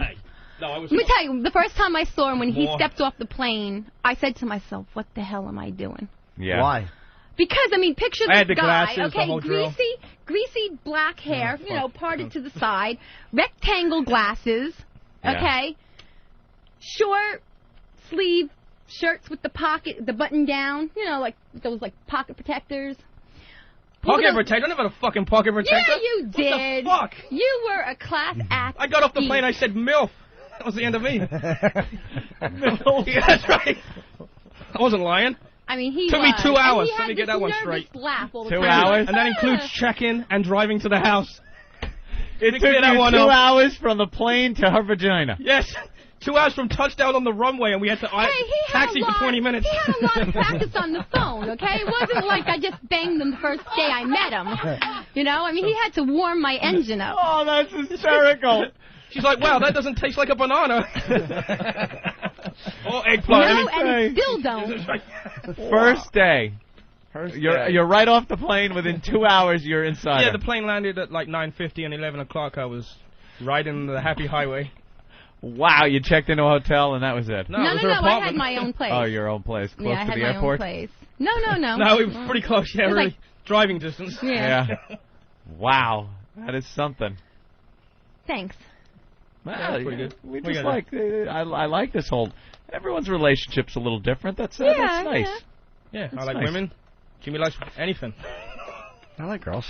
No, I was. let me tell you, the first time I saw him when he More. stepped off the plane, I said to myself, what the hell am I doing? Yeah. Why? Because, I mean, picture I had this the guy, glasses, the okay, whole drill. greasy black hair, Oh, you know, parted to the side, rectangle glasses, Yeah. okay, short sleeve shirts with the button down, you know, like those like pocket protectors. Pocket protector? I don't have a fucking pocket protector. Yeah, you did. What the fuck? You were a class act. I got off the plane, I said MILF. That was the end of me. Yeah, that's right. I wasn't lying. I mean, he Took me 2 hours. And Let me get that one straight. Laugh all the 2 time. hours? And that includes check-in and driving to the house. It took you 2 hours from the plane to her vagina. Yes. 2 hours from touchdown on the runway, and we had to taxi for 20 minutes. He had a lot of practice on the phone, okay? It wasn't like I just banged him the first day I met him. You know? I mean, he had to warm my engine up. Oh, that's hysterical. She's like, wow, that doesn't taste like a banana. Or eggplant. No, and it still don't. First day. You're right off the plane. Within 2 hours, you're inside. Yeah, the plane landed at like 9:50 and 11 o'clock. I was riding the happy highway. Wow, you checked into a hotel and that was it. No, I had my own place. Oh, your own place, close I to had the my airport. Own place. No. No, we were pretty close. Yeah, really. Driving distance. Yeah. Wow, that is something. Thanks. Well, that's pretty good. We just like. I like this whole. Everyone's relationship's a little different. That's nice. Yeah, That's I like nice. women. Jimmy likes anything. I like girls.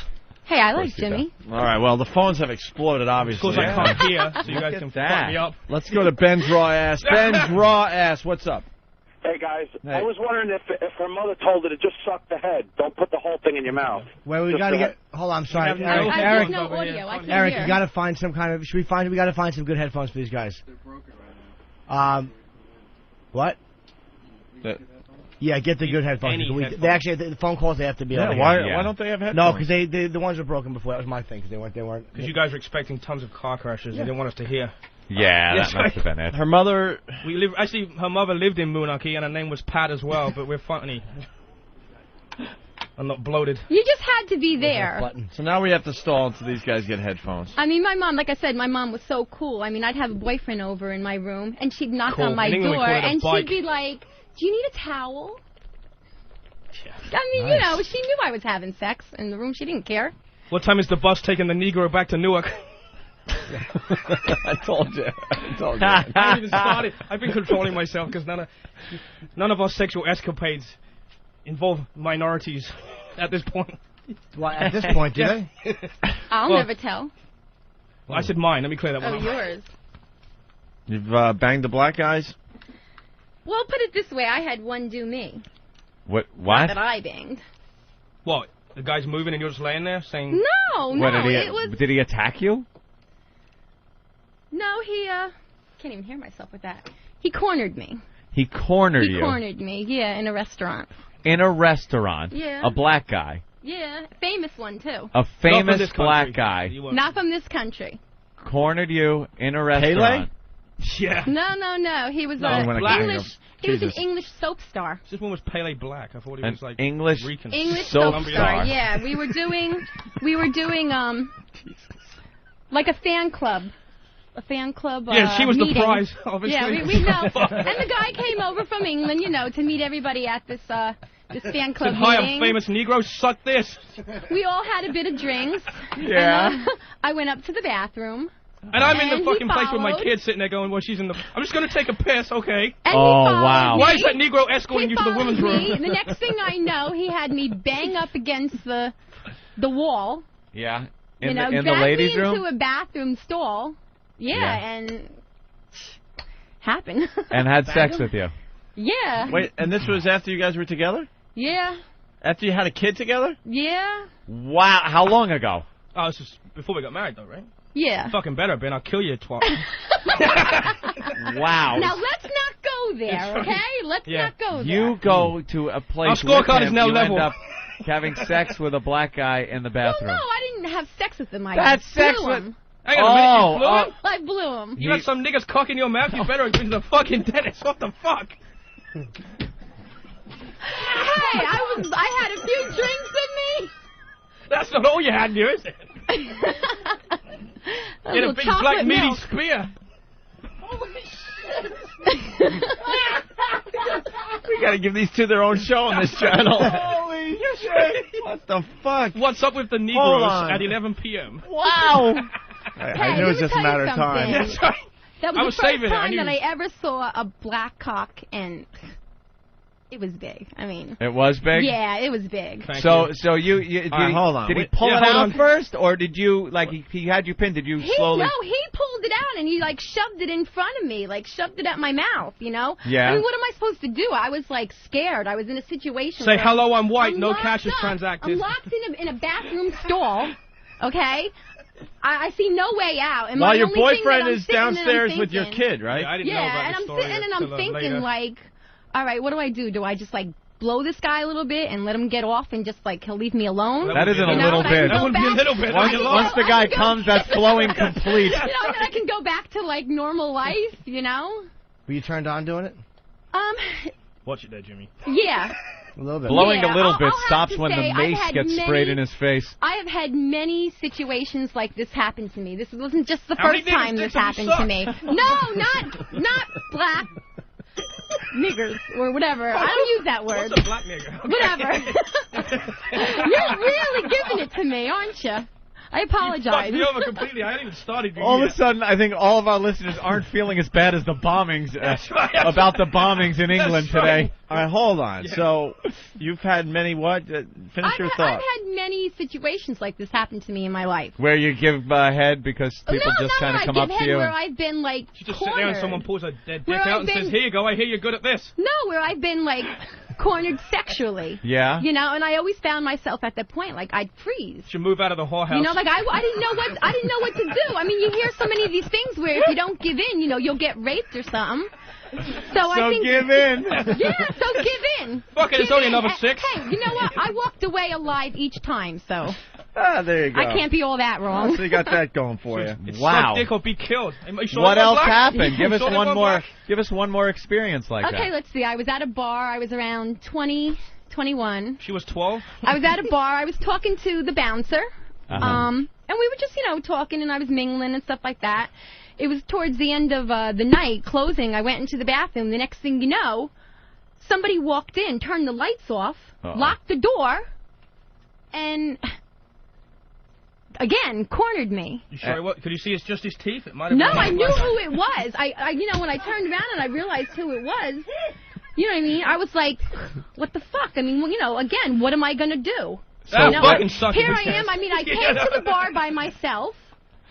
Hey, I like Jimmy. All right, well, the phones have exploded, obviously. Of course, I can't hear, so you guys can fuck me up. Let's go to Ben's Raw Ass. Ben's Raw Ass, what's up? Hey, guys. Hey. I was wondering if her mother told her to just suck the head. Don't put the whole thing in your mouth. Well, we Just got to the get. Hold on, I'm sorry, I Eric. have Eric, no audio. I can't Eric, hear. you got to find some kind of. We got to find some good headphones for these guys. They're broken right now. What? Yeah, get the good headphones. They actually, the phone calls they have to be. Yeah, over why here. don't they have headphones? No, because the ones were broken before. That was my thing. Because they weren't. Because you guys were expecting tons of car crashes. They didn't want us to hear. Yeah, Yes, that must have been it. Her mother. Actually, her mother lived in Moonachie, and her name was Pat as well. But we're funny. I'm not bloated. You just had to be there. So now we have to stall until these guys get headphones. I mean, my mom, like I said, my mom was so cool. I mean, I'd have a boyfriend over in my room, and she'd knock on my door, and she'd be like, "Do you need a towel?" I mean, you know, she knew I was having sex in the room. She didn't care. What time is the bus taking the Negro back to Newark? I told you. I haven't even started. I've been controlling myself because none of our sexual escapades involve minorities at this point. Well, at this point, do they? I'll never tell. Well, I said mine. Let me clear that one up. Yours. You've banged the black guys? Well, put it this way. I had one do me. What? Not that I banged. What? The guy's moving and you're just laying there saying... No, Did he attack you? No, he, can't even hear myself with that. He cornered me. He cornered you? He cornered me, yeah, in a restaurant. In a restaurant? Yeah. A black guy? Yeah, famous one, too. A famous black guy? Not from this country. Cornered you in a restaurant? Yeah. No. He was He was an English soap star. This one was Pele Black. I thought he was like English soap star. Yeah, we were doing like a fan club. Yeah, she was meeting. the prize, obviously. Yeah, we know. And the guy came over from England, you know, to meet everybody at this fan club Said, hi, meeting. I'm famous Negro. Suck this. We all had a bit of drinks. Yeah. And, I went up to the bathroom. And I'm in the fucking place with my kid sitting there going, well, she's in the... I'm just going to take a piss, okay. And wow. Why is that Negro escorting you to the women's room? And the next thing I know, he had me bang up against the wall. Yeah. In the dragged ladies' me room? into a bathroom stall. Yeah. And... happened. And had sex with you? Yeah. Wait, and this was after you guys were together? Yeah. After you had a kid together? Yeah. Wow. How long ago? Oh, this was before we got married, though, right? Yeah. Fucking better, Ben. I'll kill you, twat. Wow. Now, let's not go there, okay? Let's not go there. You go to a place Our scorecard with him, is now you level. end up having sex with a black guy in the bathroom. Well, no, I didn't have sex with him. I That's blew sex him. with... Hang on a minute, you blew him? I blew him. You got some niggas cock in your mouth? You better go to the fucking dentist. What the fuck? Hey, I had a few drinks in me. That's not all you had, you, is it? You had a big black meaty spear. Holy shit. We gotta give these two their own show on this channel. Holy shit. What the fuck? What's up with the Hold Negroes on. at 11 p.m.? Wow. I knew it was just a matter of time. That's right. That I was was the first saving it. I time knew that I ever saw a black cock and... It was big. I mean. It was big? Yeah, it was big. So you did, hold on. Did he pull it out first, or did you, like, he had you pinned, did you slowly? No, he pulled it out, and he, like, shoved it in front of me, like, shoved it at my mouth, you know? Yeah. I mean, what am I supposed to do? I was, like, scared. I was in a situation Say, where hello, I'm white, I'm no locked cash is up. transacted. I'm locked in a bathroom stall, okay? I see no way out. And While my your only thing that boyfriend I'm is sitting and I'm downstairs with your thinking- kid, right? Yeah, I didn't know about and the I'm story sitting and I'm until thinking, later. like, all right, what do I do? Do I just, like, blow this guy a little bit and let him get off and just, like, he'll leave me alone? That isn't a little bit. That would be a little bit. Once the guy comes, that's blowing complete. You know, and then I can go back to, like, normal life, you know? Were you turned on doing it? Watch it there, Jimmy. Yeah. A little bit. Blowing a little bit I'll have stops to when say, the mace I've had gets sprayed many- in his face. I have had many situations like this happen to me. This wasn't just the How many first time niggas this dicks have you happened to me. No, not black niggers or whatever. I don't use that word. What's a black nigger? Whatever. You're really giving it to me, aren't you? I apologize. Fucked me over completely. I hadn't even started. All of a sudden, I think all of our listeners aren't feeling as bad as the bombings, about the bombings in England today. All right, hold on. Yeah. So, you've had many what? Finish your thought. I've had many situations like this happen to me in my life. Where you give head because people just kind of come up to you. Where and- I've been, like, You just cornered. sit there and someone pulls a dead dick Where out I've and been- says, here you go, I hear you're good at this. No, where I've been, like, cornered sexually. Yeah? You know, and I always found myself at that point, like, I'd freeze. Should move out of the whorehouse. You know, like, I didn't know what to do. I mean, you hear so many of these things where if you don't give in, you know, you'll get raped or something. So I think, give in. Yeah, so give in. Fuck it, it's Give only in. another 6. Hey, you know what? I walked away alive each time, so Ah, there you go. I can't be all that wrong. So you got that going for you. Wow. Suck dick or be killed. Am I sure What they're else black? happened? Give You us sure they're one more. black? Give us one more experience like Okay, that. let's see. I was at a bar. I was around 20, 21. She was 12. I was at a bar. I was talking to the bouncer. Uh-huh. And we were just, you know, talking, and I was mingling and stuff like that. It was towards the end of the night, closing. I went into the bathroom. The next thing you know, somebody walked in, turned the lights off, locked the door, and again cornered me. You sure what? Could you see it's just his teeth? It might have No, been I knew who it was. I, you know, when I turned around and I realized who it was, you know what I mean? I was like, what the fuck? I mean, well, you know, again, what am I going to do? So you know, fucking suck here his I am. hands. I mean, I came to the bar by myself.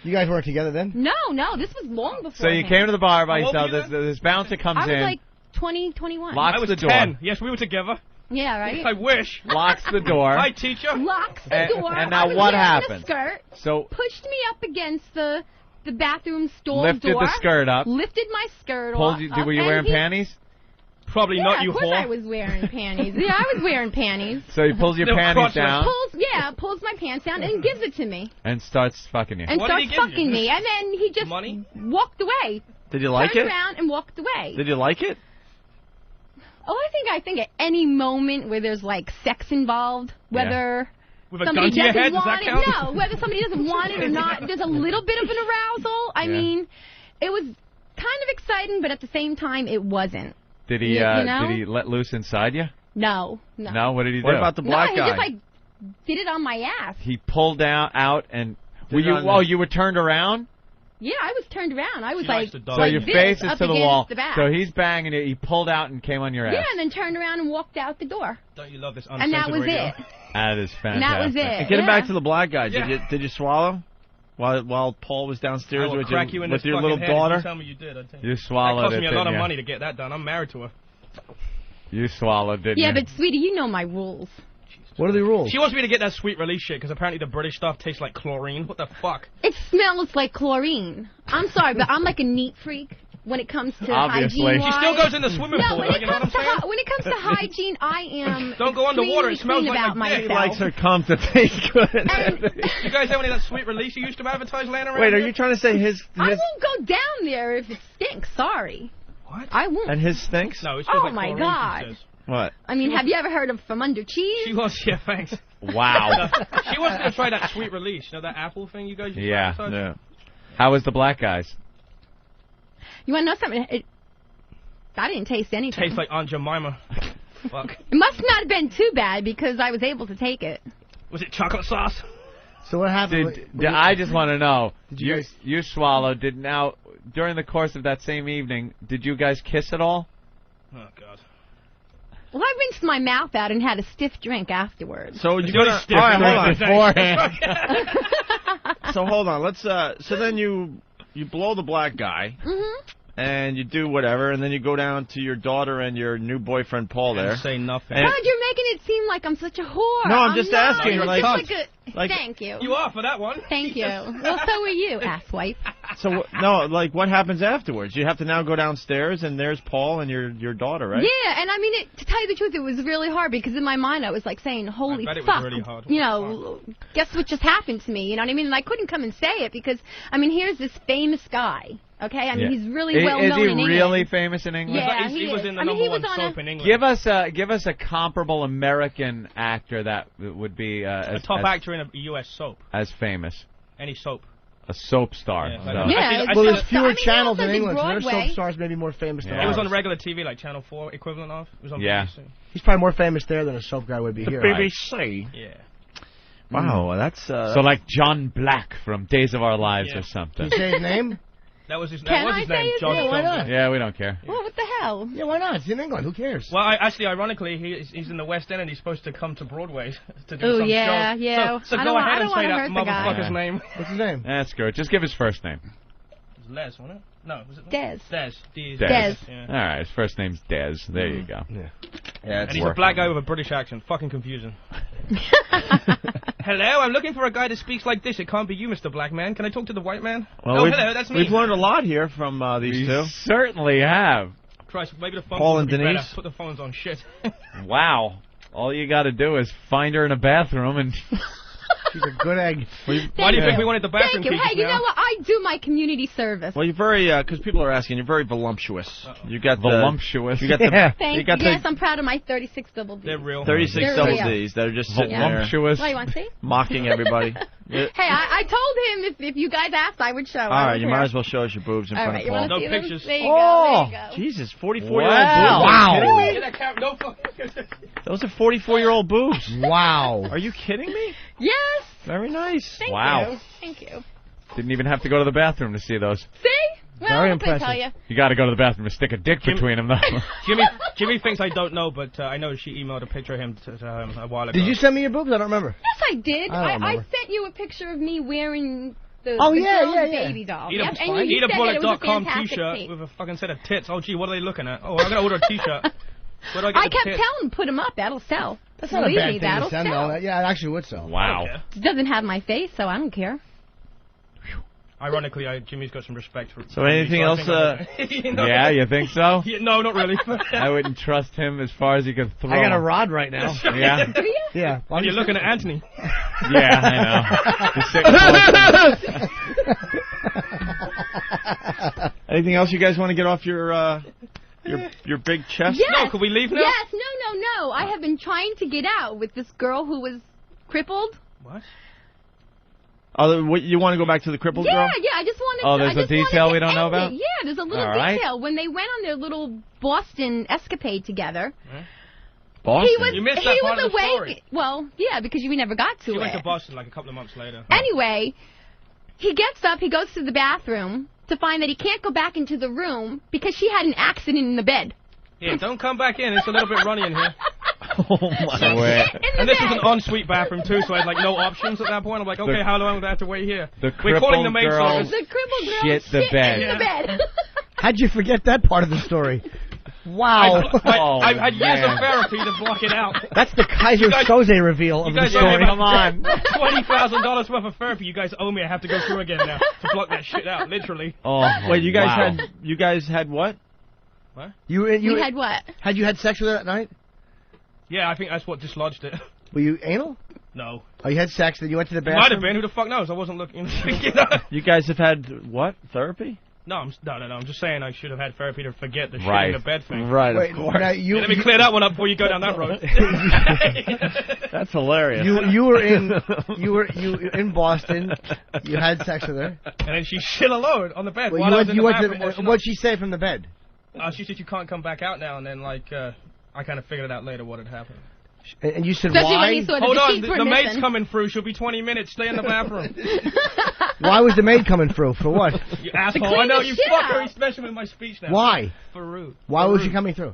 You guys weren't together then? No, this was long before. So you came to the bar by How old yourself. were you This bouncer comes I was in, like 20, 21. locks I was the door, 10. Yes, we were together. Yeah, right? I wish. locks the door. Hi, teacher. Locks the And- door. and now I was what wearing happened? A skirt, So pushed me up against the bathroom stall lifted door. the skirt up. Lifted my skirt Pulled off. you, up, were you and wearing he- panties? Probably Yeah, not, you of course whore. I was wearing panties. Yeah, I was wearing panties. So he pulls your Little panties crotchless. down Pulls my pants down and gives it to me. and starts fucking you. And What did starts he give you? fucking me. And then he just Money? walked away. Did you like turned it? around and walked away. Did you like it? Oh, I think at any moment where there's like sex involved, whether With a somebody gun to your doesn't head, does want that it, count? no, whether somebody doesn't want it or not, there's a little bit of an arousal. I Yeah. mean, it was kind of exciting, but at the same time, it wasn't. Did he? You know? Did he let loose inside you? No. No. What did he do? What about the black no, guy? he just like did it on my ass. He pulled out and. Were Did you? it on Oh, the- you were turned around. Yeah, I was turned around. I was She like, likes to dog. So like your this, face is up to the against wall. The back. So he's banging you. He pulled out and came on your ass. Yeah, and then turned around and walked out the door. Don't you love this And that uncensored was radio? it. That is fantastic. And that was it. And getting yeah. back to the black guy, Yeah. did you swallow while Paul was I downstairs will with crack you in with this your fucking little head if daughter? You tell me you did. I'll tell you. You That swallowed cost it. me a didn't lot of you? money to get that done. I'm married to her. You swallowed, didn't Yeah, you? but sweetie, you know my rules. What are the rules? She wants me to get that sweet release shit because apparently the British stuff tastes like chlorine. What the fuck? It smells like chlorine. I'm sorry, but I'm like a neat freak when it comes to Obviously. hygiene. She still goes in the swimming No, pool. when though, it you know what I'm comes to saying? when it comes to hygiene, I am Don't go underwater. It extremely smells clean like about my dick. He myself. likes her cum to taste good. You guys have any of that sweet release you used to advertise laying around? Wait, are here? you trying to say his I won't go down there if it stinks. Sorry. What? I won't. and his stinks? No, it's just Oh like my chlorine, God. she says. What? I mean, have you ever heard of from under cheese? She wants, yeah, thanks. Wow. She wants me to try that sweet release. You know that apple thing you guys used to Yeah. advertise? Yeah. How was the black guys? You want to know something? I didn't taste anything. Tastes like Aunt Jemima. Fuck. It must not have been too bad because I was able to take it. Was it chocolate sauce? So what happened? I just want to know. Did you guys- You swallowed. Now during the course of that same evening, did you guys kiss at all? Oh God. Well, I rinsed my mouth out and had a stiff drink afterwards. So you got to hold on beforehand. So hold on. Let's. So then you blow the black guy. And you do whatever, and then you go down to your daughter and your new boyfriend Paul there. And say nothing. God, you're making it seem like I'm such a whore. No, I'm just not. asking. It's Like, just like thank you. You are for that one. Thank you. Well, so are you, asswipe. So no, like what happens afterwards? You have to now go downstairs, and there's Paul and your daughter, right? Yeah, and I mean, to tell you the truth, it was really hard because in my mind I was like saying, "Holy I bet fuck!" it was really hard. You know, guess what just happened to me? You know what I mean? And I couldn't come and say it because I mean, here's this famous guy. Okay, I mean he's really well known in England. Is he really famous in England? Yeah, he was in the number one soap in England. Give us a comparable American actor that would be a top actor in a U.S. soap. As famous. Any soap. A soap star. Yeah, well, there's fewer channels in England, so their soap stars may be more famous than ours. It was on regular TV, like Channel 4 equivalent of. It was on BBC. He's probably more famous there than a soap guy would be here. BBC. Yeah. Wow, that's so like John Black from Days of Our Lives or something. Did you say his name? That was his Can name. I say his name? Why not? Yeah, we don't care. Well, what the hell? Yeah, why not? It's in England. Who cares? Well, actually, ironically, he's in the West End and he's supposed to come to Broadway to do some yeah, shows. yeah. So go ahead and say that motherfucker's name. What's his name? That's good. Just give his first name. It was Les, wasn't it? No, was it Des. Des. Yeah. All right, his first name's Des. There you go. Yeah, and he's a black guy with a British accent. Fucking confusing. Hello, I'm looking for a guy that speaks like this. It can't be you, Mr. Black Man. Can I talk to the white man? Well, hello, that's me. We've learned a lot here from these two. Certainly have. Christ, maybe the phones Paul will and be Denise. better. Put the phones on shit. Wow. All you got to do is find her in a bathroom and... She's a good egg. Why do you think we wanted the bathroom Thank you. Hey, keys you now? know what? I do my community service. Well, you're very, because people are asking, you're very voluptuous. You got voluptuous. You got the. Thank you. Got yes, I'm proud of my 36 double Ds. They're real. 36 double Ds that are just sitting voluptuous. What, you want to see? Mocking everybody. Hey, I told him if you guys asked, I would show. All right, you might as well show us your boobs in front of Paul. No pictures. There you go. There you go. Jesus, 44-year-old Wow. boobs. Wow. No fucking. Those are 44-year-old boobs. Wow. Are you kidding me? Yes. Very nice. Thank Wow. you. Thank you. Didn't even have to go to the bathroom to see those. See? Well, Very what can I impressive. tell you? You got to go to the bathroom and stick a dick between them, though. Jimmy thinks I don't know, but I know she emailed a picture of him to a while ago. Did you send me your boobs? I don't remember. Yes, I did. I don't I remember. sent you a picture of me wearing the yeah, girl's yeah. baby doll. Eat Yep, and you said that it was a Eatabullet.com fantastic t-shirt tape. with a fucking set of tits. Oh, gee, what are they looking at? Oh, I'm going to order a t-shirt. Where do I get I the kept tits? telling him, put them up. That'll sell. That's not Believe a bad me, thing that'll to send, sell. though. Yeah, it actually would sell. Wow. It doesn't have my face, so I don't care. Ironically, Jimmy's got some respect for. So anything else? Yeah, you think so? Yeah, no, not really. I wouldn't trust him as far as he could throw. I got a rod right now. Yeah. Do you? Yeah. And you're looking at Anthony. Yeah, I know. Anything else you guys want to get off your big chest? Yes. No, could we leave now? Yes, no. I have been trying to get out with this girl who was crippled. What? Oh, you want to go back to the crippled girl? Yeah, I just wanted Oh, there's a detail we don't know about? Yeah, there's a little All right. detail. When they went on their little Boston escapade together, Boston? he was, You missed that part of the awake. story. Well, yeah, because we never got to She it. went to Boston like a couple of months later. Anyway, he gets up, he goes to the bathroom to find that he can't go back into the room because she had an accident in the bed. Yeah, don't come back in. It's a little bit runny in here. Oh, my way. And this was an ensuite bathroom, too, so I had, like, no options at that point. I'm like, okay, how long do I have to wait here? We're calling the maid girl service. The crippled girl shit the bed. in the bed. How'd you forget that part of the story? Wow. I've had years of therapy to block it out. That's the Kaiser Soze reveal of the story. Come on. $20,000 worth of therapy you guys owe me. I have to go through again now to block that shit out, literally. Oh, wait, you guys had what? What? We had what? Had you had sex with her that night? Yeah, I think that's what dislodged it. Were you anal? No. Oh, you had sex, then you went to the bathroom? Might have been. Who the fuck knows? I wasn't looking. You guys have had what? Therapy? No, I'm just saying I should have had therapy to forget the shit Right. in the bed thing. Right, Wait, of course. now Let me clear that one up before you go down that road. That's hilarious. You were in Boston. You had sex with her. And then she shit alone on the bed. Well, while I was in the bathroom washing up. what'd she say from the bed? She said you can't come back out now, and then I kind of figured it out later what had happened. And you said Especially why? when you saw Hold the on, sheets were the maid's missing. coming through. She'll be 20 minutes. Stay in the bathroom. Why was the maid coming through? For what? You asshole. clean I know the you shit fucker. out. He's messing with my speech now. Why? For rude. Why was she coming through?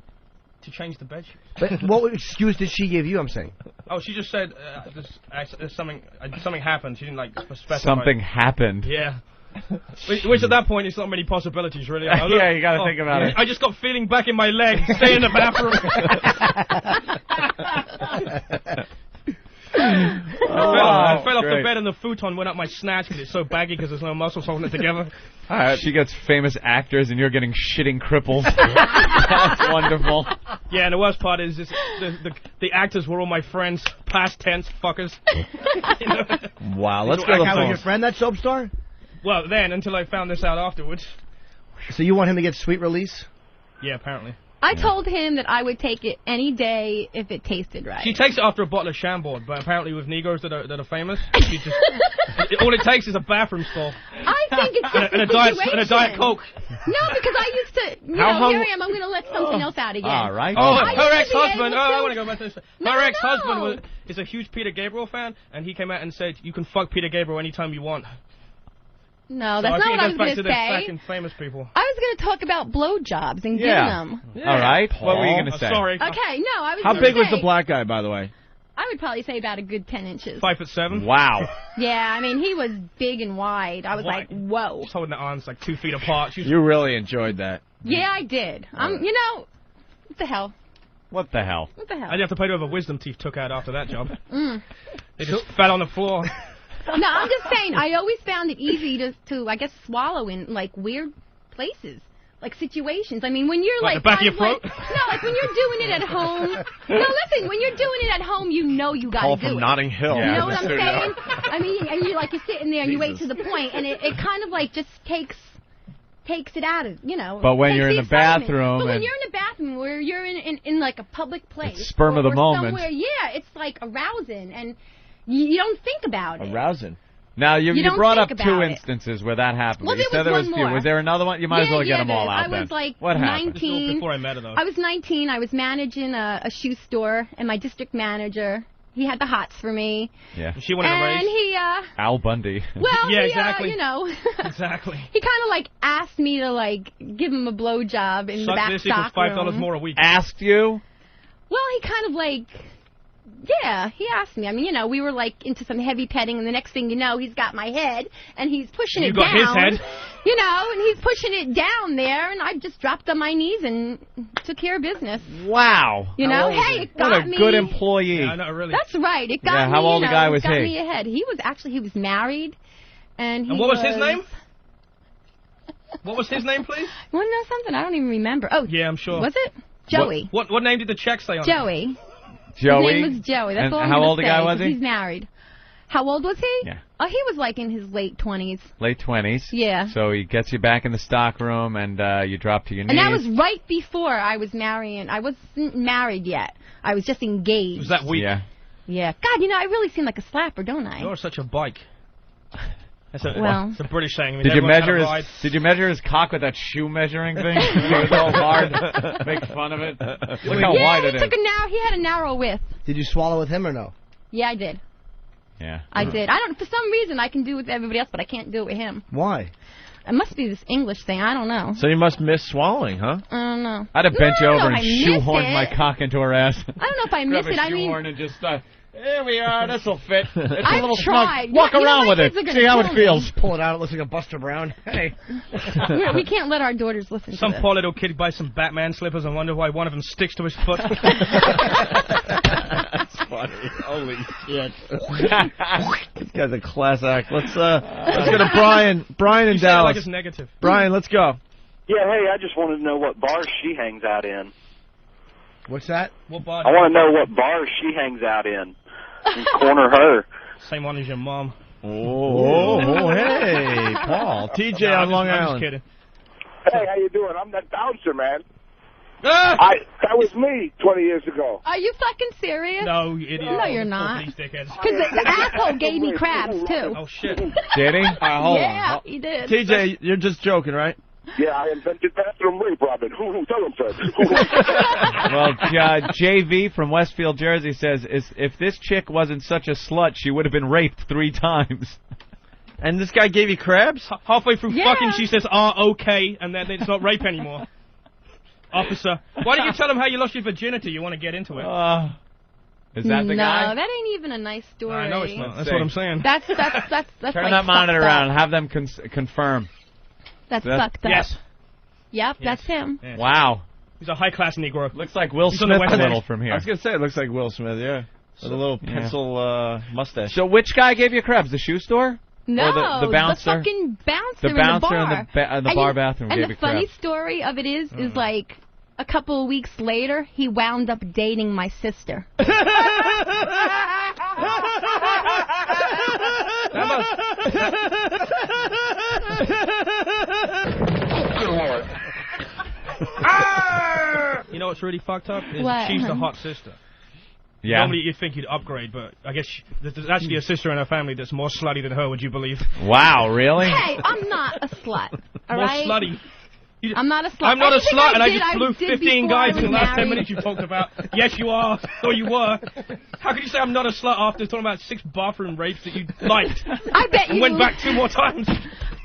To change the bed sheets. But what excuse did she give you, I'm saying? Oh, she just said something happened. She didn't, like, specify. Something happened. Yeah. Which at that point, it's not many possibilities, really. Look, yeah, you got to think about it. I just got feeling back in my leg. Stay in the bathroom. I fell off the bed and the futon went up my snatch because it's so baggy because there's no muscles holding it together. She gets famous actors and you're getting shitting cripples. That's wonderful. Yeah, and the worst part is the actors were all my friends, past tense fuckers. You know? Wow, let's go to the phone. Your friend, that soap star? Well, then, until I found this out afterwards. So you want him to get sweet release? Yeah, apparently. I told him that I would take it any day if it tasted right. She takes it after a bottle of Chambord, but apparently with Negroes that are famous, she just, all it takes is a bathroom stall. I think it's just and a Diet Coke. No, because I used to, here I am, I'm going to let something else out again. All right. Oh, her ex-husband, I want to go back to this. Her ex-husband is a huge Peter Gabriel fan, and he came out and said, you can fuck Peter Gabriel anytime you want. No, that's not what I was going to say. Famous people. I was going to talk about blowjobs and giving them. Yeah. All right. Paul. What were you going to say? Sorry. Okay, no, I was How gonna big was say, the black guy, by the way? I would probably say about a good 10 inches. 5'7". Wow. Yeah, I mean, he was big and wide. I was like, whoa. Just holding the arms like 2 feet apart. You really enjoyed that. Yeah, I did. You know, what the hell? What the hell? What the hell? I'd have to pay to have a wisdom teeth took out after that job. They just fell on the floor. No, I'm just saying, I always found it easy to I guess, swallow in, like, weird places. Like, situations. I mean, when you're, like the back of your throat? no, like, when you're doing it at home. No, listen, when you're doing it at home, you know you got to do it. Paul from Notting Hill. You know what I'm saying? I mean, and you're sitting there and you wait to the point, and it kind of, like, just takes it out of, you know. But when you're in the bathroom. But when you're in the bathroom where you're in like, a public place. It's sperm of the moment. Somewhere, yeah, it's, like, arousing, and you don't think about it. Arousing. Now, you brought up 2 it. instances where that happened. Well, you said there was one more. Was there another one? You might as well get them all out then. I was like what 19. Happened? Before I met her, though. I was 19. I was managing a shoe store, and my district manager, he had the hots for me. Yeah. She wanted to race. And he, Al Bundy. Well, yeah, he, exactly. You know. Exactly. He kind of, like, asked me to, like, give him a blowjob in the back stock room. $5 more a week. Asked you? Well, he kind of, like... Yeah, he asked me. I mean, you know, we were, like, into some heavy petting, and the next thing you know, he's got my head, and he's pushing it down. You got his head? You know, and he's pushing it down there, and I just dropped on my knees and took care of business. Wow. You know, hey, it got me. What a good employee. Yeah, no, really. That's right. It got me, how old a guy was he? Got me ahead. He was married, and what was his name? What was his name, please? You want to know something? I don't even remember. Oh, yeah, I'm sure. Was it? Joey. What name did the check say on Joey. it? Joey? His name was Joey. That's all I'm how gonna old a say, guy was he? He's married. How old was he? Yeah. Oh, he was like in his late 20s. Late 20s. Yeah. So he gets you back in the stock room, and you drop to your knees. And that was right before I was marrying. I wasn't married yet. I was just engaged. Was that week? Yeah. Yeah. God, you know, I really seem like a slapper, don't I? You're such a bike. It's a British saying. I mean, Did you measure his cock with that shoe measuring thing? It was all hard. Make fun of it. Look how wide it is. He had a narrow width. Did you swallow with him or no? Yeah, I did. Yeah. I did. I don't. For some reason, I can do it with everybody else, but I can't do it with him. Why? It must be this English thing. I don't know. So you must miss swallowing, huh? I don't know. I'd have bent you over and shoehorned my cock into her ass. I don't know if I miss it. I mean, and just here we are. This will fit. It's a little tried. snug. Walk around with it. See how it feels. Pull it out. It looks like a Buster Brown. Hey. We can't let our daughters listen to Some this. poor little kid buys some Batman slippers and wonder why one of them sticks to his foot. That's funny. Holy shit. This guy's a class act. Let's go to Brian. Brian in Dallas. Like it's negative. Brian, let's go. Yeah, hey, I just wanted to know what bars she hangs out in. What's that? What bar? I want to know what bars she hangs out in. Corner her. Same one as your mom. Oh, hey, Paul. TJ on Long Island. I'm just kidding. Hey, how you doing? I'm that bouncer, man. Ah! That was me 20 years ago. Are you fucking serious? No, you idiot. No, you're not. These dickheads. Because the asshole gave me crabs, too. Oh, shit. Did he? Hold yeah, on. he did. TJ, you're just joking, right? Yeah, I invented bathroom rape, Robin. Tell him, Fred. Well, JV from Westfield, Jersey says, if this chick wasn't such a slut, she would have been raped 3 times. And this guy gave you crabs? Halfway through fucking, she says, okay, and then it's not rape anymore. Officer, why don't you tell him how you lost your virginity? You want to get into it. Is that the guy? No, that ain't even a nice story. I know it's not. That's what I'm saying. That's Turn like that monitor fucked around and up. have them confirm. That's fucked up. Yes. Yep, that's him. Yes. Wow. He's a high-class Negro. Looks like Will He's Smith on the West a End. little from here. I was going to say, it looks like Will Smith, yeah. With a little pencil mustache. So which guy gave you crabs? The shoe store? No, or the bouncer? the fucking bouncer The bouncer in the bar. in the bar bathroom and gave the you funny crabs. story of it is like a couple of weeks later, he wound up dating my sister. You know what's really fucked up? Is What? she's the hot sister. Yeah. Normally you'd think you'd upgrade, but I guess there's actually a sister in her family that's more slutty than her, would you believe? Wow, really? Hey, I'm not a slut, all More right? slutty. I'm not a slut. I'm not a Anything slut, and I did, just blew did 15 before I guys in the was last 10 married. minutes you talked about. Yes, you are. Or you were. How could you say I'm not a slut after talking about 6 bathroom rapes that you liked? I bet and you went back 2 more times.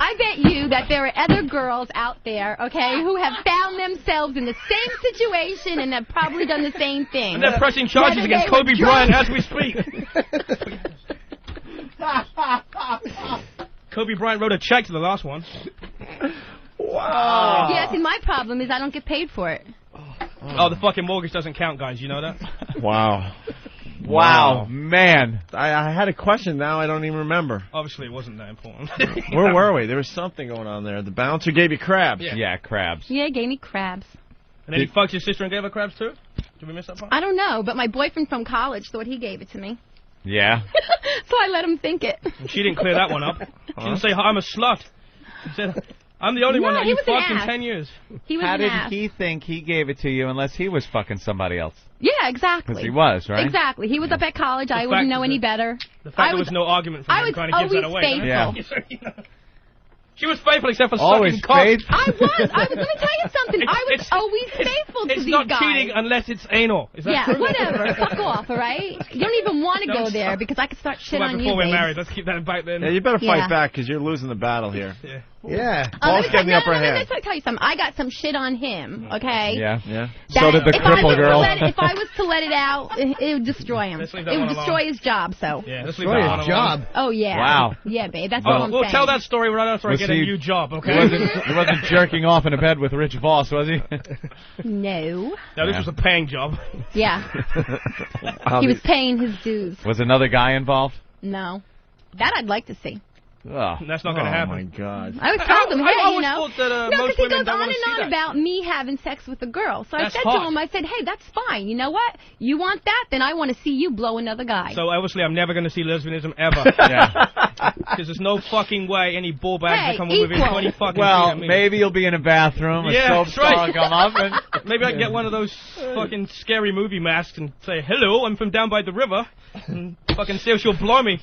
I bet you that there are other girls out there, okay, who have found themselves in the same situation and have probably done the same thing. And they're pressing charges Whether against they were Kobe drunk- Bryant as we speak. Kobe Bryant wrote a check to the last one. Wow. Yeah, see, my problem is I don't get paid for it. Oh, the fucking mortgage doesn't count, guys. You know that? Wow. Wow, man. I had a question now. I don't even remember. Obviously, it wasn't that important. Where were we? There was something going on there. The bouncer gave you crabs. Yeah. Crabs. Yeah, he gave me crabs. And then he fucked your sister and gave her crabs too? Did we miss that part? I don't know, but my boyfriend from college thought he gave it to me. Yeah. So I let him think it. And she didn't clear that one up. She didn't say, I'm a slut. She said, I'm the only one that he you was an fucked in ass. 10 years. He was How an did ass. he think he gave it to you unless he was fucking somebody else? Yeah, exactly. Because he was, right? Exactly. He was up at college. I wouldn't know any better. The fact there was no argument from I him was kind of gives that away. always doesn't it? Yeah. She was faithful except for Always sucking cock. faithful? I was going to tell you something. I was always faithful to It's these not guys. cheating unless it's anal. Is that Yeah, true? whatever. Fuck off, all right? You don't even want to Don't go there stop. because I could start shit Well, on before you, we're babe. married, let's keep that back then. Yeah, you better fight Yeah. back because you're losing the battle here. Yeah. Yeah. Let Paul's me getting the upper let hand. me tell you something. I got some shit on him, okay? Yeah. Yeah. So did the if I was cripple to girl. if I was to let it out, it would destroy him. Let's leave It that would one destroy his job, so. Yeah, let's leave Destroy that his one alone. job. Oh, yeah. Wow. Yeah, babe. That's all I'm We'll saying. tell that story right after I Was get a he- new job, He okay? wasn't jerking off in a bed with Rich Voss, was he? No. No, this was a paying job. Yeah. He was paying his dues. Was another guy involved? No. That I'd like to see. Oh. That's not going to happen. Oh, my God. I was told him, I hey, always you know. thought that, No, most because he women goes don't on wanna and see on that. about me having sex with a girl. So That's I said hot. to him, I said, hey, that's fine. You know what? You want that? Then I want to see you blow another guy. So obviously I'm never going to see lesbianism ever. Yeah. Because there's no fucking way any ball bags Hey, that come within equal. 20 fucking feet Well, of me. maybe you'll be in a bathroom, a Yeah, soap that's right. star will come up, and Maybe I can get one of those fucking scary movie masks and say, hello, I'm from down by the river. And fucking see if she'll blow me.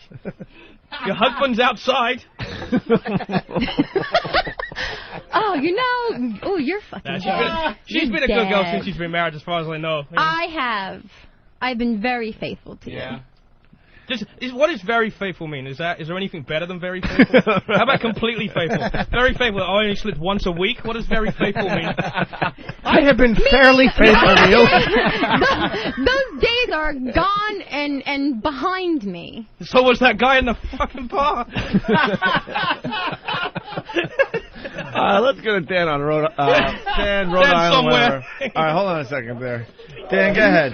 Your husband's outside. Oh, you know. Oh, you're fucking Nah, dead. she's been a good girl since she's been married, as far as I know. I have. I've been very faithful to you. What does very faithful mean? Is there anything better than very faithful? How about completely faithful? Very faithful. I only sleep once a week. What does very faithful mean? I have been fairly faithful to you. Those days are gone and behind me. So was that guy in the fucking bar. Let's go to Dan on Rhode Island. Dan Island. somewhere. Whatever. All right, hold on a second there. Dan, go ahead.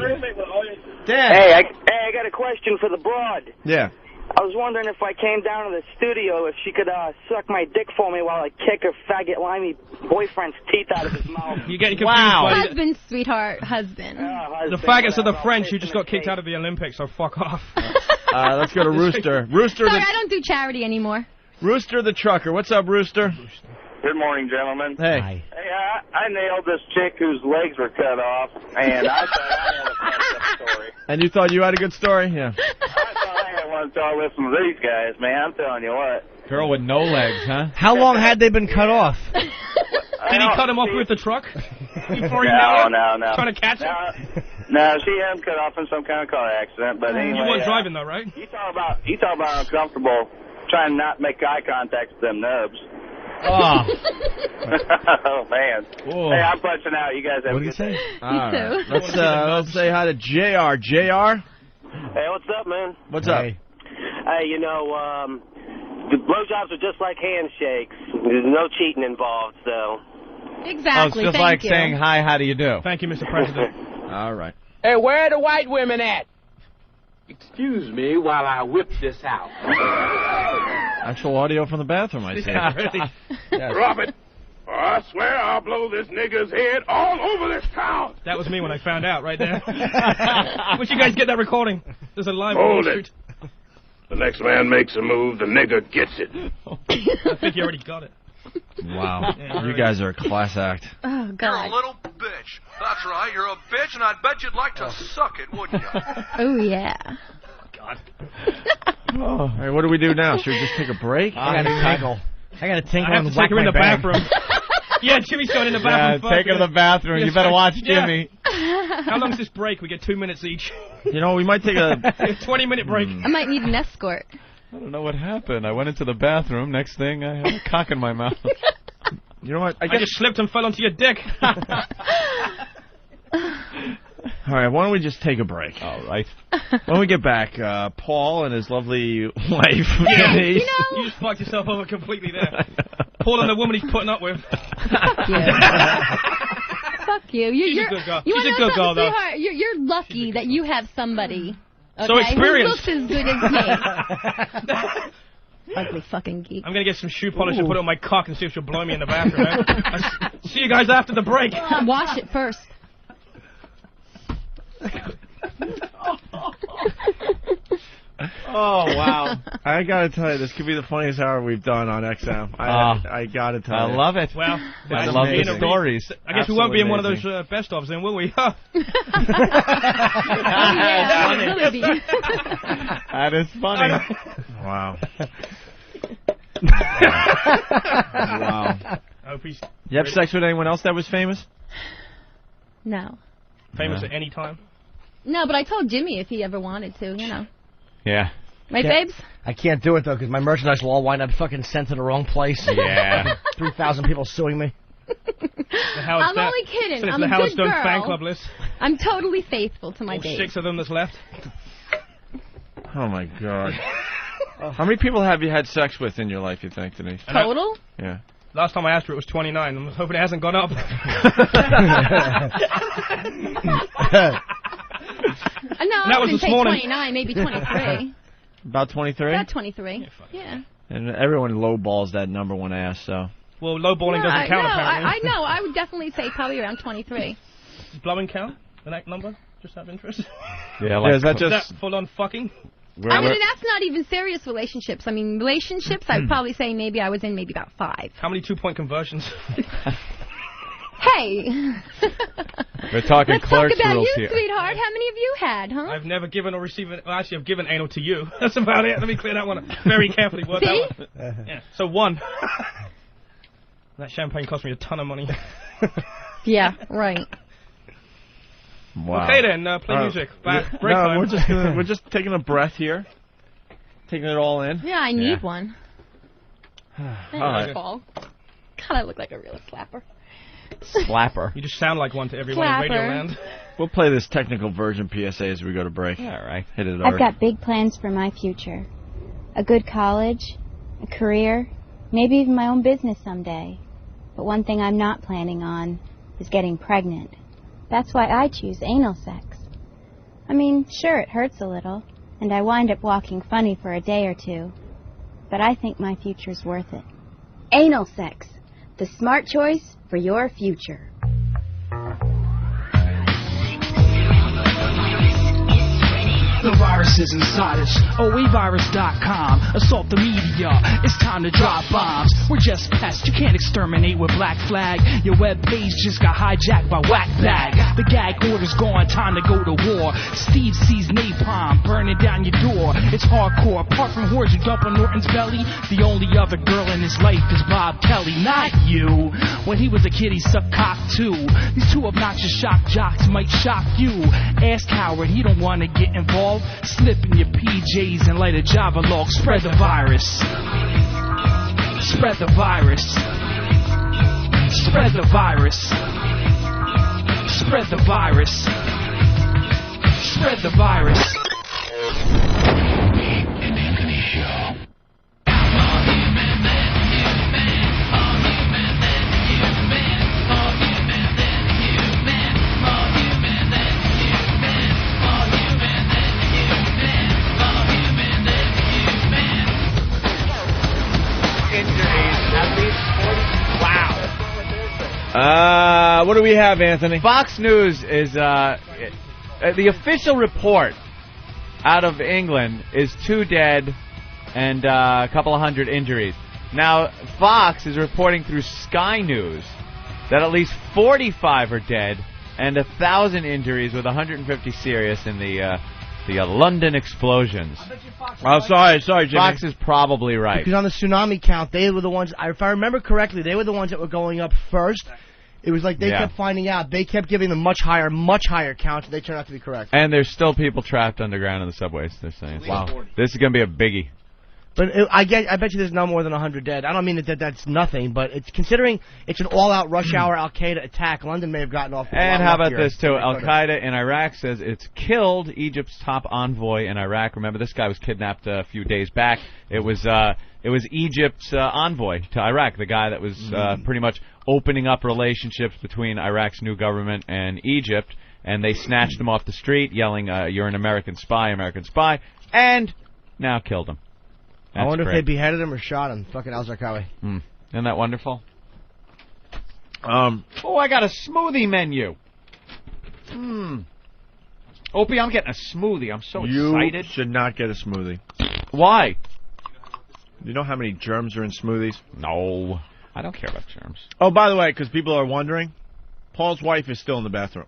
Dan. Hey, I got a question for the broad. Yeah. I was wondering if I came down to the studio, if she could suck my dick for me while I kick her faggot limey boyfriend's teeth out of his mouth. You're getting confused by Husband, sweetheart, husband. the faggots are the French who just got kicked out of the Olympics, so fuck off. Let's go to Rooster. Rooster Sorry, the I don't do charity anymore. Rooster the trucker. What's up, Rooster? Good morning, gentlemen. Hey. Hey, I nailed this chick whose legs were cut off, and I thought I had a fucked up story. And you thought you had a good story? Yeah. I thought I had one until I listened to these guys, man. I'm telling you what. girl with no legs, huh? How long had they been cut off? Did he cut him off with the truck? Before he No. Trying to catch him? No, she hadn't cut off in some kind of car accident, but anyway. You weren't driving though, right? You talk about uncomfortable trying not to make eye contact with them nubs. Oh, man. Whoa. Hey, I'm punching out. You guys have What a did good you day. say? All right. Let's say hi to JR. JR? Hey, what's up, man? What's up? Hey, you know, the blowjobs are just like handshakes. There's no cheating involved, so. Exactly. It's just like saying, hi, how do you do? Thank you, Mr. President. All right. Hey, where are the white women at? Excuse me while I whip this out. Actual audio from the bathroom, I see. Yeah, really. Yes. Drop it. Or I swear I'll blow this nigger's head all over this town. That was me when I found out right there. Wish you guys get that recording. There's a live Hold shoot. it. The next man makes a move, the nigger gets it. I think you already got it. Wow. You guys are a class act. Oh, God. You're a little bitch. That's right, you're a bitch, and I bet you'd like to suck it, wouldn't you? Oh, yeah. God. All right, what do we do now? Should we just take a break? I got a tinkle. I got a tinkle I have and to take whack her in my the bag. bathroom. Yeah, Jimmy's going in the bathroom. Take her to the bathroom. You better watch Jimmy. How long's this break? We get 2 minutes each. You know, we might take a 20-minute break. I might need an escort. I don't know what happened. I went into the bathroom. Next thing, I had a cock in my mouth. You know what? I just slipped and fell onto your dick. All right, why don't we just take a break? All right. When we get back, Paul and his lovely wife, Yeah. Denise. You just fucked yourself over completely there. Paul and the woman he's putting up with. Fuck you. She's a good girl. You She's a wanna good know girl, something, though. sweetheart? You're lucky that you have somebody. Okay, So experienced. who looks as good as me. Ugly fucking geek. I'm going to get some shoe polish and put it on my cock and see if she'll blow me in the bathroom. Man. See you guys after the break. Wash it first. Oh, wow. I got to tell you, this could be the funniest hour we've done on XM. I got to tell you. I love it. Well, I love the stories. I guess we won't be in one of those best-ofs then, will we? Yeah, it will be. That is funny. Wow. Wow. You have sex with anyone else that was famous? No. Famous at any time? No, but I told Jimmy if he ever wanted to, you know. Yeah. Right, babes? I can't do it, though, because my merchandise will all wind up fucking sent to the wrong place. Yeah. 3,000 people suing me. I'm only kidding. I'm the a Howard good Stone girl. fan club list. I'm totally faithful to my All babe. 6 of them that's left. Oh, my God. How many people have you had sex with in your life, you think, Denise? Total? Yeah. Last time I asked her, it was 29. I'm hoping it hasn't gone up. No, That I was wouldn't this say morning. 29, maybe 23. About 23? About 23. Yeah. And everyone lowballs that number when asked, so. Well, lowballing doesn't count, apparently. I know. I would definitely say probably around 23. Does blowing count? That number? Just out of interest? Yeah, like, is that Is just... that full-on fucking? I mean, that's not even serious relationships. I mean, relationships, I'd probably say maybe I was in maybe about 5. How many 2-point conversions? Hey! We're talking Let's talk clerk's about rules you, here. sweetheart. How many have you had, huh? I've never given or received... Well, actually, I've given anal to you. That's about it. Let me clear that one up very carefully. Word See? that one. Yeah. So 1. That champagne cost me a ton of money. Yeah, right. Wow. Okay, then. Play music. Break time. We're just taking a breath here. Taking it all in. Yeah, I need one. All right. Paul. God, I look like a real slapper. Slapper. You just sound like one to everyone in Radio Land. We'll play this technical version PSA as we go to break. All right. Hit it, I've got big plans for my future. A good college, a career, maybe even my own business someday. But one thing I'm not planning on is getting pregnant. That's why I choose anal sex. I mean, sure, it hurts a little, and I wind up walking funny for a day or two. But I think my future's worth it. Anal sex, the smart choice for your future. The virus is inside us. OAvirus.com. Assault the media. It's time to drop bombs. We're just pests. You can't exterminate with Black Flag. Your web page just got hijacked by Whack Bag. The gag order's gone. Time to go to war. Steve sees napalm burning down your door. It's hardcore. Apart from whores who dump on Norton's belly, the only other girl in his life is Bob Kelly. Not you. When he was a kid, he sucked cock too. These two obnoxious shock jocks might shock you. Ask Howard. He don't want to get involved. Slip in your PJs and light a Java log. Spread the virus. Spread the virus. Spread the virus. Spread the virus. Spread the virus. Opie and Anthony Show. What do we have, Anthony? Fox News is the official report out of England is 2 dead and a couple of hundred injuries. Now, Fox is reporting through Sky News that at least 45 are dead and 1,000 injuries, with 150 serious in the London explosions. Oh, sorry, Jimmy. Fox is probably right. Because on the tsunami count, they were the ones, if I remember correctly, they were the ones that were going up first. It was like they kept finding out. They kept giving them much higher counts, and they turned out to be correct. And there's still people trapped underground in the subways, they're saying. Wow. This is going to be a biggie. But I bet you there's no more than 100 dead. I don't mean that that's nothing, but it's considering it's an all-out rush hour Al-Qaeda attack. London may have gotten off. And how about this too? Al-Qaeda in Iraq says it's killed Egypt's top envoy in Iraq. Remember, this guy was kidnapped a few days back. It was Egypt's envoy to Iraq, the guy that was pretty much opening up relationships between Iraq's new government and Egypt, and they snatched him off the street, yelling, "You're an American spy, and now killed him. That's I wonder great. if they beheaded him or shot him. Fucking al-Zarqawi. Isn't that wonderful? I got a smoothie menu. Opie, I'm getting a smoothie. I'm so excited. You should not get a smoothie. Why? You know how many germs are in smoothies? No. I don't care about germs. Oh, by the way, because people are wondering, Paul's wife is still in the bathroom.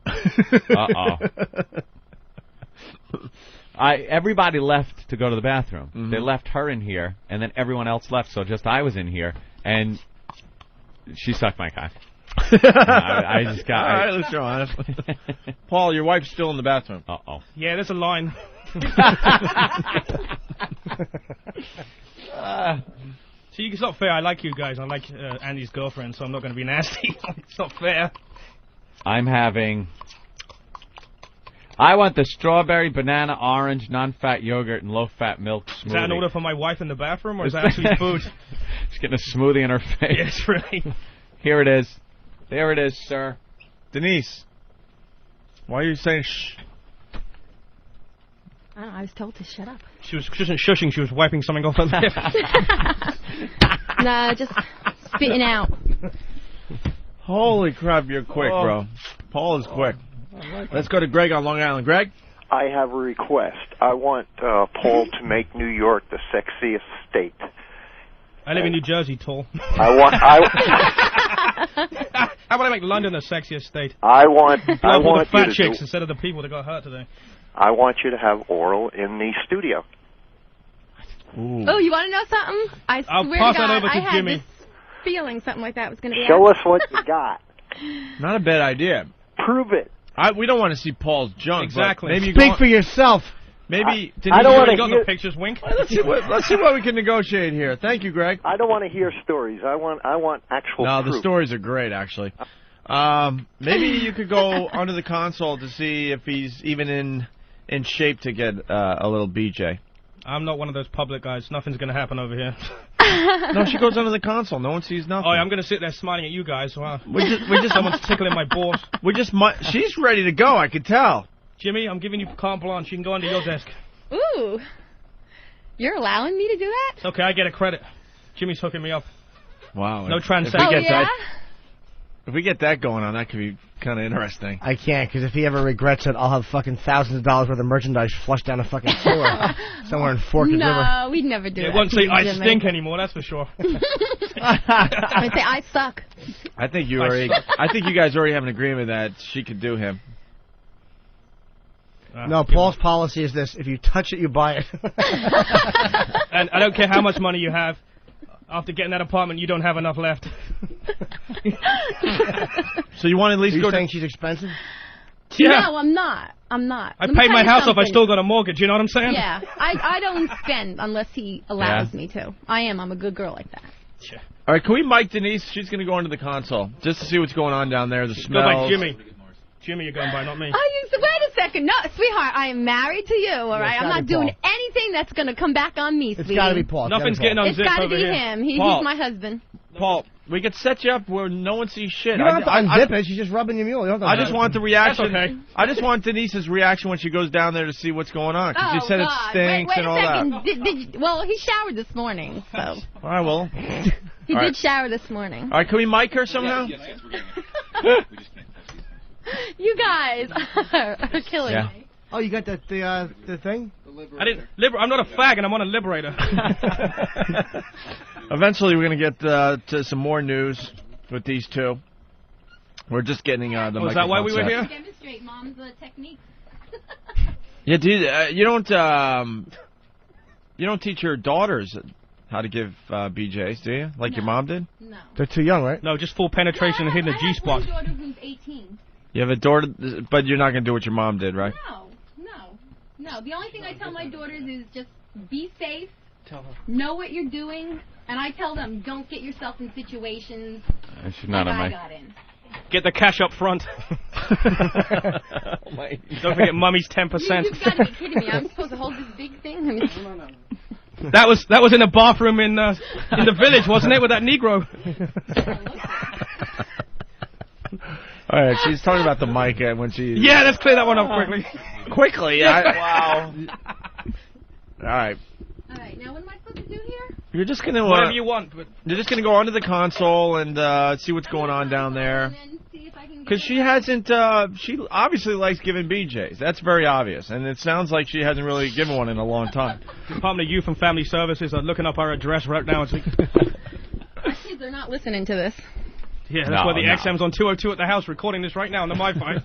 Everybody left to go to the bathroom. They left her in here, and then everyone else left, so just I was in here, and she sucked my cock. I just got... All right, let's go on. Paul, your wife's still in the bathroom. Yeah, there's a line. See, it's not fair. I like you guys. I like Andy's girlfriend, so I'm not going to be nasty. It's not fair. I'm having... I want the strawberry, banana, orange, non-fat yogurt, and low-fat milk smoothie. Is that an order for my wife in the bathroom, or is that actually food? She's getting a smoothie in her face. Yes, really. Here it is. There it is, sir. Denise, why are you saying shh? I don't know, I was told to shut up. She wasn't shushing, she was wiping something off her lip. Nah, just spitting out. Holy crap, you're quick, bro. Paul is quick. Let's go to Greg on Long Island. Greg? I have a request. I want Paul to make New York the sexiest state. I live in New Jersey, tall. How about I make London the sexiest state? I want the fat chicks instead of the people that got hurt today. I want you to have oral in the studio. Ooh. Oh, you want to know something? I'll swear pass to God, that over to I had Jimmy. this feeling something like that was going to be. Show us what you got. Not a bad idea. Prove it. We don't want to see Paul's junk. Exactly. Maybe you Speak for yourself. Maybe I don't want to got hear the pictures. Wink. Let's see what we can negotiate here. Thank you, Greg. I don't want to hear stories. I want actual. No, proof. the stories are great, actually. Maybe you could go under the console to see if he's even in shape to get a little BJ. I'm not one of those public guys. Nothing's going to happen over here. No, she goes under the console. No one sees nothing. Oh, yeah, I'm going to sit there smiling at you guys. Wow. We just Someone's tickling my balls. She's ready to go. I could tell. Jimmy, I'm giving you carte blanche. You can go under your desk. Ooh. You're allowing me to do that? It's okay, I get a credit. Jimmy's hooking me up. Wow. No transaction. Oh, yeah? If we get that going on, that could be kind of interesting. I can't, because if he ever regrets it, I'll have fucking thousands of dollars worth of merchandise flushed down a fucking sewer somewhere in Forked River. No, we'd never do that. It won't say I Jimmy. stink anymore, that's for sure. I'd say I suck. I think you guys already have an agreement that she could do him. No, Paul's policy is this: if you touch it, you buy it. And I don't care how much money you have. After getting that apartment, you don't have enough left. So you want to at least Are you go saying she's expensive? Yeah. No, I'm not. I I paid my house off. I still got a mortgage. You know what I'm saying? Yeah, I don't spend unless he allows me to. I'm a good girl like that. Sure. All right, can we mic Denise? She's going to go into the console just to see what's going on down there, the Go smells. by Jimmy. Jimmy, you're going by, not me. Wait a second. No, sweetheart, I am married to you, all right? I'm not doing anything that's going to come back on me, sweetie. It's got to be Paul. Nothing's getting unzipped It's got to over be here. him. He's my husband. Paul, we could set you up where no one sees shit. You don't have to unzip it. She's just rubbing your mule. You don't have to I just want the reaction. That's okay. I just want Denise's reaction when she goes down there to see what's going on. Because you said it stinks Wait and a all second. that. Well, he showered this morning, so. All right, well. He did shower this morning. All right, can we mic her somehow? You guys are killing me. Oh, you got the thing? I'm not a fag, and I'm on a liberator. Eventually, we're going to get to some more news with these two. We're just getting the microphone Was that why we were set. here? Demonstrate mom's techniques. Yeah, dude, you don't teach your daughters how to give BJs, do you? Like your mom did? No. They're too young, right? No, just full penetration and hitting the G-spot. I have one daughter who's 18. You have a daughter, but you're not going to do what your mom did, right? No. The only thing I tell my daughters is just be safe, know what you're doing, and I tell them don't get yourself in situations like I got in. Get the cash up front. Don't forget Mummy's 10%. You've got to be kidding me. I'm supposed to hold this big thing? No. That was in a bathroom in the village, wasn't it, with that Negro? All right, she's talking about the mic when she... Yeah, let's clear that one up quickly. Quickly? Wow. All right. All right, now what am I supposed to do here? You're just going to... Whatever you want. But you're just going to go onto the console and see what's going on down there. Because she hasn't... she obviously likes giving BJs. That's very obvious. And it sounds like she hasn't really given one in a long time. Department of Youth and Family Services are looking up our address right now. My kids are not listening to this. Yeah, that's why the XM's on 202 at the house recording this right now on the Wi-Fi.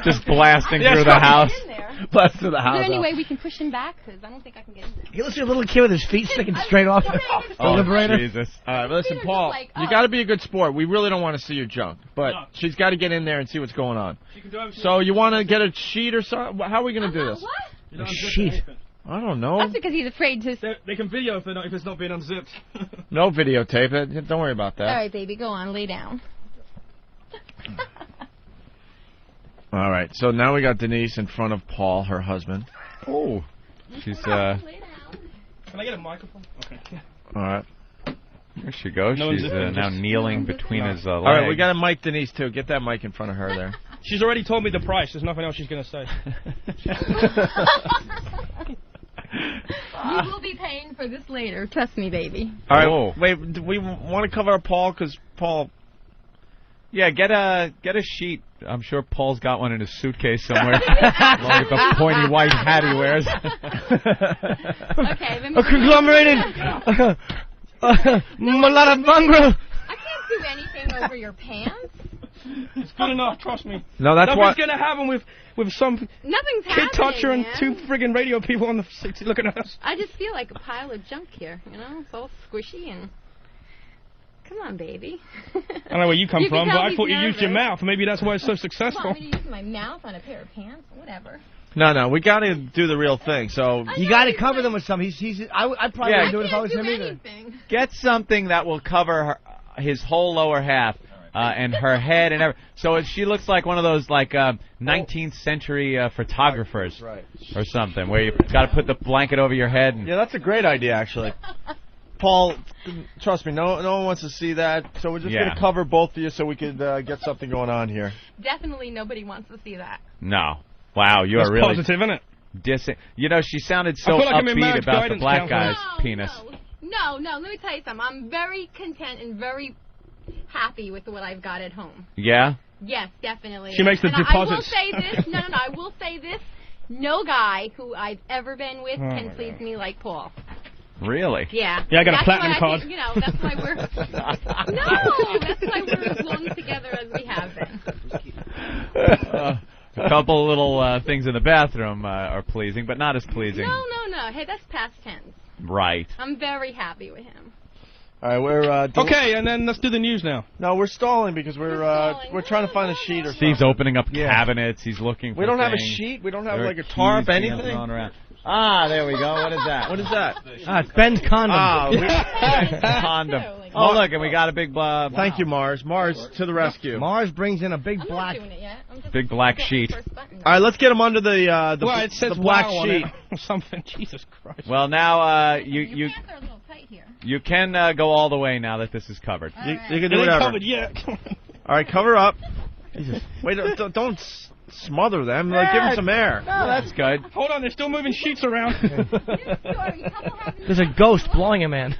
Just blasting through the house. Blast through the house. Is there any way we can push him back? Because I don't think I can get in there. You listen to a little kid with his feet sticking straight off the liberator. Jesus. All right, listen, Paul, you got to be a good sport. We really don't want to see your junk, but she's got to get in there and see what's going on. So you want to get a sheet or something? How are we going to do this? What? A sheet. I don't know. That's because he's afraid to... They can video if it's not being unzipped. No videotape it. Don't worry about that. All right, baby, go on. Lay down. All right, so now we got Denise in front of Paul, her husband. Oh. She's, Can I get a microphone? Okay. All right. There she goes. She's now kneeling between his legs. All right, we got to mic Denise, too. Get that mic in front of her there. She's already told me the price. There's nothing else she's going to say. You will be paying for this later. Trust me, baby. All right, wait, do we want to cover Paul? Because Paul... Yeah, get a sheet. I'm sure Paul's got one in his suitcase somewhere, along with the pointy white hat he wears. Okay, a conglomerated... Mulata mongrel. I can't do anything over your pants. It's good enough, trust me. No, that's Nothing's going to happen with some Nothing's kid toucher and man. 2 friggin' radio people on the 60 looking at us. I just feel like a pile of junk here, you know? It's all squishy and... Come on, baby. I don't know where you come from, but I thought you nervous. used your mouth. Maybe that's why it's so successful. Come on, I'm going to use my mouth on a pair of pants? Whatever. No, we got to do the real thing. So you got to cover them with something. I'd probably wouldn't do it if I was him either. Get something that will cover his whole lower half and her head and everything. So she looks like one of those 19th century photographers or something, where you got to put the blanket over your head. Yeah, that's a great idea, actually. Paul, trust me, no one wants to see that. So we're just going to cover both of you so we could get something going on here. Definitely nobody wants to see that. No. Wow, you are really positive, isn't it? You know, she sounded so upbeat about the black guy's penis. No, let me tell you something. I'm very content and very happy with what I've got at home. Yeah? Yes, definitely. She makes the deposits. I will say this. No, I will say this. No guy who I've ever been with can please me like Paul. Really? Yeah. Yeah, I got a platinum card. Think, that's why we're... No, that's why we're as long together as we have been. A couple little things in the bathroom are pleasing, but not as pleasing. No. Hey, that's past tense. Right. I'm very happy with him. All right, we're okay, and then let's do the news now. No, we're stalling because we're trying to find a sheet or something. Steve's opening up cabinets. He's looking for We don't have a things. sheet. We don't have like a tarp, anything. Ah, there we go. What is that? What is that? It's Ben's condom. Condom. Oh, look, and we got a big... Thank you, Mars. Mars, to the rescue. Mars brings in a big black... Big black sheet. All right, let's get him under the Well, it says the black wow on sheet. it or something. Jesus Christ. Well, now you can go all the way now that this is covered. You can do It ain't whatever. covered yet. All right, cover up. Jesus. Wait, don't smother them. Like, give them some air. Well, that's good. Hold on, they're still moving sheets around. There's a ghost blowing a man.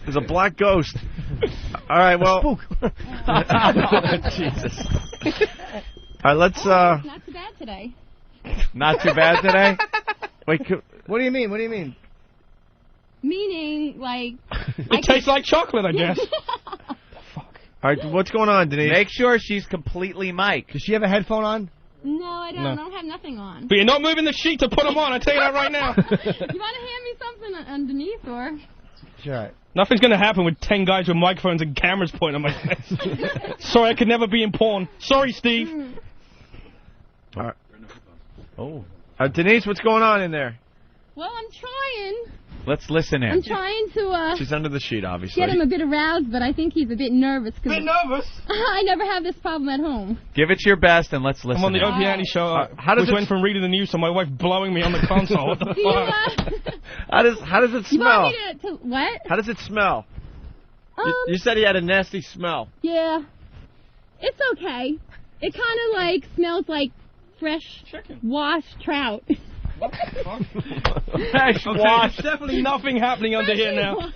There's a black ghost. All right, well. Spook. Jesus. All right, let's. Not too bad today. Not too bad today? Wait, What do you mean? What do you mean? Meaning, like... It tastes like chocolate, I guess. all right, what's going on, Denise? Make sure she's completely mic'd. Does she have a headphone on? No, I don't. No. I don't have nothing on. But you're not moving the sheet to put them on, I tell you that right now. You want to hand me something underneath, or... Sure. Nothing's going to happen with 10 guys with microphones and cameras pointing at my face. Sorry, I could never be in porn. Sorry, Steve. All right. Oh. Denise, what's going on in there? Well, I'm trying. Let's listen in. I'm trying to She's under the sheet, obviously. get him a bit aroused, but I think he's a bit nervous. Bit nervous? I never have this problem at home. Give it your best and let's listen. I'm on the Opie and Anthony show. How does which went from reading the news to my wife blowing me on the console. What the Do you, fuck? How does it you smell? want me to what? How does it smell? You said he had a nasty smell. Yeah. It's okay. It kind of like smells like fresh washed trout. Fresh wash. There's definitely nothing happening under here now.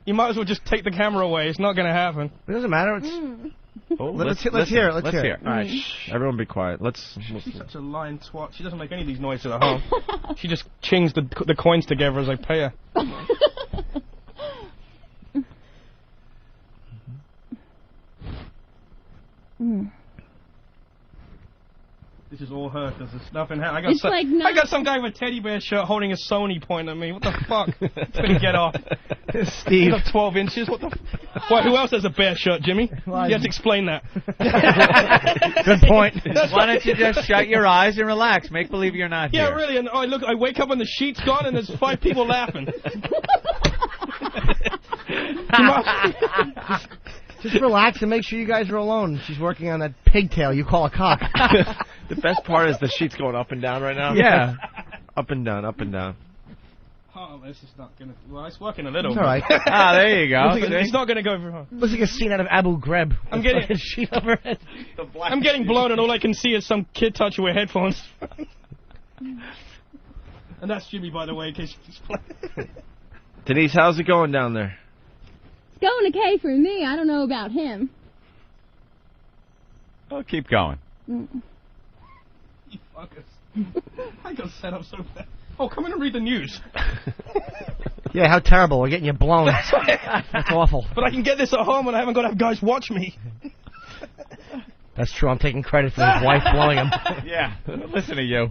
You might as well just take the camera away. It's not going to happen. It doesn't matter. It's... Oh, let's hear it. Let's hear it. All right, everyone be quiet. She's such a lying twat. She doesn't make any of these noises at home. She just chings the coins together as I pay her. This is all her because there's nothing happening. I got some guy with a teddy bear shirt holding a Sony pointing at me. What the fuck? It's gonna get off. Steve. He's 12 inches. What the? Why? Who else has a bear shirt, Jimmy? You have to explain that. Good point. Why don't you just shut your eyes and relax? Make believe you're not Yeah, here. really. And I wake up and the sheet's gone and there's 5 people laughing. Just relax and make sure you guys are alone. She's working on that pigtail you call a cock. The best part is the sheet's going up and down right now. Yeah. Up and down, up and down. Oh, this is not gonna. Well, it's working a little. It's all right. There you go. It's not gonna go very hard. Looks like a scene out of Abu Ghraib. I'm getting a sheet overhead. I'm getting blown, and all I can see is some kid touching with headphones. And that's Jimmy, by the way, in case he's playing. Denise, how's it going down there? It's going okay for me. I don't know about him. Oh, keep going. You fuckers. I got set up so bad. Oh, come in and read the news. Yeah, how terrible. We're getting you blown. That's awful. But I can get this at home and I haven't got to have guys watch me. That's true. I'm taking credit for his wife blowing him. Yeah, listen to you.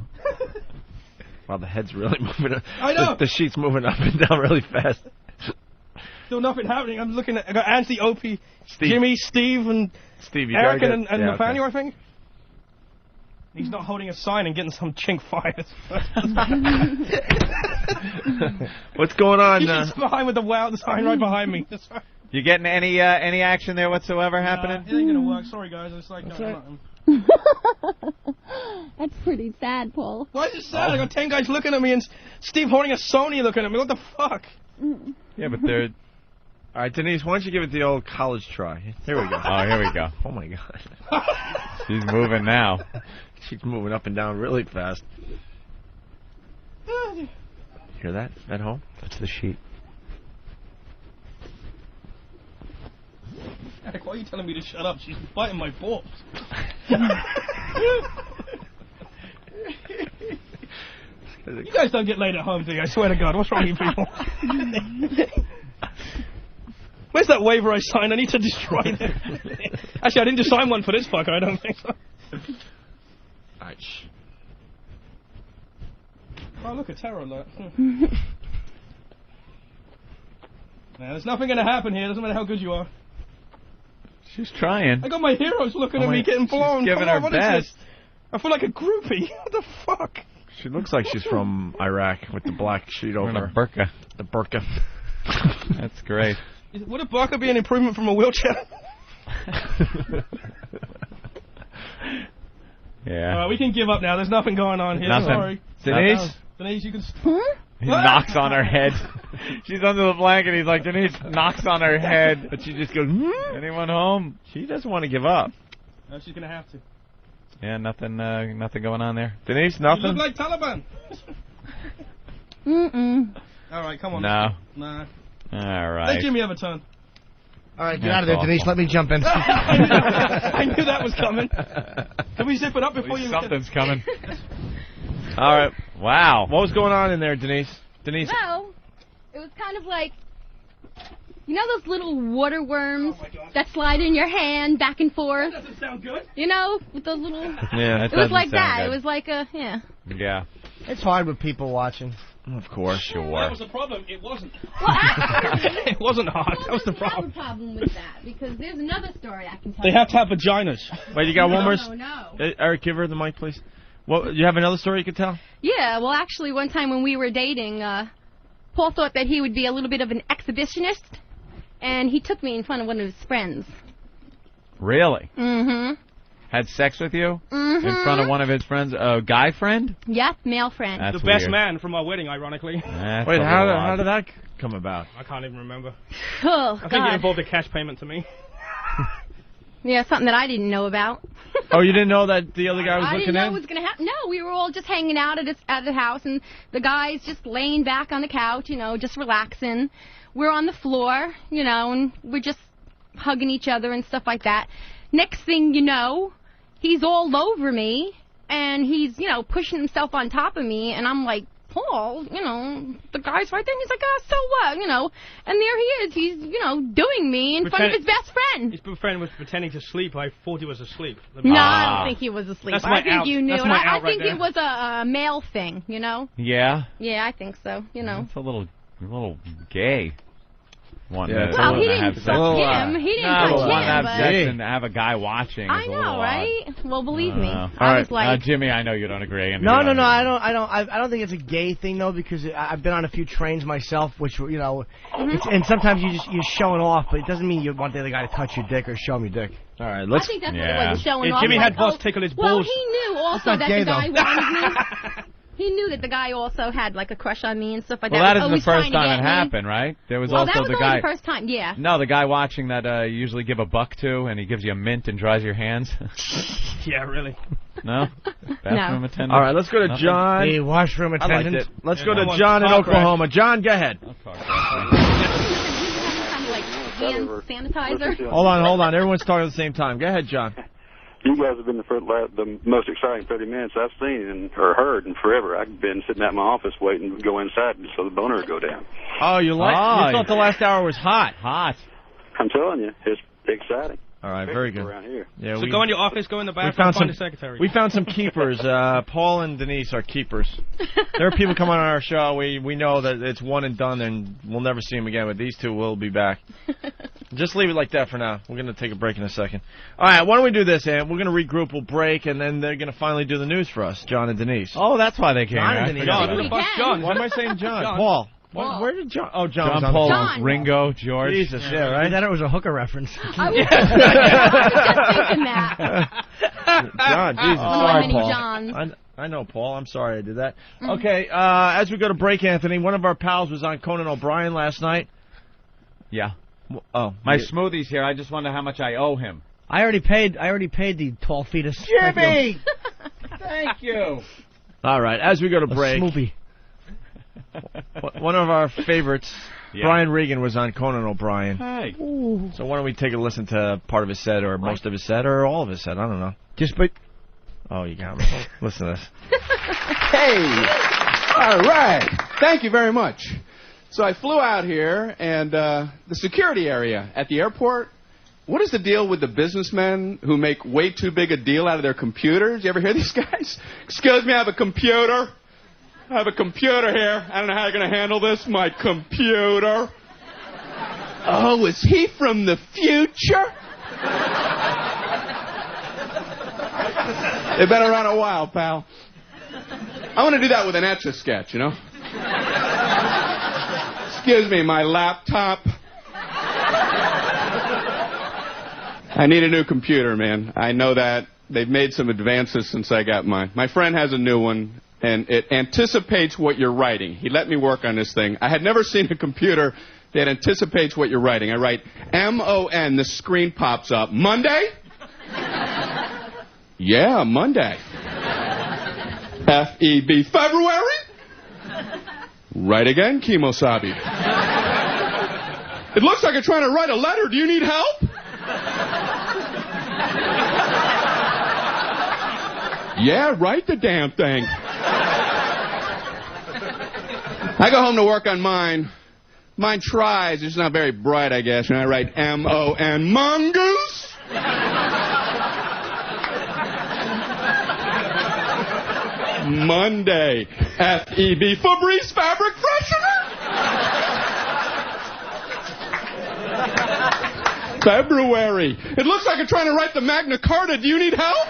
Wow, the head's really moving. I know. The sheet's moving up and down really fast. Still nothing happening. I'm looking at. I got Anthony, Opie, Steve. Jimmy, Steve, and Steve, Eric and Nathaniel, okay. I think. He's not holding a sign and getting some chink fired. What's going on? He's behind with the sign right behind me. You getting any action there whatsoever happening? It ain't gonna work. Sorry, guys. It's like nothing. That's pretty sad, Paul. Why is it sad? I got 10 guys looking at me and Steve holding a Sony looking at me. What the fuck? Yeah, but they're... All right, Denise, why don't you give it the old college try? Here we go. Oh, here we go. Oh, my God. She's moving now. She's moving up and down really fast. Hear that at home? That's the sheet. Eric, why are you telling me to shut up? She's biting my balls. You guys don't get laid at home, do you? I swear to God. What's wrong with you people? Where's that waiver I signed? I need to destroy them. Actually, I didn't just sign one for this fucker. I don't think so. Alright, shh. Oh, look, a terror alert. There's nothing going to happen here. Doesn't matter how good you are. She's trying. I got my heroes looking at me getting blown. She's giving her what best. is this? I feel like a groupie. What the fuck? She looks like she's from Iraq with the black sheet over her. Burqa. The burqa. That's great. Would a burqa be an improvement from a wheelchair? Yeah. We can give up now. There's nothing going on here. Nothing. Sorry. Denise, you can... He knocks on her head. She's under the blanket. He's like, Denise knocks on her head. But she just goes, anyone home? She doesn't want to give up. No, she's going to have to. Yeah, nothing going on there. Denise, nothing? You look like Taliban. All right, come on. No. Nah. All right. Let Jimmy have a turn. All right, get out of there, Denise. Let me jump in. I knew that was coming. Can we zip it up before you... Something's coming. All right. Wow. What was going on in there, Denise? Denise. Well, it was kind of like, you know those little water worms that slide in your hand back and forth? That doesn't sound good. You know, with those little... Yeah, it was like that. Good. It was like a, yeah. Yeah. It's hard with people watching. Of course, sure. That was the problem. It wasn't. It wasn't hard. That was the problem. I have a problem with that, because there's another story I can tell They you. have to have vaginas. Wait, you got one more? No. Eric, give her the mic, please. What? You have another story you could tell? Yeah, well, actually, one time when we were dating, Paul thought that he would be a little bit of an exhibitionist, and he took me in front of one of his friends. Really? Mm-hmm. Had sex with you? Mm-hmm. In front of one of his friends? A guy friend? Yep, male friend. That's the weird. best man from our wedding, ironically. Wait, how did that come about? I can't even remember. Oh, I think it involved a cash payment to me. Yeah, something that I didn't know about. Oh, you didn't know that the other guy was I looking didn't know in? it was going to happen. No, we were all just hanging out at the house, and the guy's just laying back on the couch, you know, just relaxing. We're on the floor, you know, and we're just hugging each other and stuff like that. Next thing you know, he's all over me, and he's, you know, pushing himself on top of me, and I'm like, Paul, you know, the guy's right there, and he's like, so what, you know, and there he is, he's, you know, doing me in front of his best friend. His friend was pretending to sleep. I thought he was asleep. No, I don't think he was asleep. That's my I think out. you knew That's it. my I out right think there. it was a male thing, you know? Yeah? Yeah, I think so, you know. It's a little gay. Well, he didn't touch him. He didn't touch him. Have But sex and have a guy watching. I know, right? Well, believe me. All I right. was like... Jimmy, I know you don't agree. No. I don't think it's a gay thing though, because I've been on a few trains myself, which you know, and sometimes you're showing off, but it doesn't mean you want the other guy to touch your dick or show him your dick. All right, I think that's what it was, showing off. Jimmy had like, boss tickle his balls. Well, he knew also not that gay, the guy though. wanted me. He knew that the guy also had like a crush on me and stuff like Well, that. that isn't the first time it happened, happened, right? There was well, also that was the only guy. the first time, yeah. No, the guy watching that you usually give a buck to, and he gives you a mint and dries your hands. Yeah, really. No? Bathroom attendant? All right, let's go to Nothing? John. The washroom I liked attendant. it. Let's go to John in Oklahoma. John, go ahead. Hand sanitizer. Hold on. Everyone's talking at the same time. Go ahead, John. You guys have been the most exciting 30 minutes I've seen or heard in forever. I've been sitting at my office waiting to go inside so the boner would go down. Oh, you thought the last hour was hot. Hot. I'm telling you, it's exciting. All right, very good. Around here. Yeah, So go in your office, go in the bathroom, find the secretary. We found some keepers. Paul and Denise are keepers. There are people coming on our show. We know that it's one and done, and we'll never see them again. But these two will be back. Just leave it like that for now. We're going to take a break in a second. All right, why don't we do this, Ann? We're going to regroup. We'll break, and then they're going to finally do the news for us, John and Denise. Oh, that's why they came. John and right? Denise. John. Why am I saying John? John. Paul. Paul. Where did John? Oh, John. John, Paul, John. Ringo, George. Jesus, yeah, right? I thought it was a hooker reference. I was just thinking that. John, Jesus, One of sorry, many Paul. Johns. I know, Paul. I'm sorry I did that. Okay, as we go to break, Anthony, one of our pals was on Conan O'Brien last night. Yeah. Oh, My smoothie's here. I just wonder how much I owe him. I already paid the tall fetus. Jimmy! Thank you. All right, as we go to break, Smoopy. one of our favorites, Brian Regan, was on Conan O'Brien. Hey. Ooh. So why don't we take a listen to part of his set, or most of his set, or all of his set? I don't know. Oh, you got me. Listen to this. Hey! All right. Thank you very much. So I flew out here, and the security area at the airport, what is the deal with the businessmen who make way too big a deal out of their computers? You ever hear these guys? Excuse me, I have a computer. I have a computer here. I don't know how you're going to handle this. My computer. Oh, is he from the future? They better run a while, pal. I want to do that with an Etch-a-Sketch, you know? Excuse me, my laptop. I need a new computer, man. I know that. They've made some advances since I got mine. My friend has a new one, and it anticipates what you're writing. He let me work on this thing. I had never seen a computer that anticipates what you're writing. I write M-O-N. The screen pops up. Monday? Yeah, Monday. F-E-B. February? Right again, Kimosabi. It looks like you're trying to write a letter. Do you need help? Yeah, write the damn thing. I go home to work on mine. Mine tries. It's not very bright, I guess. And I write M-O-N. Mongoose? Monday. F-E-B. Febreze fabric freshener? February. It looks like you're trying to write the Magna Carta. Do you need help?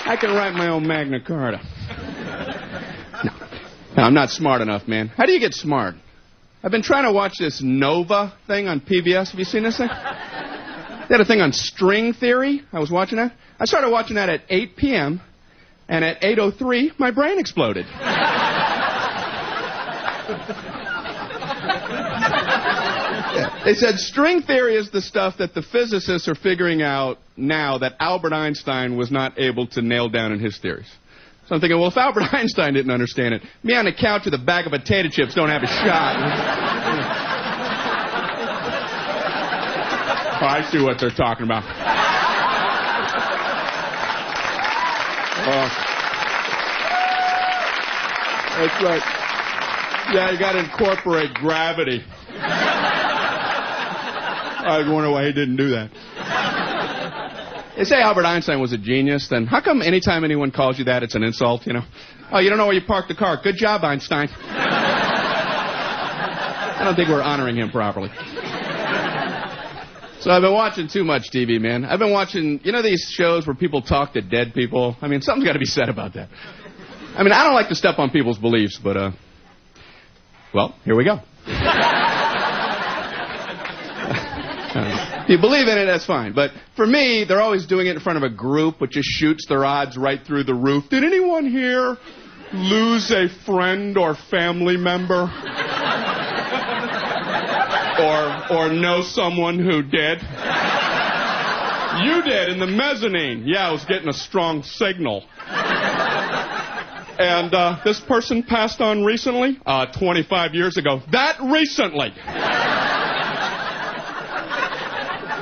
I can write my own Magna Carta. No, I'm not smart enough, man. How do you get smart? I've been trying to watch this Nova thing on PBS. Have you seen this thing? They had a thing on string theory. I was watching that. I started watching that at 8 p.m., and at 8:03, my brain exploded. They said string theory is the stuff that the physicists are figuring out now that Albert Einstein was not able to nail down in his theories. So I'm thinking, well, if Albert Einstein didn't understand it, me on the couch with a bag of potato chips don't have a shot. Oh, I see what they're talking about. That's right. Yeah, you got to incorporate gravity. I was wondering why he didn't do that. They say Albert Einstein was a genius, then how come anytime anyone calls you that, it's an insult, you know? Oh, you don't know where you parked the car. Good job, Einstein. I don't think we're honoring him properly. So I've been watching too much TV, man. I've been watching, you know these shows where people talk to dead people? I mean, something's got to be said about that. I mean, I don't like to step on people's beliefs, but, well, here we go. If you believe in it, that's fine. But for me, they're always doing it in front of a group which just shoots their odds right through the roof. Did anyone here lose a friend or family member? Or know someone who did? You did, in the mezzanine. Yeah, I was getting a strong signal. And this person passed on recently? 25 years ago. That recently.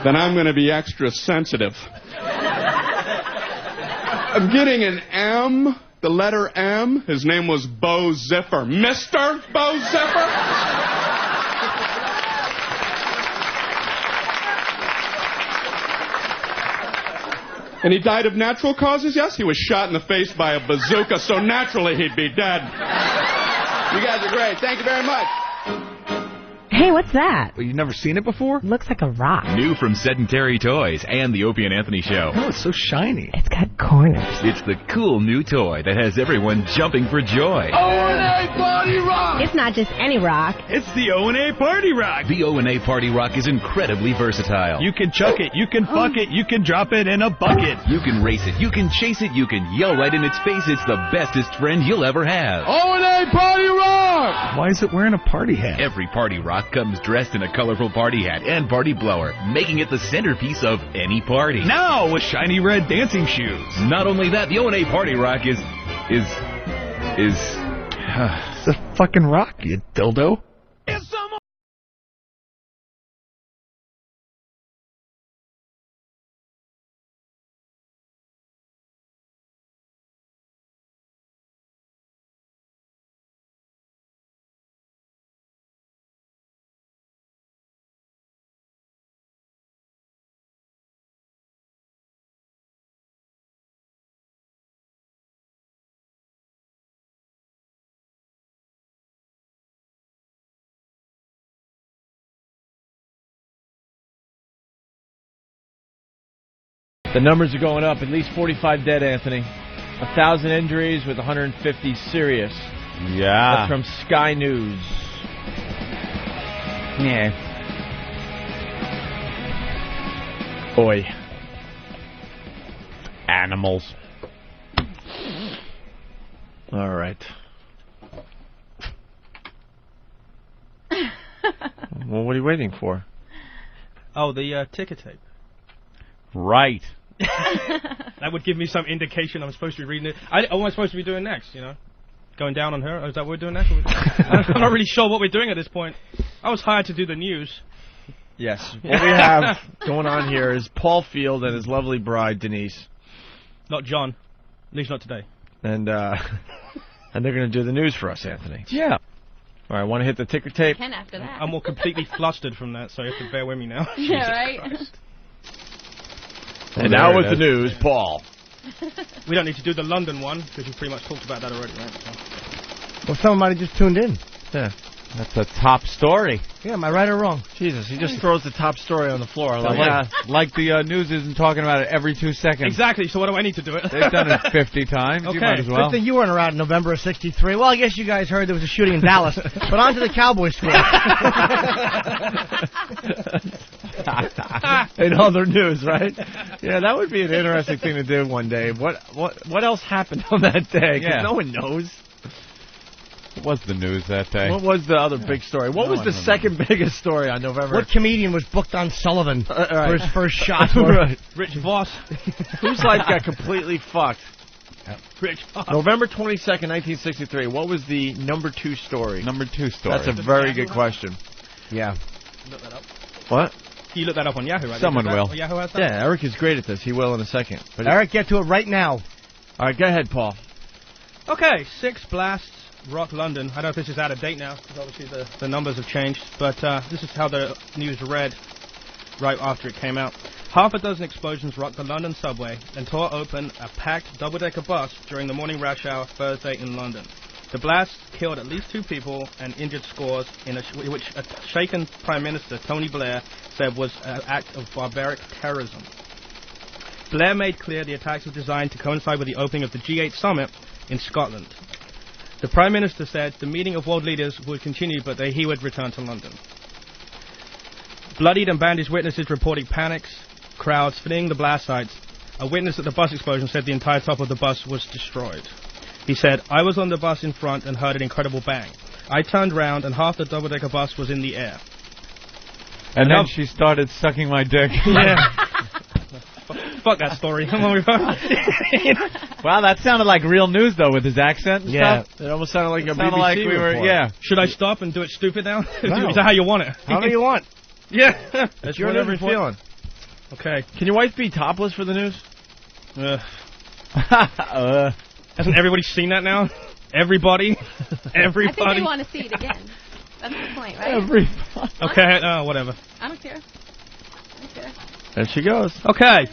Then I'm going to be extra sensitive. I'm getting an M, the letter M. His name was Bo Ziffer. Mr. Bo Ziffer? And he died of natural causes? Yes, he was shot in the face by a bazooka, so naturally he'd be dead. You guys are great. Thank you very much. Hey, what's that? Well, you've never seen it before? Looks like a rock. New from Sedentary Toys and the Opie and Anthony Show. Oh, it's so shiny. It's got corners. It's the cool new toy that has everyone jumping for joy. O&A Party Rock! It's not just any rock. It's the O&A Party Rock. The O&A Party Rock is incredibly versatile. You can chuck it, you can fuck it, you can drop it in a bucket. You can race it, you can chase it, you can yell right in its face. It's the bestest friend you'll ever have. O&A Party Rock! Why is it wearing a party hat? Every Party Rock comes dressed in a colorful party hat and party blower, making it the centerpiece of any party. Now with shiny red dancing shoes. Not only that, the O&A Party Rock is It's a fucking rock, you dildo. The numbers are going up. At least 45 dead, Anthony. 1,000 injuries with 150 serious. Yeah. That's from Sky News. Yeah. Boy. Animals. All right. Well, what are you waiting for? Oh, the ticker tape. Right. That would give me some indication I'm supposed to be reading it. What am I supposed to be doing next, you know? Going down on her? Is that what we're doing next? I'm not really sure what we're doing at this point. I was hired to do the news. Yes. What we have going on here is Paul Field and his lovely bride, Denise. Not John. At least not today. And they're going to do the news for us, Anthony. Yeah. All right, want to hit the ticker tape? Can after that. I'm all completely flustered from that, so you have to bear with me now. Yeah, right? And now with the news, Paul. We don't need to do the London one, because you pretty much talked about that already, right? So. Well, someone might have just tuned in. Yeah. That's a top story. Yeah, am I right or wrong? Jesus, he just throws the top story on the floor. Like the news isn't talking about it every 2 seconds. Exactly, so what do I need to do it? They've done it 50 times. Okay. You might as well. Good thing you weren't around in November of '63. Well, I guess you guys heard there was a shooting in Dallas. But on to the Cowboy score. In other news, right? Yeah, that would be an interesting thing to do one day. What else happened on that day? Because no one knows. What was the news that day? What was the other big story? What was the second biggest story on November? What comedian was booked on Sullivan for his first shot? Right. Rich Voss. Whose life got completely fucked? Rich Voss. November 22nd, 1963. What was the number 2 story? Number 2 story. That's a very good question. Yeah. Look that up. What? You look that up on Yahoo, right? Someone will. Yahoo has that? Yeah, Eric is great at this. He will in a second. But Eric, get to it right now. All right, go ahead, Paul. Okay, 6 blasts rock London. I don't know if this is out of date now, because obviously the numbers have changed, but this is how the news read right after it came out. Half a dozen explosions rocked the London subway and tore open a packed double-decker bus during the morning rush hour Thursday in London. The blast killed at least 2 people and injured scores, which a shaken Prime Minister, Tony Blair, said was an act of barbaric terrorism. Blair made clear the attacks were designed to coincide with the opening of the G8 summit in Scotland. The Prime Minister said the meeting of world leaders would continue, but that he would return to London. Bloodied and bandaged witnesses reported panics, crowds fleeing the blast sites. A witness at the bus explosion said the entire top of the bus was destroyed. He said, "I was on the bus in front and heard an incredible bang. I turned round and half the double-decker bus was in the air." And then she started sucking my dick. Yeah. Fuck that story. Wow, that sounded like real news, though, with his accent and stuff. It almost sounded like a sounded BBC like we were, report. yeah. Should I stop and do it stupid now? No. Is that how you want it? However you want. Yeah. That's your news feeling. Okay. Can your wife be topless for the news? Hasn't everybody seen that now? Everybody? I think they want to see it again. That's the point, right? Okay, whatever. I don't care. There she goes. Okay.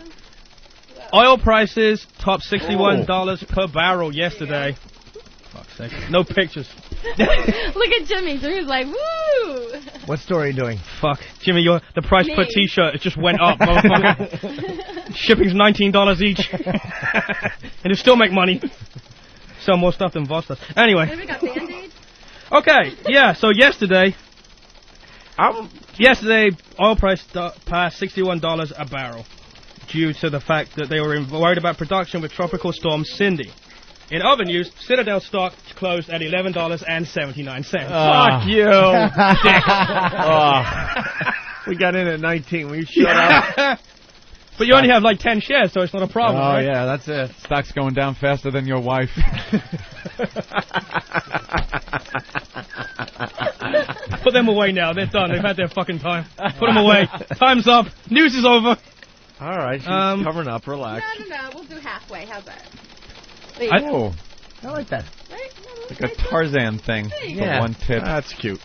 Oil prices topped $61 per barrel yesterday. Fuck's sake. No pictures. Look at Jimmy. Jimmy's like, woo! What story are you doing? Fuck. Jimmy, the price per t-shirt, it just went up, motherfucker. Shipping's $19 each. And you still make money. Sell more stuff than Voss does. Anyway. We got Band-Aids? Okay, yeah, so yesterday, oil price passed $61 a barrel due to the fact that they were worried about production with Tropical Storm Cindy. In other news, Citadel stock closed at $11.79. Fuck you. We got in at 19. Will you shut up? But you only have like 10 shares, so it's not a problem, right? Oh, yeah, that's it. Stock's going down faster than your wife. Put them away now. They're done. They've had their fucking time. Put them away. Time's up. News is over. All right, she's covering up. Relax. No. We'll do halfway. How's that? I like that. Right? Like a Tarzan thing. Yeah. One tip. That's cute.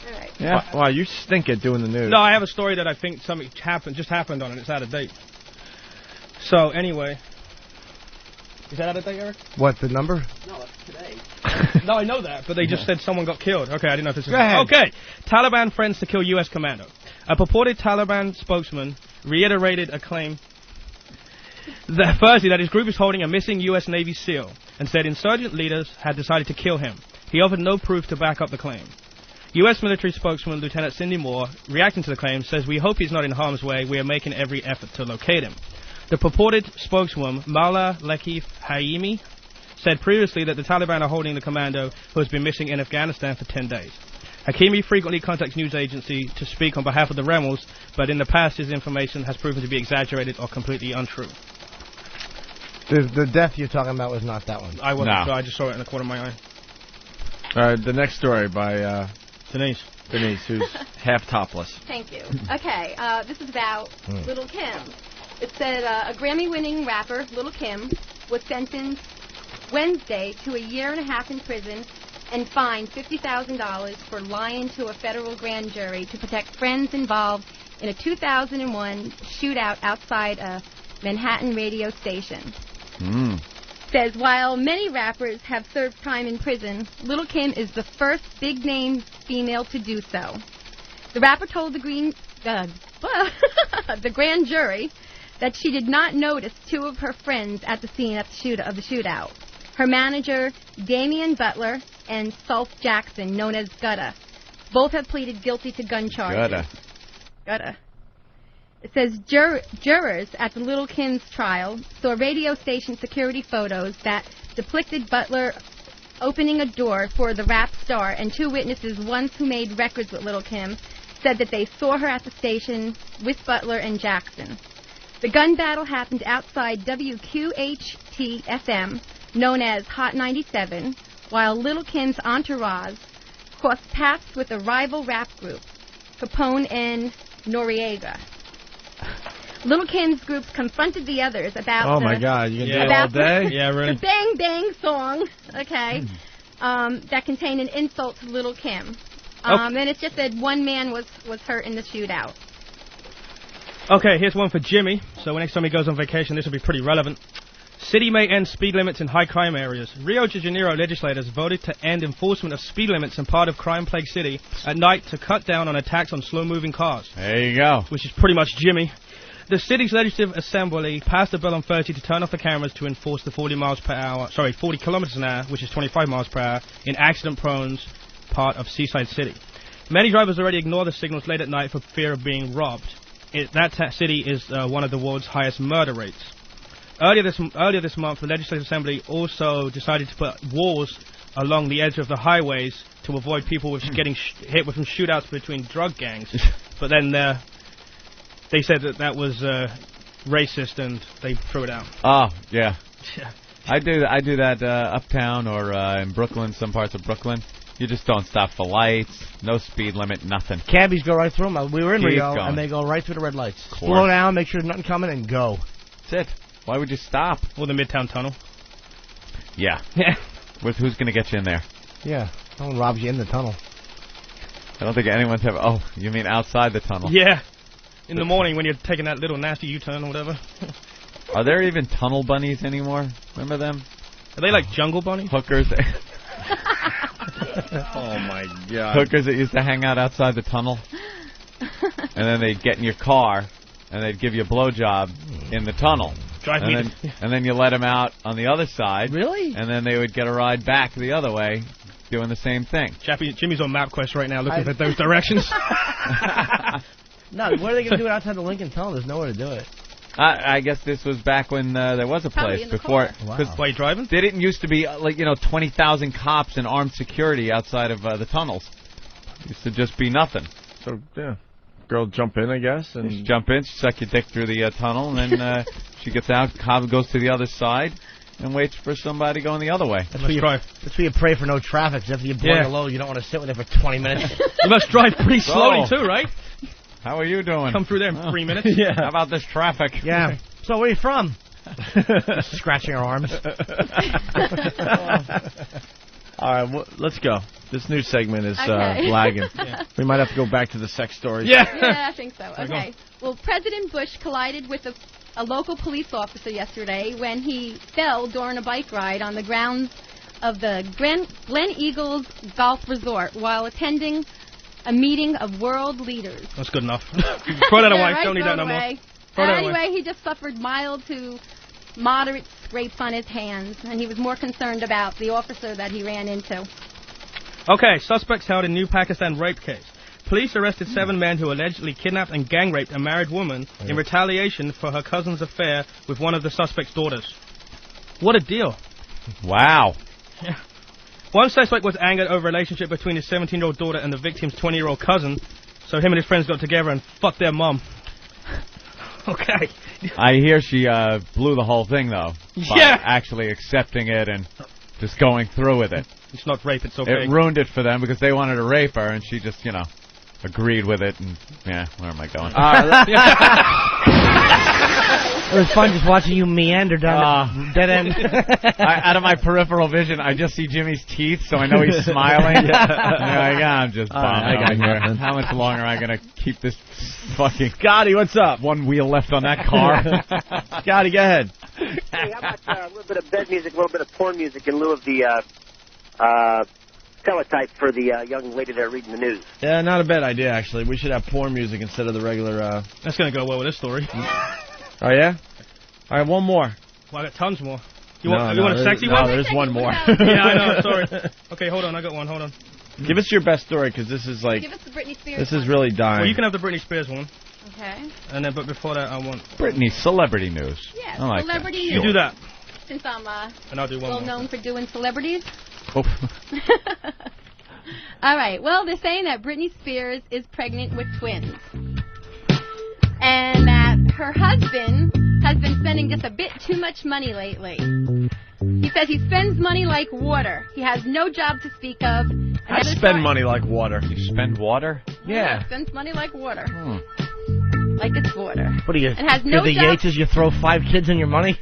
All right. Yeah. Wow, you stink at doing the news. No, I have a story that I think something just happened on, and it's out of date. So, anyway. Is that out of date, Eric? What, the number? No, that's today. No, I know that, but they just said someone got killed. Okay, I didn't know if this is... Go ahead. Okay. Taliban friends to kill U.S. commando. A purported Taliban spokesman reiterated a claim Firstly, that his group is holding a missing U.S. Navy SEAL, and said insurgent leaders had decided to kill him. He offered no proof to back up the claim. U.S. military spokeswoman Lieutenant Cindy Moore, reacting to the claim, says, "We hope he's not in harm's way. We are making every effort to locate him." The purported spokeswoman, Mala Lekif Haimi, said previously that the Taliban are holding the commando who has been missing in Afghanistan for 10 days. Hakimi frequently contacts news agencies to speak on behalf of the rebels, but in the past his information has proven to be exaggerated or completely untrue. The death you're talking about was not that one. I wasn't sure. I just saw it in the corner of my eye. All right, the next story by Denise. Denise, who's half topless. Thank you. Okay, this is about Little Kim. It said a Grammy-winning rapper, Little Kim, was sentenced Wednesday to a 1.5 years in prison and fined $50,000 for lying to a federal grand jury to protect friends involved in a 2001 shootout outside a Manhattan radio station. Says, while many rappers have served time in prison, Little Kim is the first big-name female to do so. The rapper told the grand jury that she did not notice two of her friends at the scene of the shootout. Her manager, Damian Butler, and Sulph Jackson, known as Gutta. Both have pleaded guilty to gun charges. Gutta. It says jurors at the Little Kim's trial saw radio station security photos that depicted Butler opening a door for the rap star, and two witnesses, one who made records with Little Kim, said that they saw her at the station with Butler and Jackson. The gun battle happened outside WQHT-FM, known as Hot 97, while Little Kim's entourage crossed paths with a rival rap group, Capone and Noriega. Little Kim's groups confronted the others about Oh my God, you can do it all day? Yeah, really. The Bang Bang song, okay, that contained an insult to Little Kim. And it just said one man was hurt in the shootout. Okay, here's one for Jimmy. So next time he goes on vacation, this will be pretty relevant. City may end speed limits in high crime areas. Rio de Janeiro legislators voted to end enforcement of speed limits in part of crime-plagued city at night to cut down on attacks on slow-moving cars. There you go. Which is pretty much Jimmy. The city's legislative assembly passed a bill on Thursday to turn off the cameras to enforce the 40 kilometers an hour, which is 25 miles per hour, in accident-prone part of Seaside City. Many drivers already ignore the signals late at night for fear of being robbed. That city is one of the world's highest murder rates. Earlier this month, the Legislative Assembly also decided to put walls along the edge of the highways to avoid people getting hit with some shootouts between drug gangs. But then they said that was racist, and they threw it out. Oh, yeah. I do that uptown or in Brooklyn, some parts of Brooklyn. You just don't stop for lights, no speed limit, nothing. Cabbies go right through them. We were in Rio, and they go right through the red lights. Slow down, make sure there's nothing coming, and go. That's it. Why would you stop? Or the Midtown Tunnel. Yeah. With who's going to get you in there? Yeah. No one robs you in the tunnel. I don't think anyone's ever... Oh, you mean outside the tunnel? Yeah. In the morning when you're taking that little nasty U-turn or whatever. Are there even tunnel bunnies anymore? Remember them? Are they like jungle bunnies? Hookers. Oh, my God. Hookers that used to hang out outside the tunnel. And then they'd get in your car, and they'd give you a blowjob in the tunnel. And then you let them out on the other side. Really? And then they would get a ride back the other way, doing the same thing. Jimmy's on MapQuest right now looking at those directions. No, what are they going to do outside the Lincoln Tunnel? There's nowhere to do it. I guess this was back when there was a place before. Wow. Why, you driving? They didn't used to be 20,000 cops and armed security outside of the tunnels. It used to just be nothing. So yeah, girl jump in, I guess, and she jump in, she suck your dick through the tunnel, and then she gets out. Cop goes to the other side and waits for somebody going the other way. That's where you pray for no traffic. Because after you blow your load, you don't want to sit with it for 20 minutes. You must drive pretty slowly too, right? How are you doing? Come through there in 3 minutes. Yeah. How about this traffic? Yeah. So where are you from? Scratching her arms. All right, let's go. This new segment is lagging. Yeah. We might have to go back to the sex stories. Yeah, I think so. Okay. Well, President Bush collided with a local police officer yesterday when he fell during a bike ride on the grounds of the Glen Eagles Golf Resort while attending a meeting of world leaders. That's good enough. Throw that away. Right, don't need that no more. Anyway, he just suffered mild to moderate scrapes on his hands, and he was more concerned about the officer that he ran into. Okay, suspects held in New Pakistan rape case. Police arrested 7 men who allegedly kidnapped and gang raped a married woman in retaliation for her cousin's affair with one of the suspect's daughters. What a deal. Wow. Yeah. One suspect was angered over a relationship between his 17-year-old daughter and the victim's 20-year-old cousin, so him and his friends got together and fucked their mom. Okay. I hear she blew the whole thing, though. By actually accepting it and just going through with it. It's not rape, it's okay. It ruined it for them because they wanted to rape her, and she just, agreed with it. And, where am I going? It was fun just watching you meander down the dead end. Out of my peripheral vision, I just see Jimmy's teeth, so I know he's smiling. I'm just bummed. How much longer am I going to keep this fucking... Scotty, what's up? One wheel left on that car. Scotty, go ahead. Hey, how about a little bit of bed music, a little bit of porn music in lieu of the teletype for the young lady there reading the news? Yeah, not a bad idea, actually. We should have porn music instead of the regular... That's going to go well with this story. Oh, yeah? All right, one more. Well, I got tons more. You want a sexy one? No, there's one more. Yeah, I know, sorry. Okay, hold on, I got one, hold on. Give us your best story, because this is like... Give us the Britney Spears This is really dying. Well, you can have the Britney Spears one. Okay. And then, but before that, I want... Britney celebrity news. Yeah, I like celebrity news. You do that. Since I'm and I'll do one well more. known for doing celebrities. Oh. All right. Well, they're saying that Britney Spears is pregnant with twins. And that her husband has been spending just a bit too much money lately. He says he spends money like water. He has no job to speak of. I spend money like water. You spend water? Yeah. Spends money like water. Like it's water. What are you? And has no the job. Yateses, you throw 5 kids in your money?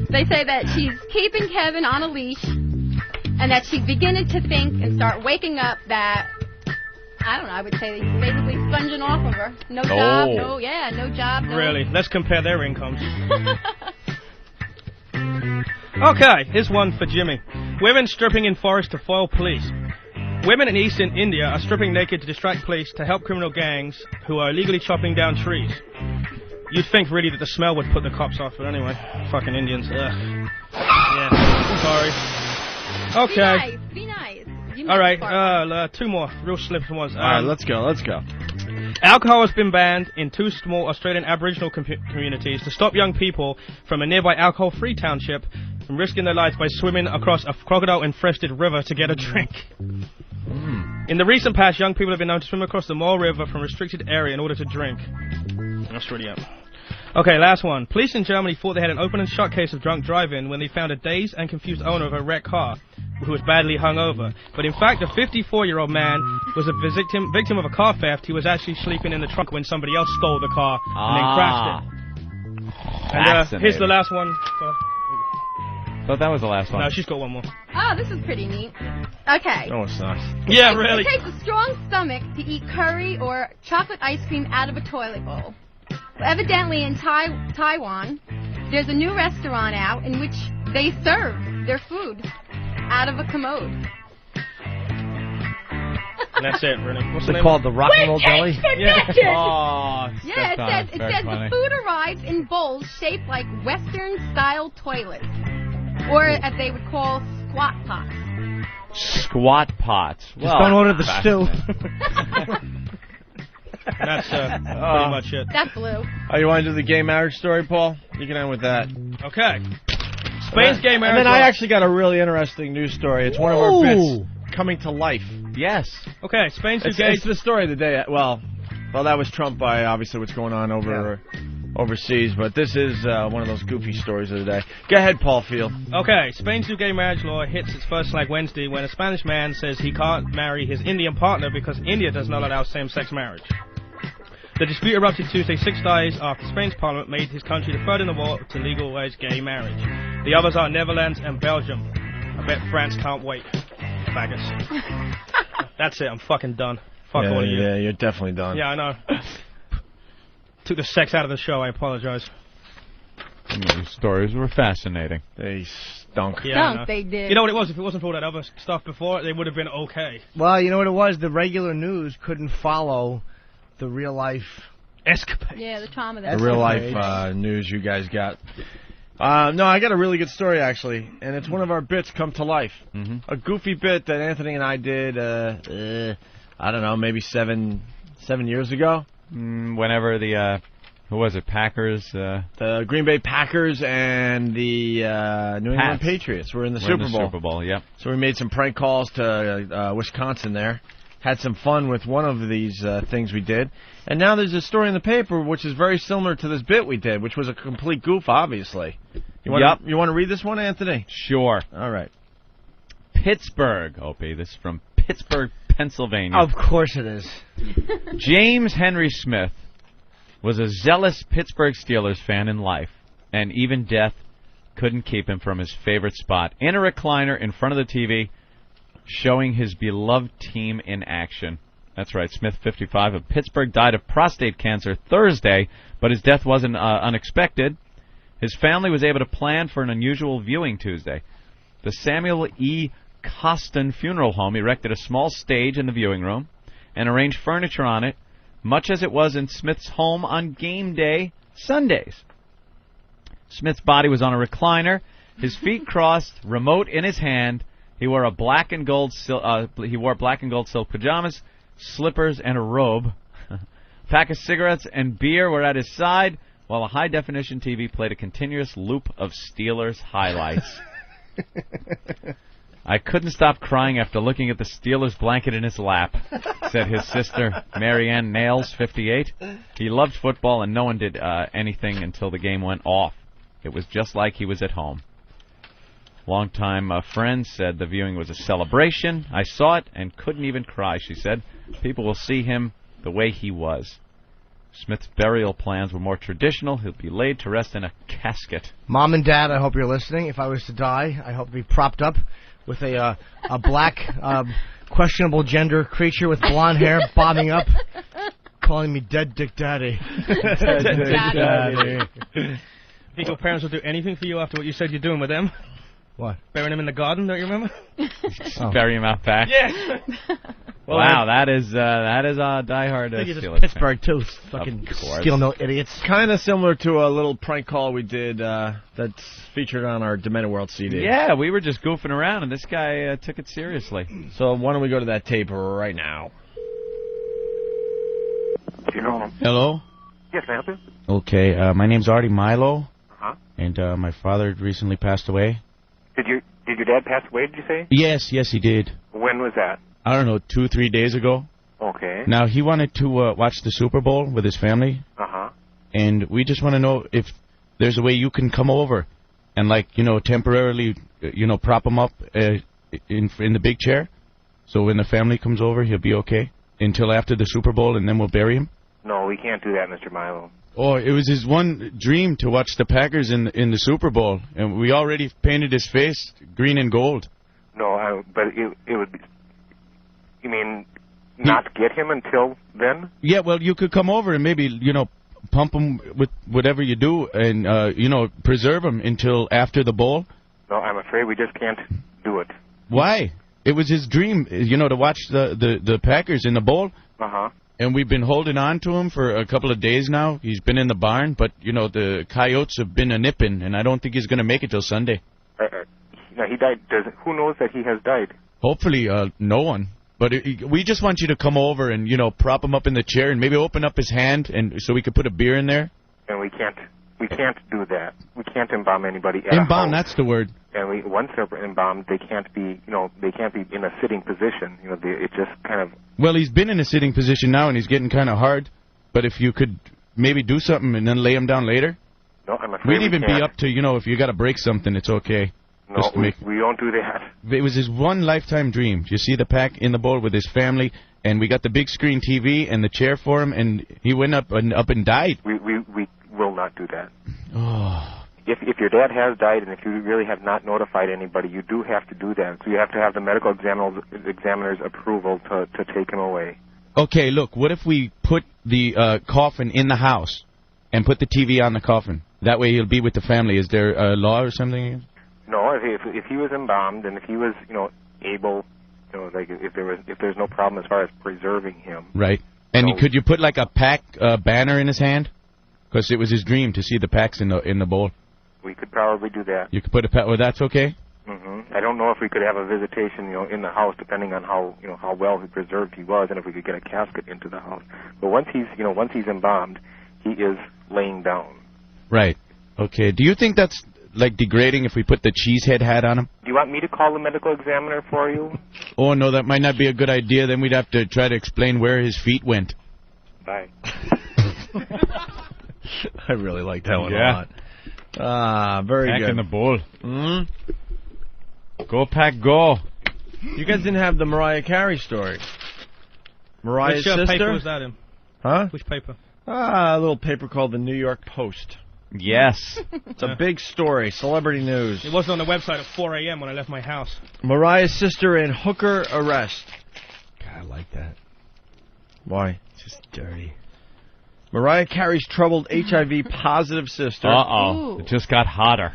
They say that she's keeping Kevin on a leash, and that she's beginning to think and start waking up that, I don't know, I would say that he's basically sponging off of her. No job, no job. No. Really? Let's compare their incomes. Okay, here's one for Jimmy. Women stripping in forest to foil police. Women in eastern India are stripping naked to distract police to help criminal gangs who are illegally chopping down trees. You'd think really that the smell would put the cops off, but anyway, fucking Indians. Ugh. Yeah, sorry. Okay. Be nice. All right, 2 more real slips ones. All right, let's go. Alcohol has been banned in 2 small Australian Aboriginal communities to stop young people from a nearby alcohol-free township from risking their lives by swimming across a crocodile-infested river to get a drink. In the recent past, young people have been known to swim across the Mole River from a restricted area in order to drink. That's really up. Okay, last one. Police in Germany thought they had an open and shut case of drunk driving when they found a dazed and confused owner of a wrecked car who was badly hungover. But in fact, a 54-year-old man was a victim of a car theft. He was actually sleeping in the trunk when somebody else stole the car and then crashed it. And here's the last one. Thought that was the last one. No, she's got one more. Oh, this is pretty neat. Okay. Oh, it sucks. Yeah, really. It takes a strong stomach to eat curry or chocolate ice cream out of a toilet bowl. Evidently in Taiwan, there's a new restaurant out in which they serve their food out of a commode. And that's it, really. What's They call it the Rock and Roll Deli? Yeah, it says the food arrives in bowls shaped like Western-style toilets. Or as they would call squat pots. Squat pots. Just don't order the stew. That's pretty much it. That blew. Oh, you want to do the gay marriage story, Paul? You can end with that. Okay. Spain's gay marriage. And then I actually got a really interesting news story. It's one of our bits coming to life. Yes. Okay, Spain's It's the story of the day. Well, that was trumped by obviously what's going on overseas, but this is one of those goofy stories of the day. Go ahead, Paul Field. Okay, Spain's new gay marriage law hits its first slag Wednesday when a Spanish man says he can't marry his Indian partner because India does not allow same-sex marriage. The dispute erupted Tuesday 6 days after Spain's parliament made his country the third in the world to legalize gay marriage. The others are Netherlands and Belgium. I bet France can't wait. Faggots. That's it, I'm fucking done. Fuck all of you. Yeah, you're definitely done. Yeah, I know. Took the sex out of the show, I apologize. These stories were fascinating. They stunk. Yeah, they did. You know what it was? If it wasn't for all that other stuff before, they would have been okay. Well, you know what it was? The regular news couldn't follow the real-life Escapade. Yeah, the trauma. The real life news you guys got. No, I got a really good story, actually, and it's one of our bits come to life. A goofy bit that Anthony and I did, I don't know, maybe seven years ago. Whenever the, who was it, Packers? The Green Bay Packers and the New England Patriots were in the Super Bowl. Super Bowl, yep. So we made some prank calls to Wisconsin there. Had some fun with one of these things we did. And now there's a story in the paper which is very similar to this bit we did, which was a complete goof, obviously. You want to read this one, Anthony? Sure. All right. Pittsburgh, Opie. This is from Pittsburgh, Pennsylvania. Of course it is. James Henry Smith was a zealous Pittsburgh Steelers fan in life, and even death couldn't keep him from his favorite spot, in a recliner in front of the TV, showing his beloved team in action. That's right, Smith, 55, of Pittsburgh, died of prostate cancer Thursday, but his death wasn't unexpected. His family was able to plan for an unusual viewing Tuesday. The Samuel E. Costin Funeral Home erected a small stage in the viewing room and arranged furniture on it, much as it was in Smith's home on game day Sundays. Smith's body was on a recliner, his feet crossed, remote in his hand. He wore black and gold silk pajamas, slippers, and a robe. A pack of cigarettes and beer were at his side, while a high-definition TV played a continuous loop of Steelers highlights. I couldn't stop crying after looking at the Steelers blanket in his lap, said his sister, Marianne Nails, 58. He loved football, and no one did anything until the game went off. It was just like he was at home. Longtime friend said the viewing was a celebration. I saw it and couldn't even cry, she said. People will see him the way he was. Smith's burial plans were more traditional. He'll be laid to rest in a casket. Mom and Dad, I hope you're listening. If I was to die, I hope to be propped up with a black, questionable gender creature with blonde hair bobbing up, calling me Dead Dick Daddy. Dead Dick Daddy. Think your parents will do anything for you after what you said you're doing with them? What? Burying him in the garden, don't you remember? Bury him out back. Yeah. Well, wow, that is diehard Steelers Pittsburgh, too. Fucking Steel Mill idiots. Kind of similar to a little prank call we did that's featured on our Demented World CD. Yeah, we were just goofing around, and this guy took it seriously. So why don't we go to that tape right now? Hello? Yes, Anthony. Okay, my name's Artie Milo, and my father recently passed away. Did your dad pass away, did you say? Yes, he did. When was that? I don't know, 2-3 days ago. Okay. Now, he wanted to watch the Super Bowl with his family. And we just want to know if there's a way you can come over and, temporarily, prop him up in the big chair. So when the family comes over, he'll be okay until after the Super Bowl, and then we'll bury him? No, we can't do that, Mr. Milo. Oh, it was his one dream to watch the Packers in the Super Bowl, and we already painted his face green and gold. No, but it would be... You mean not get him until then? Yeah, well, you could come over and maybe, pump him with whatever you do and, preserve him until after the bowl. No, I'm afraid we just can't do it. Why? It was his dream, to watch the Packers in the bowl. And we've been holding on to him for a couple of days now. He's been in the barn, but, the coyotes have been a-nipping, and I don't think he's going to make it till Sunday. Now, he died. Who knows that he has died? Hopefully, no one. But we just want you to come over and, prop him up in the chair and maybe open up his hand and so we could put a beer in there. And we can't do that. We can't embalm anybody at Embalm, that's the word. And once they're embalmed, they can't be, they can't be in a sitting position. It just kind of... Well, he's been in a sitting position now and he's getting kind of hard. But if you could maybe do something and then lay him down later. No, I'm afraid we'd even be up to, if you got to break something, it's okay. No, we don't do that. It was his one lifetime dream. You see the Pack in the bowl with his family, and we got the big screen TV and the chair for him, and he went up and died. We will not do that. Oh. If your dad has died, and if you really have not notified anybody, you do have to do that. So you have to have the medical examiner's approval to take him away. Okay, look, what if we put the coffin in the house and put the TV on the coffin? That way he'll be with the family. Is there a law or something? No, if he was embalmed and if he was, able, if there's no problem as far as preserving him. Right. And could you put like a pack banner in his hand? Because it was his dream to see the packs in the bowl. We could probably do that. You could put a pack. Well, that's okay. I don't know if we could have a visitation, in the house, depending on how well preserved he was, and if we could get a casket into the house. But once he's embalmed, he is laying down. Right. Okay. Do you think that's like degrading if we put the cheesehead hat on him? Do you want me to call the medical examiner for you? Oh no, that might not be a good idea. Then we'd have to try to explain where his feet went. Bye. I really like that one a lot. Very Pack good. in the bowl. Go, Pack, go. You guys didn't have the Mariah Carey story. Mariah's Which sister? paper was that in? Huh? Which paper? A little paper called the New York Post. Yes. It's a big story. Celebrity news. It wasn't on the website at 4 a.m. when I left my house. Mariah's sister in hooker arrest. God, I like that. Why? It's just dirty. Mariah Carey's troubled HIV-positive sister. Uh-oh. It just got hotter.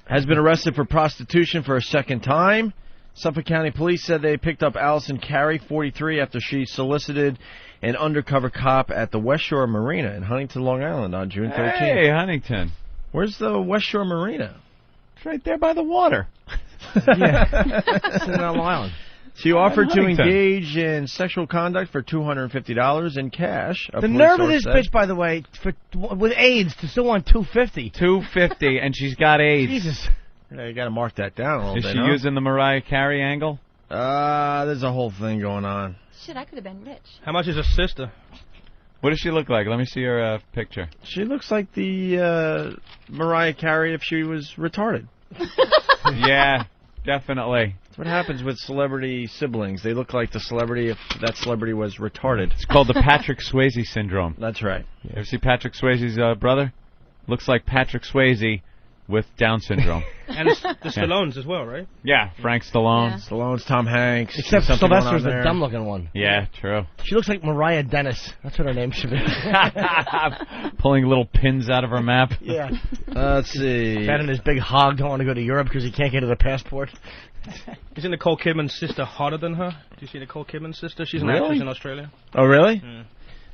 Has been arrested for prostitution for a second time. Suffolk County Police said they picked up Allison Carey, 43, after she solicited an undercover cop at the West Shore Marina in Huntington, Long Island on June 13th. Hey, Huntington. Where's the West Shore Marina? It's right there by the water. Yeah. It's in Long Island. She offered to Huntington. engage in sexual conduct for $250 in cash. The nerve of this bitch, by the way, with AIDS, to still want $250. $250, and she's got AIDS. Jesus. Yeah, you got to mark that down a little Is bit. she using the Mariah Carey angle? There's a whole thing going on. Shit, I could have been rich. How much is her sister? What does she look like? Let me see her picture. She looks like the Mariah Carey if she was retarded. Yeah, definitely. That's what happens with celebrity siblings. They look like the celebrity if that celebrity was retarded. It's called the Patrick Swayze syndrome. That's right. You ever see Patrick Swayze's brother? Looks like Patrick Swayze with Down syndrome. And the Stallones as well, right? Yeah, Frank Stallone. Yeah. Stallone's Tom Hanks. Except Something going Sylvester's on the there. dumb-looking one. Yeah, true. She looks like Mariah Dennis. That's what her name should be. Pulling little pins out of her map. Yeah. Let's see. Fat and his big hog don't want to go to Europe because he can't get to the passport. Isn't Nicole Kidman's sister hotter than her? Do you see Nicole Kidman's sister? She's an Really? actress in Australia. Oh, really? Yeah.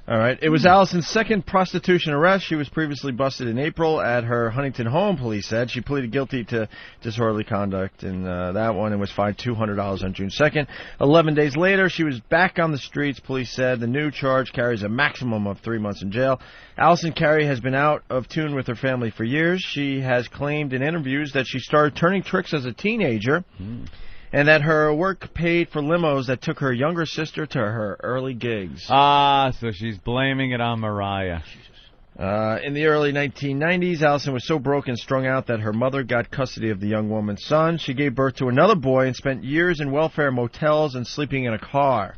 All right. It was Allison's second prostitution arrest. She was previously busted in April at her Huntington home, police said. She pleaded guilty to disorderly conduct in that one and was fined $200 on June 2nd. 11 days later, she was back on the streets, police said. The new charge carries a maximum of 3 months in jail. Allison Carey has been out of tune with her family for years. She has claimed in interviews that she started turning tricks as a teenager. And that her work paid for limos that took her younger sister to her early gigs. So she's blaming it on Mariah. In the early 1990s, Allison was so broke and strung out that her mother got custody of the young woman's son. She gave birth to another boy and spent years in welfare motels and sleeping in a car.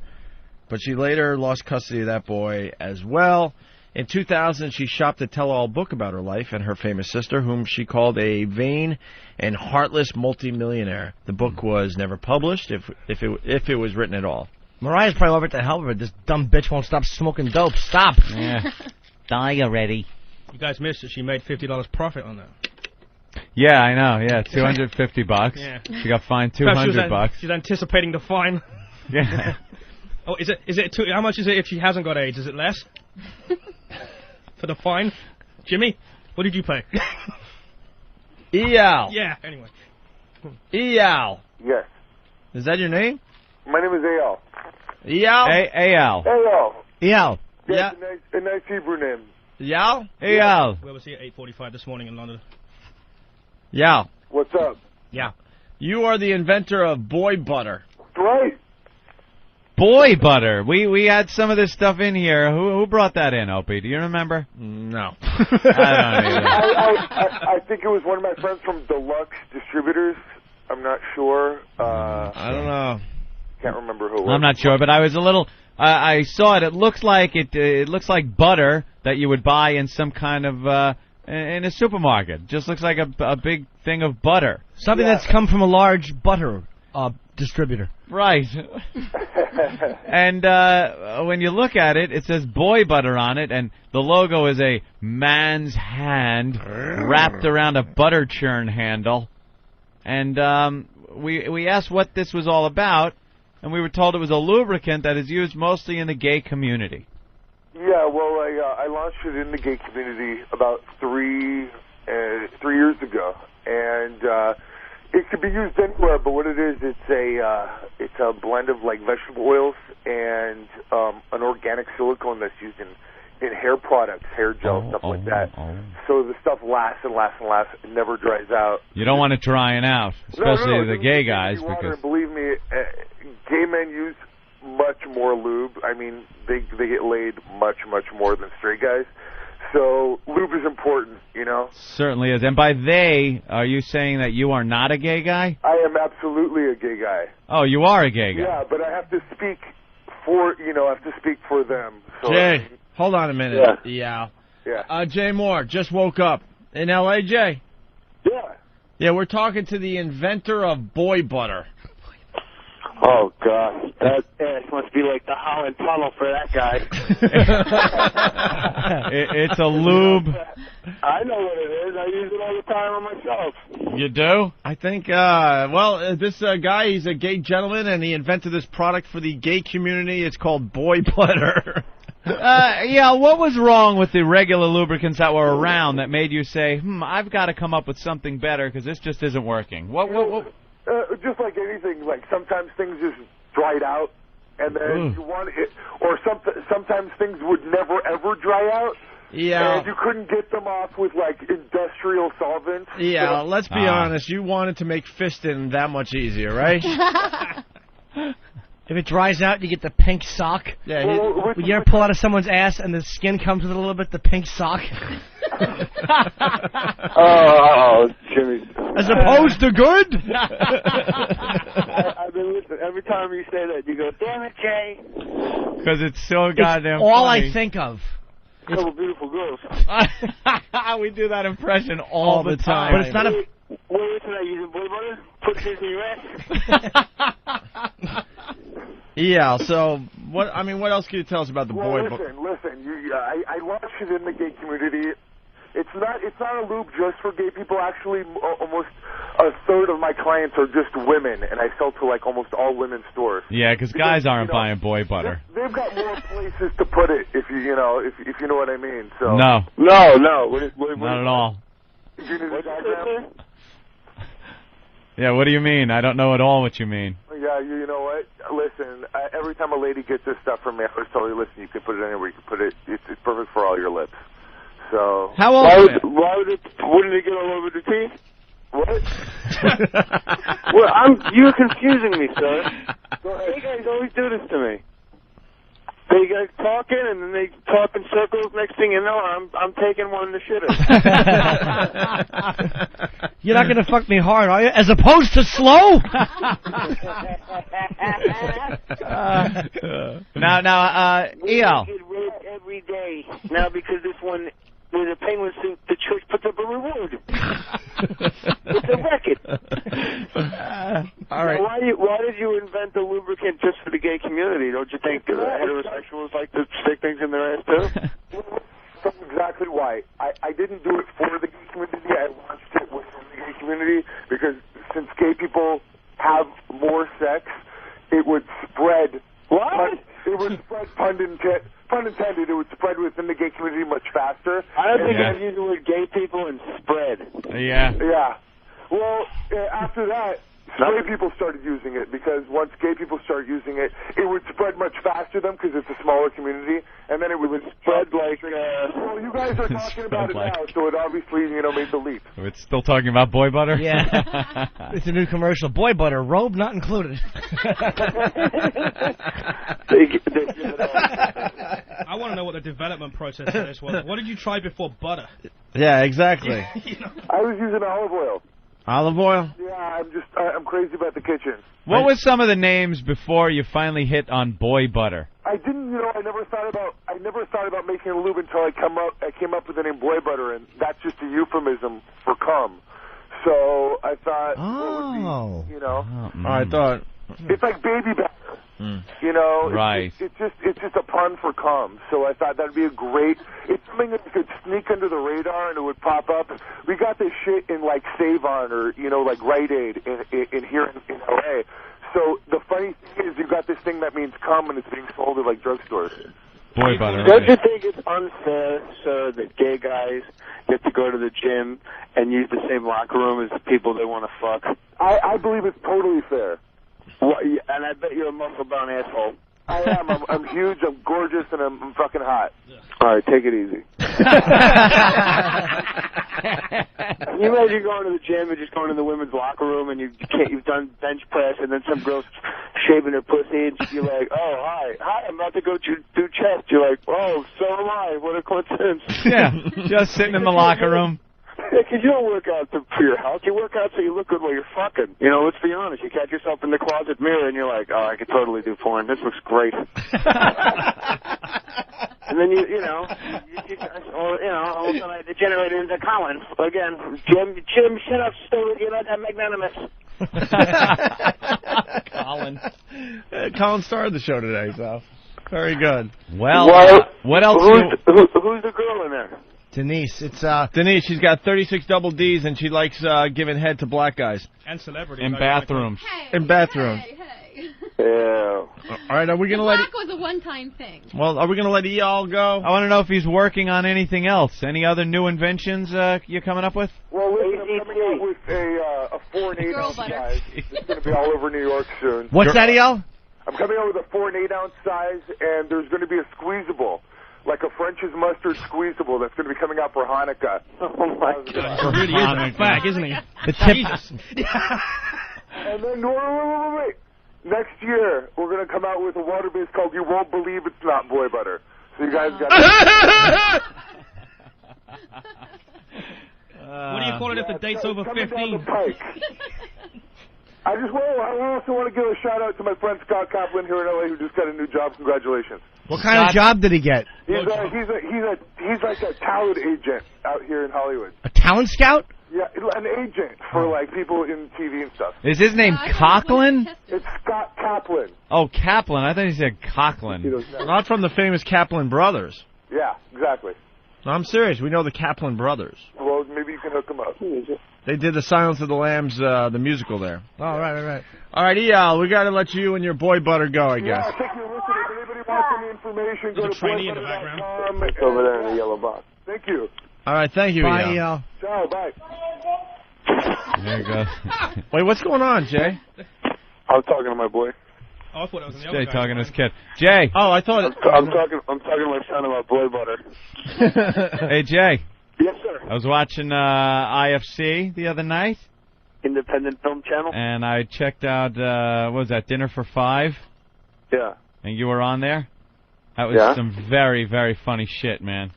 But she later lost custody of that boy as well. In 2000, she shopped a tell-all book about her life and her famous sister, whom she called a vain and heartless multimillionaire. The book was never published, if it was written at all. Mariah's probably over to help her. This dumb bitch won't stop smoking dope. Stop. Yeah. Die already. You guys missed it. She made $50 profit on that. Yeah, I know. Yeah, $250. Yeah. She got fined Perhaps $200. She's anticipating the fine. Yeah. Oh, is it how much is it if she hasn't got AIDS? Is it less? For the fine? Jimmy, what did you pay? Eyal. Yeah, anyway. Eyal. Yes. Is that your name? My name is Eyal. Eyal? Eyal. Eyal. Eyal. Yeah. A nice Hebrew name. Eyal? Eyal. Where was he at 8:45 this morning in London? Eyal. What's up? Yeah. You are the inventor of boy butter. Right. Boy butter. We had some of this stuff in here. Who brought that in, Opie? Do you remember? No. I don't either. I think it was one of my friends from Deluxe Distributors. I'm not sure. I don't know. Can't remember who it was. I'm not sure, but I was a little. I saw it. It looks like it looks like butter that you would buy in some kind of in a supermarket. Just looks like a big thing of butter. Something that's come from a large butter distributor. Right. And when you look at it, it says boy butter on it, and the logo is a man's hand wrapped around a butter churn handle. And we asked what this was all about, and we were told it was a lubricant that is used mostly in the gay community. Yeah, well, I launched it in the gay community about 3 years ago, and it could be used anywhere. But what it is, it's a blend of like vegetable oils and an organic silicone that's used in hair products, hair gel, stuff like that. So the stuff lasts and lasts and lasts. It never dries out. You don't want it drying out, especially the gay guys, Water, because believe me, gay men use much more lube. I mean, they get laid much more than straight guys. So lube is important, you know. certainly is. And by they, are you saying that you are not a gay guy? I am absolutely a gay guay. Oh, you are a gay guy. Yeah, but I have to speak for them. So Jay, hold on a minute. Yeah. Jay Moore just woke up in L.A., Jay? Yeah. Yeah, we're talking to the inventor of boy butter. Oh, gosh. That ass must be like the Holland Tunnel for that guy. It's a lube. I know what it is. I use it all the time on myself. You do? I think, this guy, he's a gay gentleman, and he invented this product for the gay community. It's called boy butter. Yeah, what was wrong with the regular lubricants that were around that made you say, I've got to come up with something better because this just isn't working? What? Just like anything, like sometimes things just dried out, and then you want it, or sometimes things would never ever dry out. Yeah. And you couldn't get them off with like industrial solvents. Yeah, let's be honest. You wanted to make fisting that much easier, right? If it dries out, you get the pink sock. Yeah. Would you ever pull out of someone's ass and the skin comes with a little bit the pink sock? Oh, Jimmy. As opposed to good? I've been listening. Every time you say that, you go, damn it, Jay. Because it's so goddamn all funny. I think of. Couple beautiful girls. We do that impression all the time. But it's not a... Where should I use it, boy butter? Put this in your ass? Yeah, so, what else can you tell us about the boy butter? Listen. I launched it in the gay community. It's not a lube just for gay people. Actually, almost a third of my clients are just women, and I sell to like almost all women's stores. Yeah, because guys aren't buying boy butter. They've got more places to put it, if you know what I mean. So No. Not Not at all. You need a diagram? Yeah, what do you mean? I don't know at all what you mean. Yeah, you know what? Listen, every time a lady gets this stuff from me, I always tell her, listen, you can put it anywhere. You can put it. It's perfect for all your lips. So how old? Wouldn't it get all over the teeth? What? Well, you're confusing me, sir. You guys always do this to me. They guys talking, and then they talk in circles. Next thing you know, I'm taking one to shitter. You're not going to fuck me hard, are you? As opposed to slow? Now, EL. Get rid every day. Now, because this one, with a penguin suit, the church puts up a reward. It's a record. All right. Now, why did you invent the lubricant just for the gay community? Don't you think heterosexuals like to stick things in their ass, too? That's exactly why. I didn't do it for the gay community. I launched it within the gay community because since gay people have more sex, it would spread. What? It would spread, pun intended, it would spread within the gay community much faster. I don't think I've used the word gay people and spread. Yeah. Yeah. Well, after that, straight people started using it because once gay people started using it, it would spread much faster than because it's a smaller community, and then it would spread like. Well, you guys are talking about it now, so it obviously made the leap. It's still talking about boy butter. Yeah. It's a new commercial. Boy butter, robe not included. I want to know what the development process of this was. What did you try before butter? Yeah, exactly. I was using olive oil. Olive oil? Yeah, I'm crazy about the kitchen. What was some of the names before you finally hit on boy butter? I didn't, I never thought about making a lube until I came up with the name boy butter, and that's just a euphemism for cum. So I thought, I thought it's like baby batter. Right. It's just a pun for cum. So I thought that'd be a great. It's something that could sneak under the radar and it would pop up. We got this shit in like Save On or like Rite Aid in here in LA. So the funny thing is, you got this thing that means cum, and it's being sold at like drugstores. Boy butter. Don't you think it's unfair, sir, that gay guys get to go to the gym and use the same locker room as the people they want to fuck? I believe it's totally fair. Well, and I bet you're a muscle-bound asshole. I am. I'm huge, I'm gorgeous, and I'm fucking hot. All right, take it easy. Can you imagine going to the gym and just going to the women's locker room and you've done bench press and then some girl's shaving her pussy and you're like, oh, hi, I'm about to go do chest. You're like, oh, so am I. What a coincidence. Yeah, just sitting in the locker room. Yeah, because you don't work out for your health. You work out so you look good while you're fucking. You know, let's be honest. You catch yourself in the closet mirror and you're like, oh, I could totally do porn. This looks great. And then all of a sudden I degenerated into Colin. Again, Jim, shut up, stupid. You're not that magnanimous. Colin. Colin started the show today, so very good. Well, what else? Who's the girl in there? Denise. It's Denise. She's got 36 double Ds, and she likes giving head to black guys. And celebrities. In bathrooms. In bathrooms. Yeah. All right, are we going to let Black was a one-time thing. Well, are we going to let y'all go? I want to know if he's working on anything else. Any other new inventions you're coming up with? Well, listen, I'm coming out with a 4 and 8 ounce size. It's going to be all over New York soon. What's that, y'all? I'm coming out with a 4 and 8 ounce size, and there's going to be a squeezable, like a French's mustard squeezable that's going to be coming out for Hanukkah. Oh my God! He really is a fag, isn't he? The tip. And then wait. Next year, we're going to come out with a water base called You Won't Believe It's Not Boy Butter. So you guys got What do you call it if the date's over 15? I also want to give a shout out to my friend Scott Kaplan here in LA who just got a new job. Congratulations. What kind of job did he get? He's like a talent agent out here in Hollywood. A talent scout? Yeah, an agent for like people in TV and stuff. Is his name Coughlin? It's Scott Kaplan. Oh, Kaplan. I thought he said Coughlin. Not from the famous Kaplan brothers. Yeah, exactly. No, I'm serious. We know the Kaplan brothers. Well, maybe you can hook them up. They did the Silence of the Lambs, the musical there. Oh, right. All right, EL, we got to let you and your boy butter go, I guess. Yeah, thank you. Listen, if anybody wants any information, go to boybutter.com. It's over there in the yellow box. Thank you. All right, thank you, Bye, EL. EL. Ciao, bye. There you go. Wait, what's going on, Jay? I was talking to my boy. Oh, I thought it was the Jay other guy. talking to his kid. Jay. Oh, I thought I'm talking to my son about boy butter. Hey, Jay. Yes, sir. I was watching IFC the other night. Independent Film Channel. And I checked out, what was that, Dinner for Five? Yeah. And you were on there? That was some very, very funny shit, man.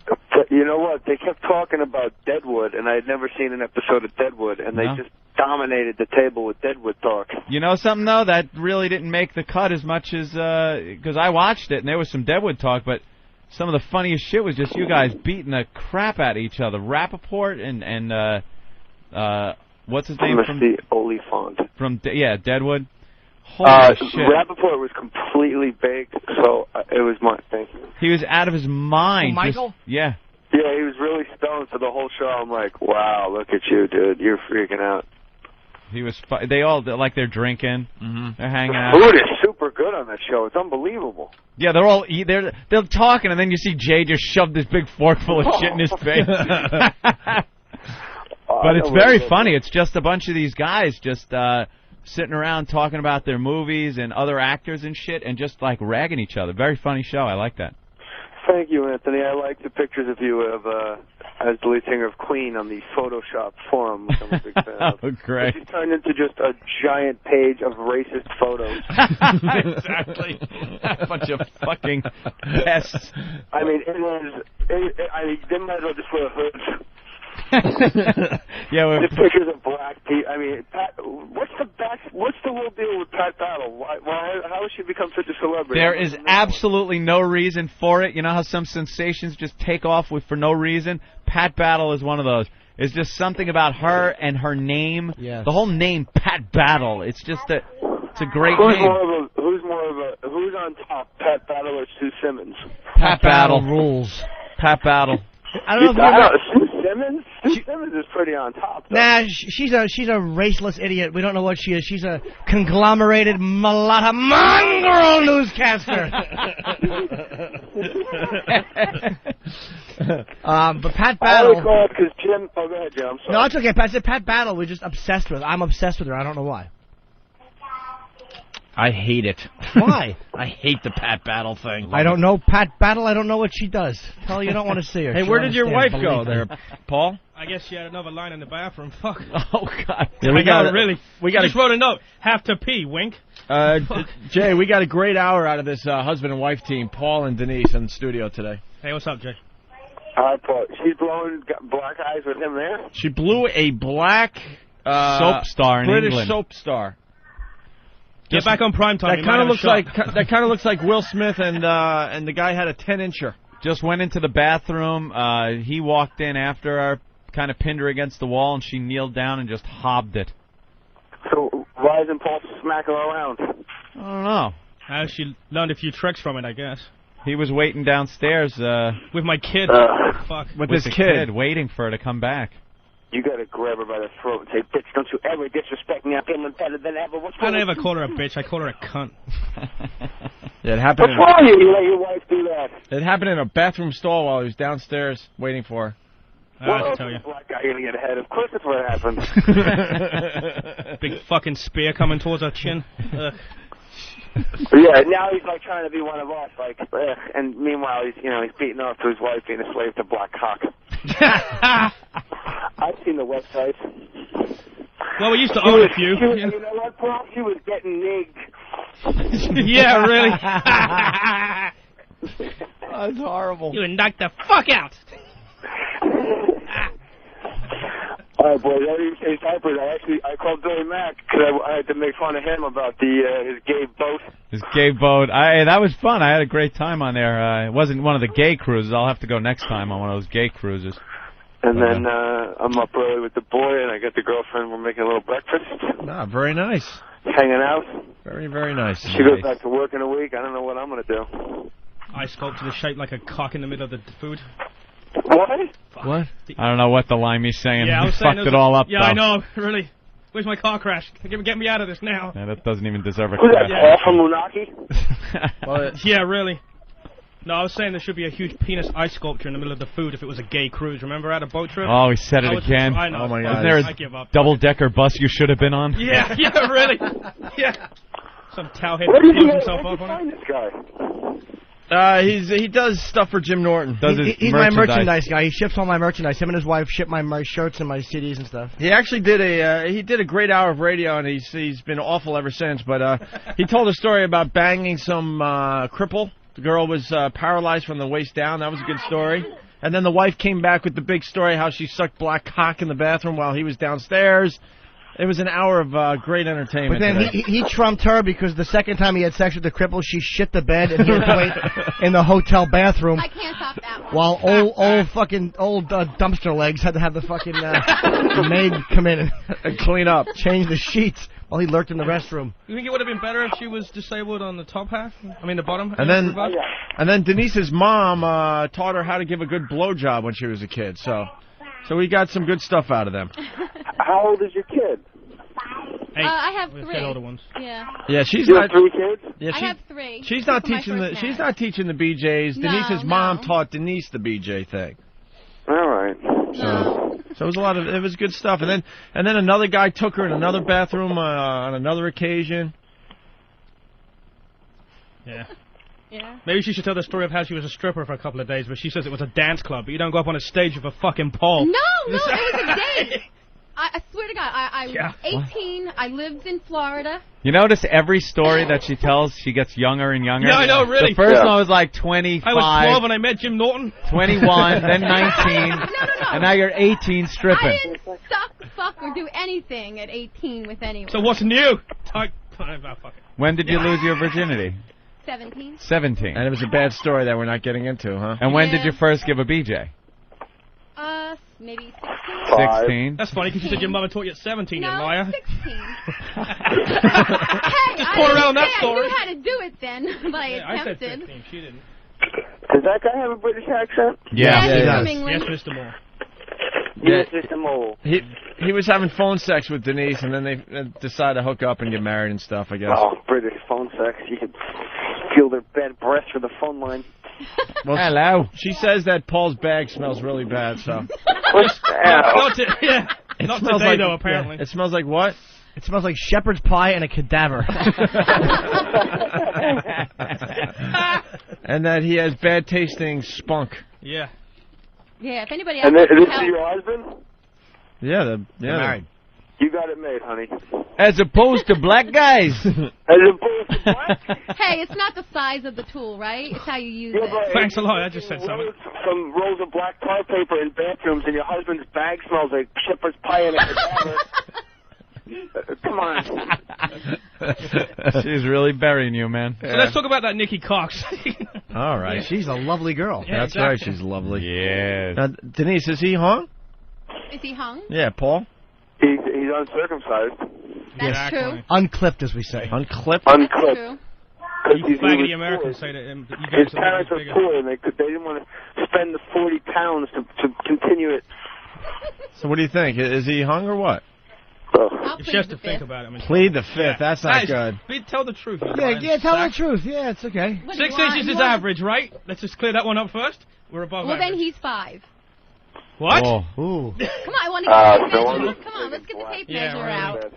But you know what? They kept talking about Deadwood, and I had never seen an episode of Deadwood, and they just dominated the table with Deadwood talk. You know something, though? That really didn't make the cut as much as, because I watched it, and there was some Deadwood talk, but some of the funniest shit was just you guys beating the crap out of each other. Rappaport and what's his name? Timothy Oliphant. From Deadwood. Holy shit. Rappaport was completely baked, so it was my thing. He was out of his mind. Michael? Yeah. Yeah, he was really stoned for the whole show. I'm like, wow, look at you, dude. You're freaking out. He was. They all they're drinking. Mm-hmm. They're hanging out. Food is super good on that show. It's unbelievable. Yeah, they're all they're talking, and then you see Jay just shove this big fork full of shit in his face. But it's very funny. It's just a bunch of these guys just sitting around talking about their movies and other actors and shit, and just like ragging each other. Very funny show. I like that. Thank you, Anthony. I like the pictures of you as the lead singer of Queen on the Photoshop forum, which I'm a big fan of. Oh, great. It's turned into just a giant page of racist photos. Exactly. A bunch of fucking pests. I mean, they might as well just wear hoods. Yeah, the pictures of black people. I mean, what's the whole deal with Pat Battle? How has she become such a celebrity? There is absolutely no reason for it. You know how some sensations just take off for no reason? Pat Battle is one of those. It's just something about her and her name. Yes. The whole name, Pat Battle. It's just it's a great name. Who's on top, Pat Battle or Sue Simmons? Pat Battle rules. Pat Battle. I don't know if Sue Simmons? Sue Sue Simmons is pretty on top. Though. Nah, she's a raceless idiot. We don't know what she is. She's a conglomerated mulatto mongrel newscaster. But Pat I Battle. only call it because Jim. Oh, go ahead, Jim. I'm sorry. No, it's okay. I said Pat Battle. We're just obsessed with. I'm obsessed with her. I don't know why. I hate it. Why? I hate the Pat Battle thing. I don't know Pat Battle. I don't know what she does. Tell her you don't want to see her. Hey, She'll where did your wife understand. go there, Paul? I guess she had another line in the bathroom. Fuck. Oh, God. Yeah, I got know, really. We got She just wrote a note. Have to pee, wink. Jay, we got a great hour out of this husband and wife team, Paul and Denise, in the studio today. Hey, what's up, Jay? All right, Paul. She's blowing black eyes with him there? She blew a black soap star in British England. soap star. Get back on primetime. That kind of looks like Will Smith and the guy had a 10-incher. Just went into the bathroom. He walked in after her, kind of pinned her against the wall, and she kneeled down and just hobbed it. So why isn't Paul smacking her around? I don't know. She learned a few tricks from it, I guess. He was waiting downstairs with my kid. Fuck. With his his kid, waiting for her to come back. You gotta grab her by the throat and say, "Bitch, don't you ever disrespect me. I'm feeling better than ever." What's I never call her a bitch. I call her a cunt. Yeah, it happened. What's wrong with you? You let your wife do that? It happened in a bathroom stall while he was downstairs waiting for her. What else is a black guy gonna get ahead? Of course that's what happened. Big fucking spear coming towards her chin. Yeah, now he's like trying to be one of us, like, and meanwhile he's beating off to his wife, being a slave to black cock. I've seen the website. Well, we used to own a few. You know what, Paul? She was getting nigged. Yeah, really. That's horrible. You knocked the fuck out. All right, boys. I didn't say diapers. I called Billy Mack because I had to make fun of him about his gay boat. His gay boat. That was fun. I had a great time on there. It wasn't one of the gay cruises. I'll have to go next time on one of those gay cruises. And then I'm up early with the boy, and I got the girlfriend. We're making a little breakfast. Ah, very nice. Hanging out. Very, very nice. She goes back to work in a week. I don't know what I'm going to do. I sculpted a shape like a cock in the middle of the food. What? What? I don't know what the limey's saying. Yeah, I was He saying fucked it all up, Yeah, though. I know. Really. Where's my car crash? Get me out of this now. Yeah, that doesn't even deserve a Who's that, crash. Paul from Lunaki? Yeah, really. No, I was saying there should be a huge penis ice sculpture in the middle of the food if it was a gay cruise. Remember at a boat trip? Oh, he said it I was- again. I know. Oh, my God. Wasn't there I a give up. double-decker bus you should have been on? Yeah, yeah, really. Yeah. Some towhead Where did you blows himself where'd up you on find it. this guy? He does stuff for Jim Norton. He's my merchandise guy. He ships all my merchandise. Him and his wife ship my shirts and my CDs and stuff. He actually did a great hour of radio, and he's been awful ever since. But he told a story about banging some cripple. The girl was paralyzed from the waist down. That was a good story. And then the wife came back with the big story how she sucked black cock in the bathroom while he was downstairs. It was an hour of great entertainment. But then today. he trumped her because the second time he had sex with the cripple, she shit the bed and he had to wait in the hotel bathroom. I can't top that one. While old dumpster legs had to have the fucking maid come in and clean up, change the sheets while he lurked in the restroom. You think it would have been better if she was disabled on the top half? I mean the bottom? And then Denise's mom taught her how to give a good blowjob when she was a kid. So we got some good stuff out of them. How old is your kid? I have We've 3. got older ones. Yeah. Yeah, she's You not. have 3 kids? Yeah, I have 3. She's not For my teaching first she's marriage. not teaching the BJs. No, Denise's mom taught Denise the BJ thing. All right. So it was it was good stuff. And then another guy took her in another bathroom on another occasion. Yeah. Yeah. Maybe she should tell the story of how she was a stripper for a couple of days, but she says it was a dance club. But you don't go up on a stage with a fucking pole. No, it was a date. I swear to God, I was Yeah. 18. I lived in Florida. You notice every story that she tells, she gets younger and younger? Yeah, I know, really. The first one was like 25. I was 12 when I met Jim Norton. 21, then 19, and now you're 18 stripping. I didn't suck, fuck, or do anything at 18 with anyone. So what's new? Fuck it. When did you lose your virginity? 17. 17. And it was a bad story that we're not getting into, huh? And when did Yeah. you first give a BJ? Maybe 16. 16. That's funny because you said your mother taught you at 17, you No, liar. 16. Just Hey, caught around that I story. knew how to do it then, but I Yeah, I said attempted. 15. She didn't. Does that guy have a British accent? Yeah. Yes, he from does. England. Yes, Mr. Moore. Yeah. This is the mole. He was having phone sex with Denise, and then they decided to hook up and get married and stuff, I guess. Oh, British phone sex. You could feel their bad breath through the phone line. Well, hello. She says that Paul's bag smells really bad, so. Not today, like, though, apparently. It smells like what? It smells like shepherd's pie and a cadaver. And that he has bad tasting spunk. Yeah. Yeah, if anybody else And this can is help. your husband? Yeah, they're married. You got it made, honey. As opposed to black guys. As opposed to black? Hey, it's not the size of the tool, right? It's how you use it. Thanks a lot. I just said something. Some rolls of black tar paper in bathrooms, and your husband's bag smells like shepherd's pie and a cadaver. Come on. She's really burying you, man. So let's talk about that Nikki Cox. All right. Yeah, she's a lovely girl. Yeah, That's exactly. right, she's lovely. Yes. Denise, is he hung? Is he hung? Yeah, Paul? He's uncircumcised. That's true. Unclipped, as we say. Unclipped? Unclipped. True. You faggoty Americans say that you guys His parents were poor, and they didn't want to spend the 40 pounds to continue it. So what do you think? Is he hung or what? She has to think about it. I mean, Plead the fifth. That's not good. Tell the truth. Yeah, tell the truth. Yeah, it's okay. 6 inches is average, right? Let's just clear that one up first. We're above Well, average. then he's 5. What? Oh. Ooh. Come on, I want to get the tape measure. Come on, let's get the tape measure out.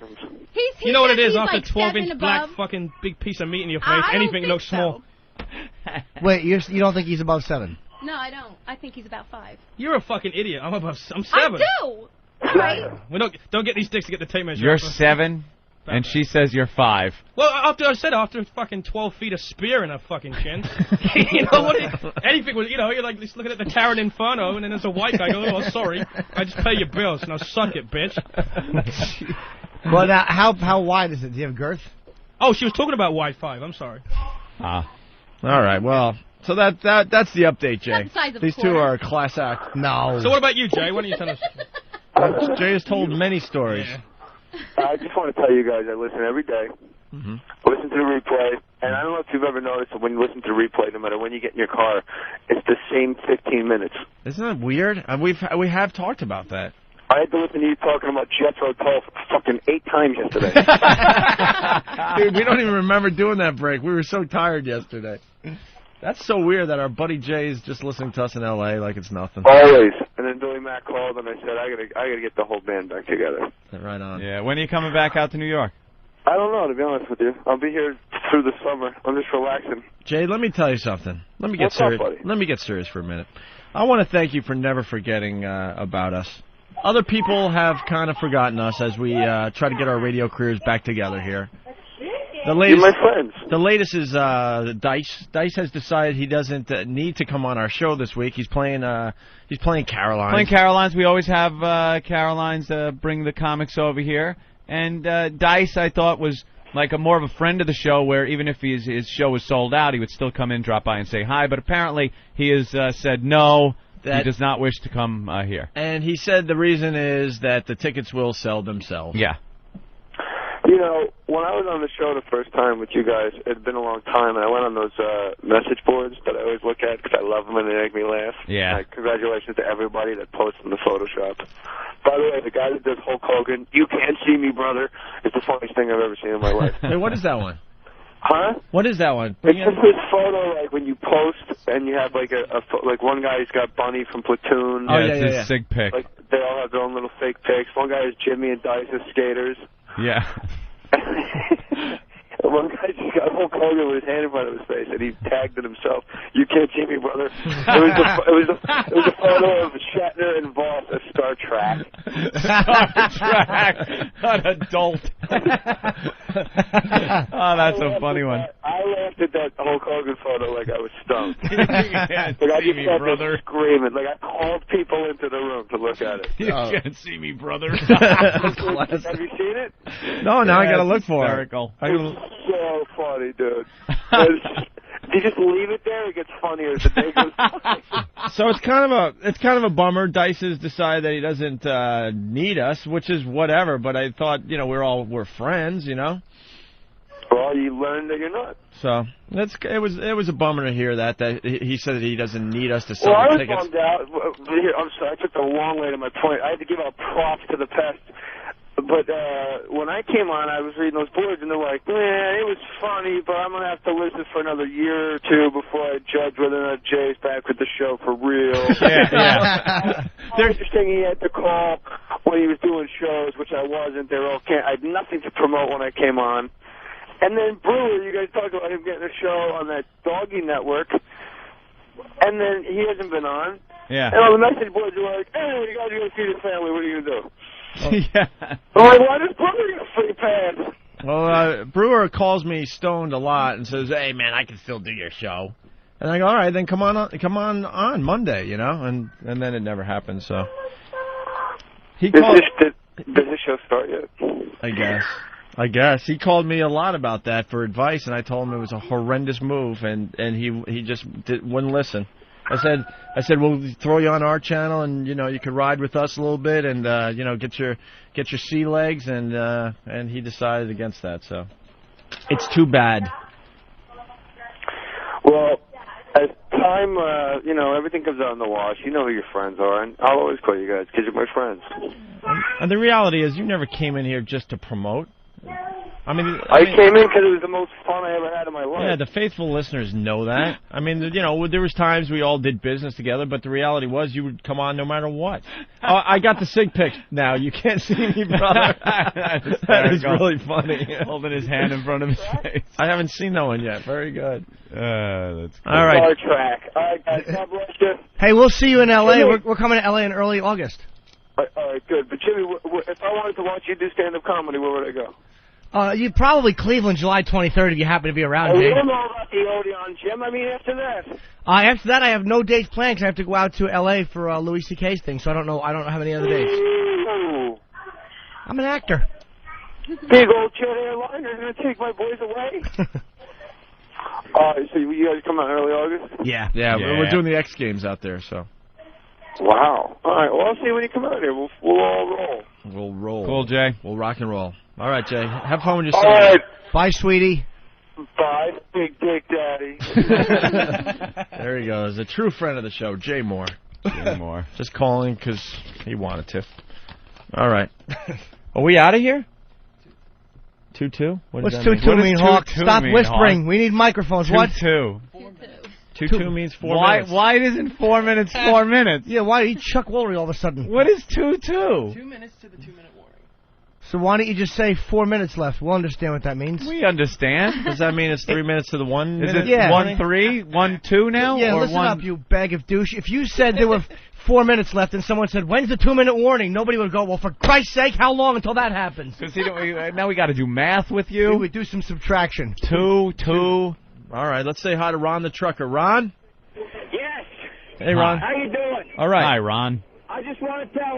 He's You know what it is? he's After like 12-inch 7 black above. fucking big piece of meat in your face, I don't anything think looks small. Wait, you don't think he's above 7? No, I don't. I think he's about 5. You're a fucking idiot. I'm 7. I do. Right? We don't get these dicks to get the tape measure. You're up. 7, and she says you're 5. Well, after fucking 12 feet of spear in her fucking chin. You know what? Anything was, you're like just looking at the Karen Inferno, and then there's a white guy going, "Oh, sorry, I just pay your bills. Now suck it, bitch." Well, now, how wide is it? Do you have girth? Oh, she was talking about wide 5. I'm sorry. All right. Well, so that's the update, Jay. That's the size of a These two quarter. are a class act. No. So what about you, Jay? Why don't you tell us? Jay has told many stories. I just want to tell you guys I listen every day. Mm-hmm. I listen to the replay, and I don't know if you've ever noticed that when you listen to the replay, no matter when you get in your car, it's the same 15 minutes. Isn't that weird? We have talked about that. I had to listen to you talking about Jethro Tull fucking 8 times yesterday. Dude, we don't even remember doing that break. We were so tired yesterday. That's so weird that our buddy Jay is just listening to us in L.A. like it's nothing. Always. And then Billy Mack called, and I said, I gotta get the whole band back together. Right on. Yeah, when are you coming back out to New York? I don't know, to be honest with you. I'll be here through the summer. I'm just relaxing. Jay, let me tell you something. Let me get What's up, serious. buddy? Let me get serious for a minute. I want to thank you for never forgetting about us. Other people have kind of forgotten us as we try to get our radio careers back together here. The latest, You're my friends. The latest is Dice. Dice has decided he doesn't need to come on our show this week. He's playing Caroline's. Playing Caroline's. We always have Caroline's bring the comics over here. And Dice, I thought, was like more of a friend of the show, where even if his show was sold out, he would still come in, drop by, and say hi. But apparently he has said no, he does not wish to come here. And he said the reason is that the tickets will sell themselves. Yeah. You know, when I was on the show the first time with you guys, it had been a long time, and I went on those message boards that I always look at because I love them and they make me laugh. Yeah. Congratulations to everybody that posts in the Photoshop. By the way, the guy that does Hulk Hogan, "You Can't See Me, Brother," is the funniest thing I've ever seen in my life. Wait, what is that one? Huh? What is that one? It's just this photo, like when you post, and you have like like one guy's got Bunny from Platoon. Oh, it's his sig pic. Like they all have their own little fake pics. One guy is Jimmy and Dice as skaters. Yeah. One guy just got Hulk Hogan with his hand in front of his face, and he tagged it himself. "You can't see me, brother." It was a photo of Shatner and Voss of Star Trek. Star Trek, an adult. Oh, that's a funny one. I laughed at that Hulk Hogan photo like I was stoned. You can't Like I see just me, sat there brother. screaming. Like I called people into the room to look at it. You can't see me, brother. Have you seen it? No, now I Yeah, gotta it's look for it. hysterical. It's so funny, dude. You just leave it there; it gets funnier as the day goes by. So it's kind of a bummer. Dice has decided that he doesn't need us, which is whatever. But I thought, we're friends, Well, you learn that you're not. So it was a bummer to hear that he said that he doesn't need us to sell Well, I was tickets. bummed out. I'm sorry, I took the long way to my point. I had to give out props to the pest. But when I came on, I was reading those boards, and they're like, man, it was funny, but I'm going to have to listen for another year or two before I judge whether or not Jay's back with the show for real. They're interesting he had to call when he was doing shows, which I wasn't. I had nothing to promote when I came on. And then Brewer, you guys talked about him getting a show on that Doggy Network, and then he hasn't been on. Yeah. And all the message boards are like, hey, you guys are going to feed his family. What are you going to do? Yeah. I'm like, why does Brewer get a free pass? Well, Brewer calls me stoned a lot and says, "Hey, man, I can still do your show." And I go, "All right, then come on Monday, you know." And then it never happened. So Does this show start yet? I guess he called me a lot about that for advice, and I told him it was a horrendous move, and he just wouldn't listen. I said we'll throw you on our channel, and you could ride with us a little bit, and get your sea legs, and he decided against that. So it's too bad. Well, as time, everything comes out in the wash. You know who your friends are, and I'll always call you guys because you're my friends. And the reality is, you never came in here just to promote. I came in because it was the most fun I ever had in my life. Yeah, the faithful listeners know that. I mean, there was times we all did business together, but the reality was you would come on no matter what. I got the sig pic now. You can't see me, brother. That is really funny. Holding his hand in front of his face. I haven't seen that one yet. Very good. That's cool. All right. Star Trek. All right, guys. God bless you. Hey, we'll see you in L.A. We're coming to L.A. in early August. All right, good. But, Jimmy, if I wanted to watch you do stand-up comedy, where would I go? You probably Cleveland, July 23rd, if you happen to be around. You don't know about the Odeon, Jim. I mean, after that. After that, I have no dates planned because I have to go out to L.A. for Louis C.K.'s thing, so I don't know. I don't have any other dates. Ooh. I'm an actor. Big old jet airliner is going to take my boys away. So you guys come out early August? Yeah. We're doing the X Games out there, so. Wow. All right. Well, I'll see you when you come out here. We'll all roll. We'll roll. Cool, Jay. We'll rock and roll. All right, Jay. Have fun with your All son. right. Bye, sweetie. Bye, Big Dick Daddy. There he goes. A true friend of the show, Jay Moore. Jay Moore. Just calling because he wanted to. All right. Are we out of here? 2-2? What's 2-2 mean, Hawk? Stop whispering. Hawk? We need microphones. 2-2. 2-2 means 4 minutes. Why isn't 4 minutes 4 minutes? Yeah, why did Chuck Woolery all of a sudden? What is 2-2? 2 minutes to the 2-minute warning. So why don't you just say 4 minutes left? We'll understand what that means. We understand. Does that mean it's 3 minutes to the 1 minute? Is it 1-3, 1-2 now? Yeah, or listen up, you bag of douche. If you said there were 4 minutes left and someone said, when's the 2-minute warning? Nobody would go, well, for Christ's sake, how long until that happens? Because now we got to do math with you. We would do some subtraction. 2. All right, let's say hi to Ron the trucker. Ron? Yes. Hey, Ron. How you doing? All right. Hi, Ron. I just want to tell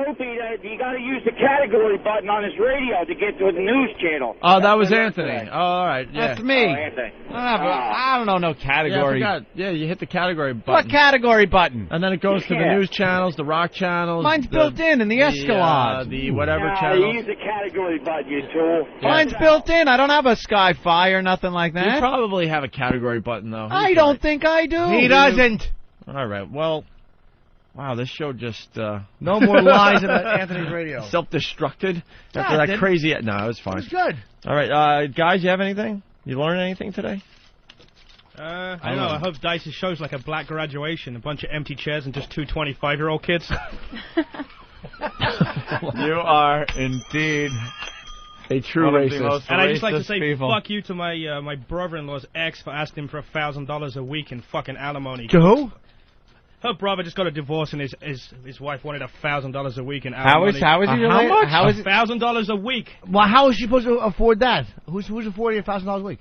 Opie that you got to use the category button on his radio to get to the news channel. Oh, that was Anthony. Oh, all right. Yeah. That's me. Oh, Anthony. I don't know no category. Yeah, you hit the category button. What category button? And then it goes to the news channels, the rock channels. Mine's built in the Escalade. The whatever You channel. use the category button, you tool. Mine's built in. I don't have a Sky-Fi or nothing like that. You probably have a category button, though. I don't think I do. He doesn't. All right, well... Wow, this show just... no more lies about Anthony's radio. Self-destructed after that crazy... No, it was fine. It was good. All right, guys, you have anything? You learn anything today? I don't know. I hope Dice's show's like a black graduation, a bunch of empty chairs and just two 25-year-old kids. You are indeed a true racist. And I just like to say people. fuck you to my brother-in-law's ex for asking him for $1,000 a week in fucking alimony. To who? Her brother just got a divorce and his wife wanted $1,000 a week in alimony. How is he related? How much? How is it? $1,000 a week. Well, how is she supposed to afford that? Who's affording $1,000 a week?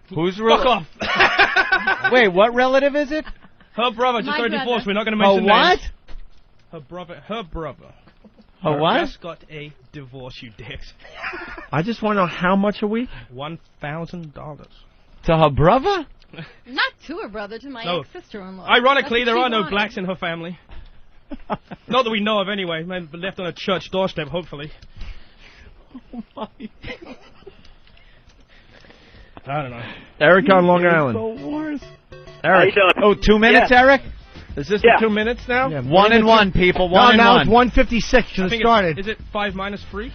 Who's Fuck off. Wait, what relative is it? Her brother just got a divorce. We're not going to Oh, mention what? names. Her brother. Oh, what? Just got a divorce, you dicks. I just want to know how much a week? $1,000. To her brother? Not to her brother, to my ex-sister-in-law. Ironically, That's there what are she no wanted. blacks in her family. Not that we know of, anyway. Maybe left on a church doorstep, hopefully. I don't know. Eric on Long Island. Eric. Oh, 2 minutes, Yeah. Eric? Is this the 2 minutes now? Yeah, 1 and 1, people. No, 1 and now 1. it's 1:56 because it started. Is it 5 minus 3?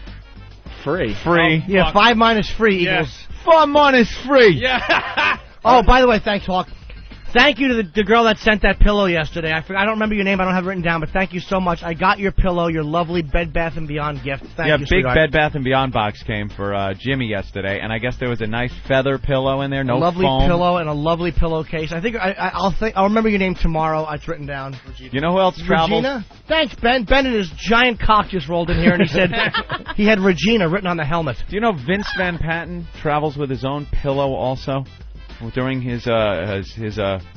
Free. Free. Yeah, 5 minus 3 equals. 5 minus 3. Yeah. Oh, by the way, thanks, Hawk. Thank you to the girl that sent that pillow yesterday. I don't remember your name. I don't have it written down, but thank you so much. I got your pillow, your lovely Bed Bath & Beyond gift. Thank you, big sweetheart. Bed Bath & Beyond box came for Jimmy yesterday, and I guess there was a nice feather pillow in there, no a lovely foam. pillow and a lovely pillowcase. I think I'll remember your name tomorrow. It's written down. You know who else travels? Regina? Thanks, Ben. Ben and his giant cock just rolled in here, and he said he had Regina written on the helmet. Do you know Vince Van Patten travels with his own pillow also? During his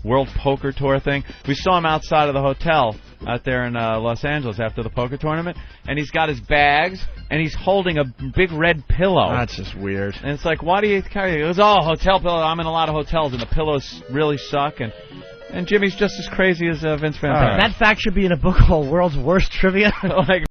World Poker Tour thing. We saw him outside of the hotel out there in Los Angeles after the poker tournament, and he's got his bags, and he's holding a big red pillow. That's just weird. And it's like, why do you carry it? He goes, oh, hotel pillow. I'm in a lot of hotels, and the pillows really suck, and Jimmy's just as crazy as Vince Van Patten. That fact should be in a book called World's Worst Trivia. Like